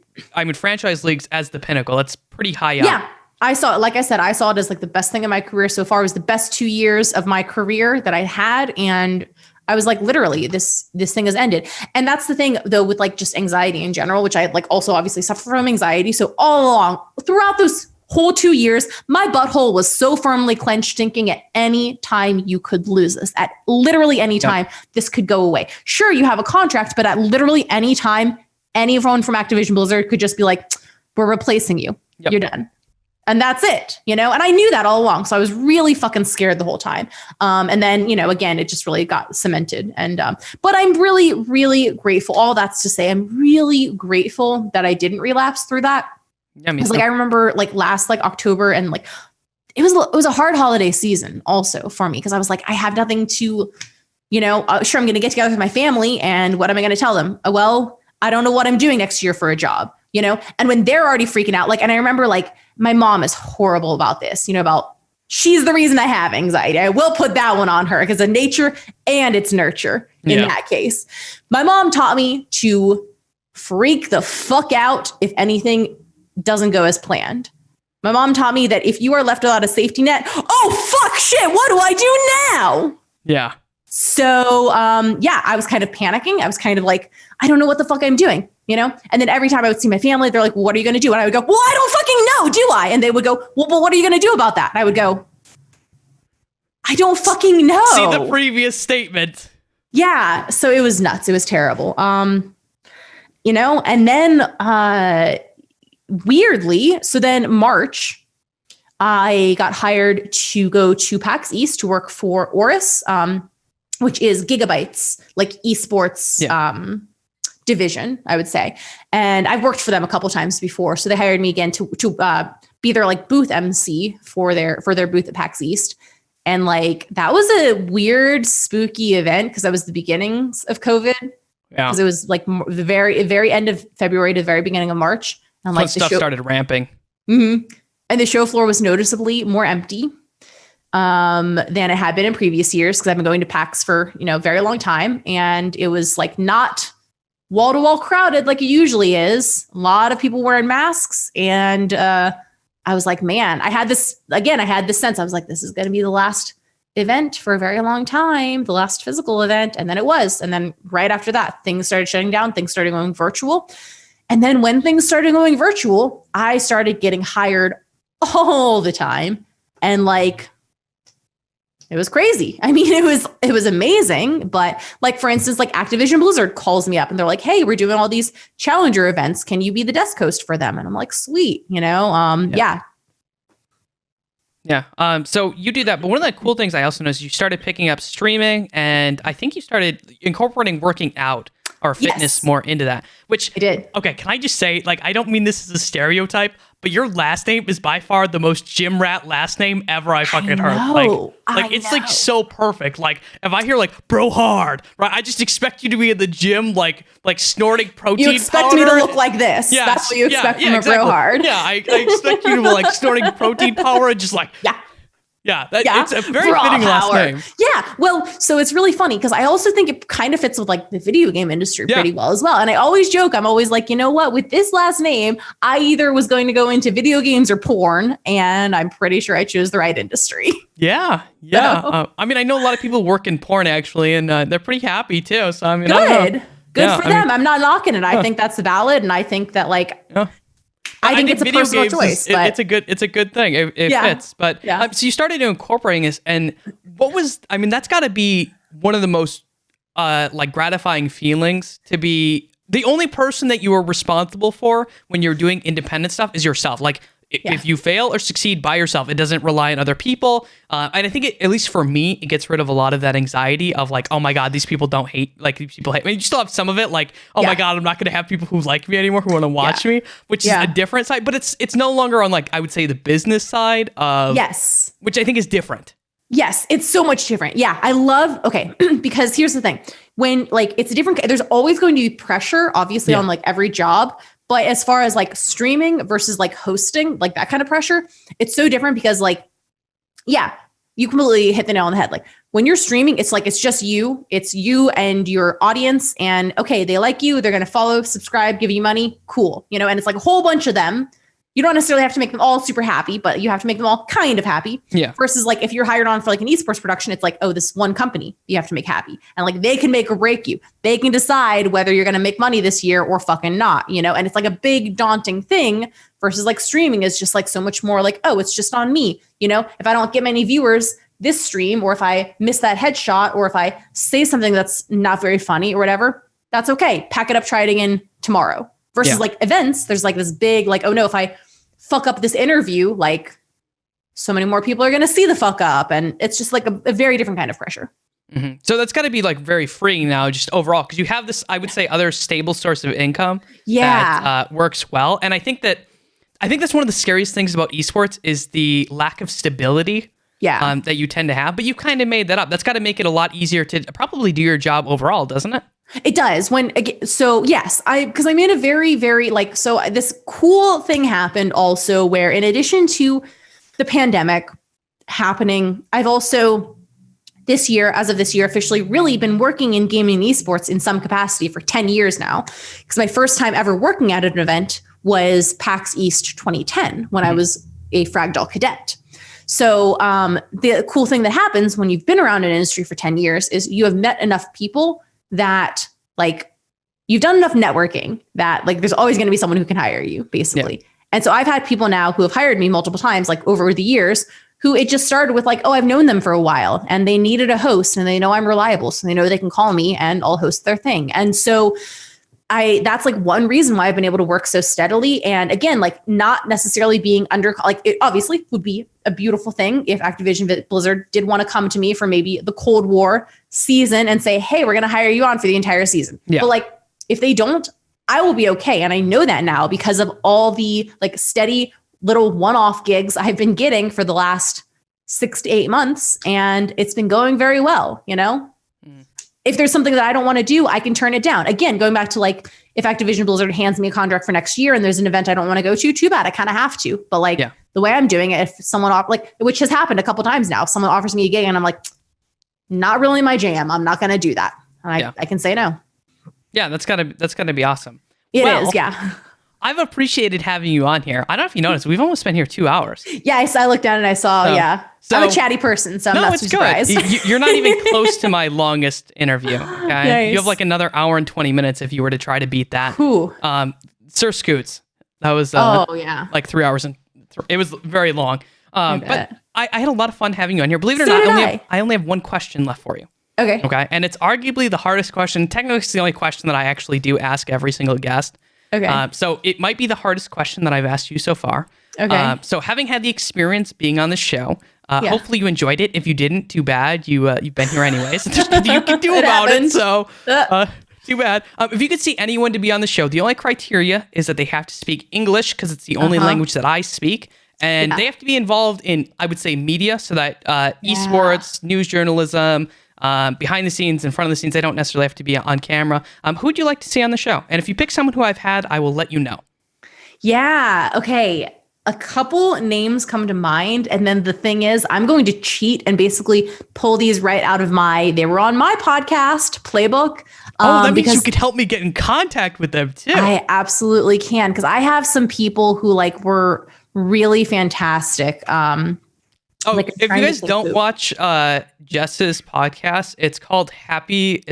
franchise leagues as the pinnacle. That's pretty high up. Yeah. I saw it as the best thing in my career so far. It was the best 2 years of my career that I had. And I was like, literally, this thing has ended. And that's the thing though, with like just anxiety in general, which I like also obviously suffer from anxiety. So all along throughout those whole 2 years, my butthole was so firmly clenched, thinking at any time you could lose this, at literally any time this could go away. Sure, you have a contract, but at literally any time, anyone from Activision Blizzard could just be like, we're replacing you. You're done. And that's it, and I knew that all along. So I was really fucking scared the whole time. And then, again, it just really got cemented. And, but I'm really, really grateful. All that's to say, I'm really grateful that I didn't relapse through that. Yeah, because I remember like last October and like, it was a hard holiday season also for me. Cause I was like, I have nothing to, sure, I'm going to get together with my family. And what am I going to tell them? Well, I don't know what I'm doing next year for a job, and when they're already freaking out, and I remember my mom is horrible about this, about she's the reason I have anxiety. I will put that one on her because of nature and it's nurture in that case. My mom taught me to freak the fuck out if anything doesn't go as planned. My mom taught me that if you are left without a safety net, oh, fuck shit, what do I do now? Yeah. So, I was kind of panicking. I was kind of like, I don't know what the fuck I'm doing, And then every time I would see my family, they're like, well, what are you going to do? And I would go, well, I don't fucking know, do I? And they would go, well, but what are you going to do about that? And I would go, I don't fucking know. See the previous statement. Yeah. So it was nuts. It was terrible. And then, weirdly, so then March, I got hired to go to PAX East to work for Oris, which is Gigabyte's esports division, I would say. And I've worked for them a couple times before. So they hired me again to be their booth MC for their booth at PAX East. And that was a weird, spooky event because that was the beginnings of COVID. Yeah. Because it was the very end of February to the very beginning of March. And the stuff started ramping. Mm-hmm. And the show floor was noticeably more empty than it had been in previous years because I've been going to PAX for, a very long time. And it was not wall to wall crowded like it usually is. A lot of people wearing masks. And I was like, man, I had this sense. I was like, this is going to be the last event for a very long time, the last physical event. And then it was. And then right after that, things started shutting down. Things started going virtual. And then when things started going virtual, I started getting hired all the time. And it was crazy. I mean, it was amazing. But for instance, Activision Blizzard calls me up and they're like, hey, we're doing all these challenger events. Can you be the desk host for them? And I'm like, sweet, yeah. Yeah. So you do that. But one of the cool things I also noticed, you started picking up streaming and I think you started incorporating working out or fitness more into that, which I did. Okay. Can I just say, I don't mean this as a stereotype, but your last name is by far the most gym rat last name ever I fucking heard. It's so perfect. If I hear Brohard, right? I just expect you to be in the gym, snorting protein powder. You expect me to look like this. Yeah, that's what you expect from a Brohard. Yeah, I expect you to be snorting protein powder and just it's a very fitting last name. Yeah. Well, so it's really funny because I also think it kind of fits with the video game industry pretty well as well. And I always joke, I'm always like, you know what, with this last name, I either was going to go into video games or porn. And I'm pretty sure I chose the right industry. Yeah. Yeah. So. I know a lot of people work in porn actually, and they're pretty happy too. So Good for them. I'm not knocking it. I think that's valid. And I think that I think it's a personal choice. It's a good thing. It fits. But so you started incorporating this, and what was? That's got to be one of the most gratifying feelings to be the only person that you are responsible for when you're doing independent stuff is yourself. If you fail or succeed by yourself, it doesn't rely on other people. And I think at least for me, it gets rid of a lot of that anxiety of oh my God, these people don't hate, these people hate me. You still have some of it oh my God, I'm not going to have people who like me anymore, who want to watch me, which is a different side, but it's no longer on I would say the business side of, which I think is different. Yes, it's so much different. Yeah, I love, because here's the thing. When it's a different, there's always going to be pressure, obviously on every job. But as far as streaming versus hosting, that kind of pressure, it's so different because you completely hit the nail on the head. When you're streaming, it's just you, it's you and your audience, and okay, they like you, they're going to follow, subscribe, give you money. Cool. And it's a whole bunch of them. you don't necessarily have to make them all super happy, but you have to make them all kind of happy. Yeah. Versus like if you're hired on for like an esports production, it's like, oh, this one company you have to make happy. And like they can make or break you. They can decide whether you're going to make money this year or fucking not, you know? And it's like a big daunting thing versus like streaming is just like so much more like, oh, it's just on me. You know, if I don't get many viewers this stream, or if I miss that headshot, or if I say something that's not very funny or whatever, that's okay. Pack it up, try it again tomorrow. Versus like events, there's like this big, like, oh no, if I fuck up this interview, like so many more people are going to see the fuck up. And it's just like a very different kind of pressure. Mm-hmm. So that's got to be like very freeing now, just overall, because you have this, I would say, other stable source of income that works well. And I think that's one of the scariest things about esports is the lack of stability that you tend to have. But you kind of made that up. That's got to make it a lot easier to probably do your job overall, doesn't it? It does. So yes, because I'm in a very, very like, so this cool thing happened also where in addition to the pandemic happening, I've also this year, as of this year, officially really been working in gaming and esports in some capacity for 10 years now. Because my first time ever working at an event was PAX East 2010 when I was a Fragdoll cadet. So the cool thing that happens when you've been around an industry for 10 years is you have met enough people that like you've done enough networking that like there's always going to be someone who can hire you basically. Yeah. And so I've had people now who have hired me multiple times, like over the years, who it just started with like, oh, I've known them for a while and they needed a host and they know I'm reliable. So they know they can call me and I'll host their thing. And so that's like one reason why I've been able to work so steadily. And again, like not necessarily being under, like it obviously would be a beautiful thing if Activision Blizzard did want to come to me for maybe the Cold War season and say, hey, we're going to hire you on for the entire season. Yeah. But like, if they don't, I will be okay. And I know that now because of all the like steady little one-off gigs I've been getting for the last 6 to 8 months. And it's been going very well, you know? If there's something that I don't want to do, I can turn it down. Again, going back to like, if Activision Blizzard hands me a contract for next year and there's an event I don't want to go to, too bad. I kind of have to. But like the way I'm doing it, if someone which has happened a couple times now, if someone offers me a gig and I'm like, not really my jam, I'm not going to do that. And I can say no. Yeah, that's gotta be awesome. It is, yeah. I've appreciated having you on here. I don't know if you noticed, we've almost been here 2 hours. Yeah, I looked down and I saw, So, I'm a chatty person, so I'm not too surprised. You're not even close to my longest interview. Okay? Nice. You have like another hour and 20 minutes if you were to try to beat that. Who? Sir Scoots. That was like 3 hours and it was very long. But I had a lot of fun having you on here. Believe it or not, I only have one question left for you. Okay. And it's arguably the hardest question. Technically, it's the only question that I actually do ask every single guest. Okay. So it might be the hardest question that I've asked you so far. Okay. So having had the experience being on the show, hopefully you enjoyed it. If you didn't, too bad. You've been here anyways. There's nothing you can do about it. So too bad. If you could see anyone to be on the show, the only criteria is that they have to speak English because it's the only language that I speak. And they have to be involved in, I would say, media. So that esports, news journalism, behind the scenes, in front of the scenes. They don't necessarily have to be on camera. Who would you like to see on the show? And if you pick someone who I've had, I will let you know. Yeah. Okay. A couple names come to mind. And then the thing is, I'm going to cheat and basically pull these right out of they were on my podcast playbook. That means you could help me get in contact with them too. I absolutely can. Because I have some people who like were really fantastic. If you guys don't watch Jess's podcast, it's called Happy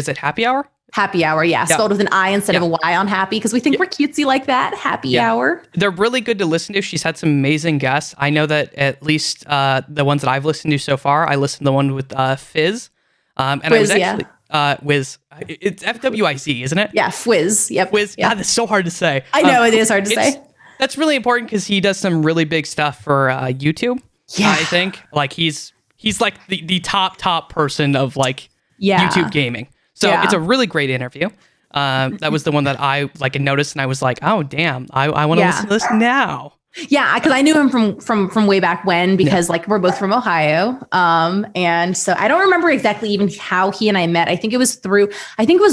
Hour? Happy Hour, yeah. Spelled with an I instead of a Y on happy, because we think we're cutesy like that. Happy Hour. They're really good to listen to. She's had some amazing guests. I know that at least the ones that I've listened to so far, I listened to the one with Fizz. And Fizz, I was actually Wiz. It's FWIZ, isn't it? Yeah, Fizz. Yep. Fizz. Yep. God, that's so hard to say. I know, it is hard to say. That's really important because he does some really big stuff for YouTube. Yeah. I think like he's like the top person of like YouTube gaming. So it's a really great interview. That was the one that I like noticed and I was like, oh damn, I want to listen to this now. Yeah, because I knew him from way back when because like we're both from Ohio. And so I don't remember exactly even how he and I met. I think it was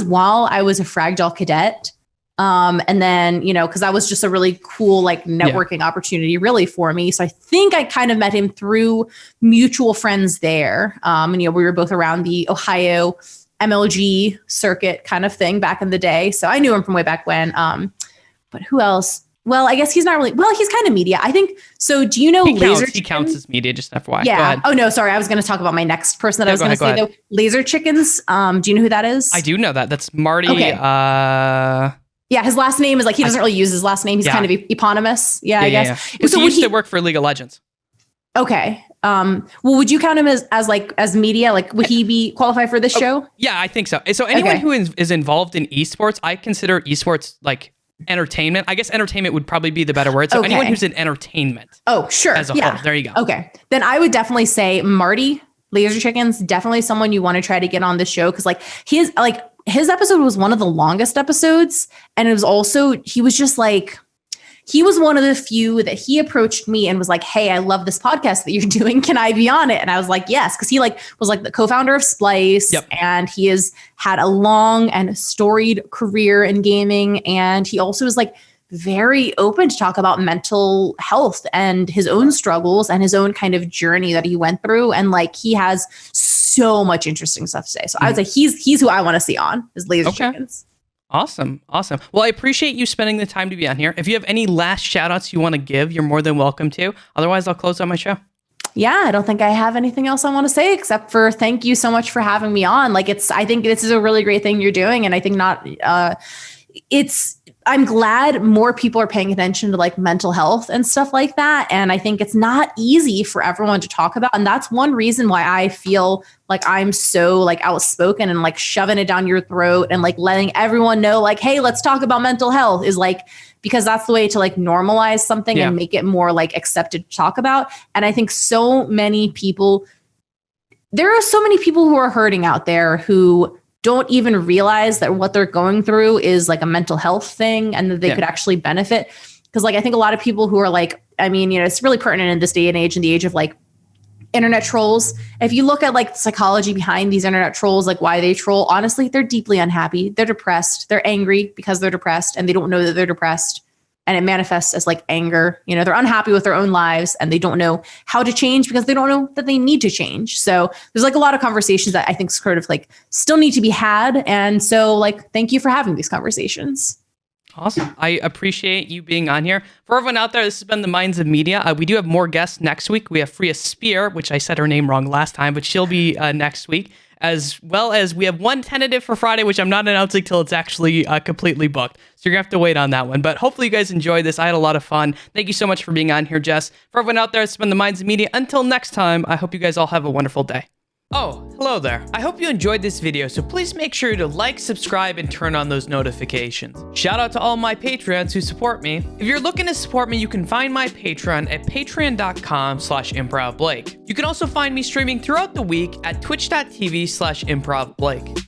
while I was a Fragdoll cadet. And then, because that was just a really cool, like networking opportunity really for me. So I think I kind of met him through mutual friends there. And, we were both around the Ohio MLG circuit kind of thing back in the day. So I knew him from way back when. But who else? well, I guess he's not really, well, he's kind of media. I think, so do you know He counts as media, just FYI. Yeah. Oh no, sorry. I was going to talk about my next person that I was going to say though. Laser Chickens. Do you know who that is? I do know that. That's Marty. Okay. Yeah, his last name is like, he doesn't really use his last name. He's kind of eponymous. Yeah, I guess. Yeah. So he used to work for League of Legends. Okay. Well, would you count him as media? Like, would he be qualified for this show? Yeah, I think so. So anyone who is involved in esports, I consider esports like entertainment. I guess entertainment would probably be the better word. So anyone who's in entertainment. Oh, sure. As a whole. There you go. Okay. Then I would definitely say Marty, Laser Chickens, definitely someone you want to try to get on the show. Cause like his episode was one of the longest episodes. And it was also, he was one of the few that he approached me and was like, hey, I love this podcast that you're doing. Can I be on it? And I was like, yes. Cause he was the co-founder of Splice. Yep. And he has had a long and storied career in gaming. And he also is very open to talk about mental health and his own struggles and his own kind of journey that he went through. And he has so much interesting stuff to say. So I would say he's who I want to see on is Laser Chickens. Awesome. Well, I appreciate you spending the time to be on here. If you have any last shout outs you want to give, you're more than welcome to. Otherwise, I'll close out my show. Yeah, I don't think I have anything else I want to say except for thank you so much for having me on. I think this is a really great thing you're doing. And I think I'm glad more people are paying attention to mental health and stuff like that. And I think it's not easy for everyone to talk about. And that's one reason why I feel like I'm so outspoken and shoving it down your throat and letting everyone know hey, let's talk about mental health is because that's the way to normalize something and make it more accepted to talk about. And I think there are so many people who are hurting out there who don't even realize that what they're going through is a mental health thing and that they could actually benefit. Because I think a lot of people who are it's really pertinent in this day and age, in the age of internet trolls. If you look at the psychology behind these internet trolls, why they troll, honestly, they're deeply unhappy. They're depressed. They're angry because they're depressed and they don't know that they're depressed. And it manifests as anger. They're unhappy with their own lives and they don't know how to change because they don't know that they need to change. So there's a lot of conversations that I think sort of still need to be had. And so thank you for having these conversations. Awesome. I appreciate you being on here. For everyone out there, this has been The Minds of Media. We do have more guests next week. We have Freya Spear, which I said her name wrong last time, but she'll be next week. As well as we have one tentative for Friday, which I'm not announcing till it's actually completely booked. So you're going to have to wait on that one. But hopefully you guys enjoyed this. I had a lot of fun. Thank you so much for being on here, Jess. For everyone out there, it's been The Minds of Media. Until next time, I hope you guys all have a wonderful day. Oh, hello there. I hope you enjoyed this video, so please make sure to like, subscribe, and turn on those notifications. Shout out to all my Patreons who support me. If you're looking to support me, you can find my Patreon at patreon.com/improvblake. You can also find me streaming throughout the week at twitch.tv/improvblake.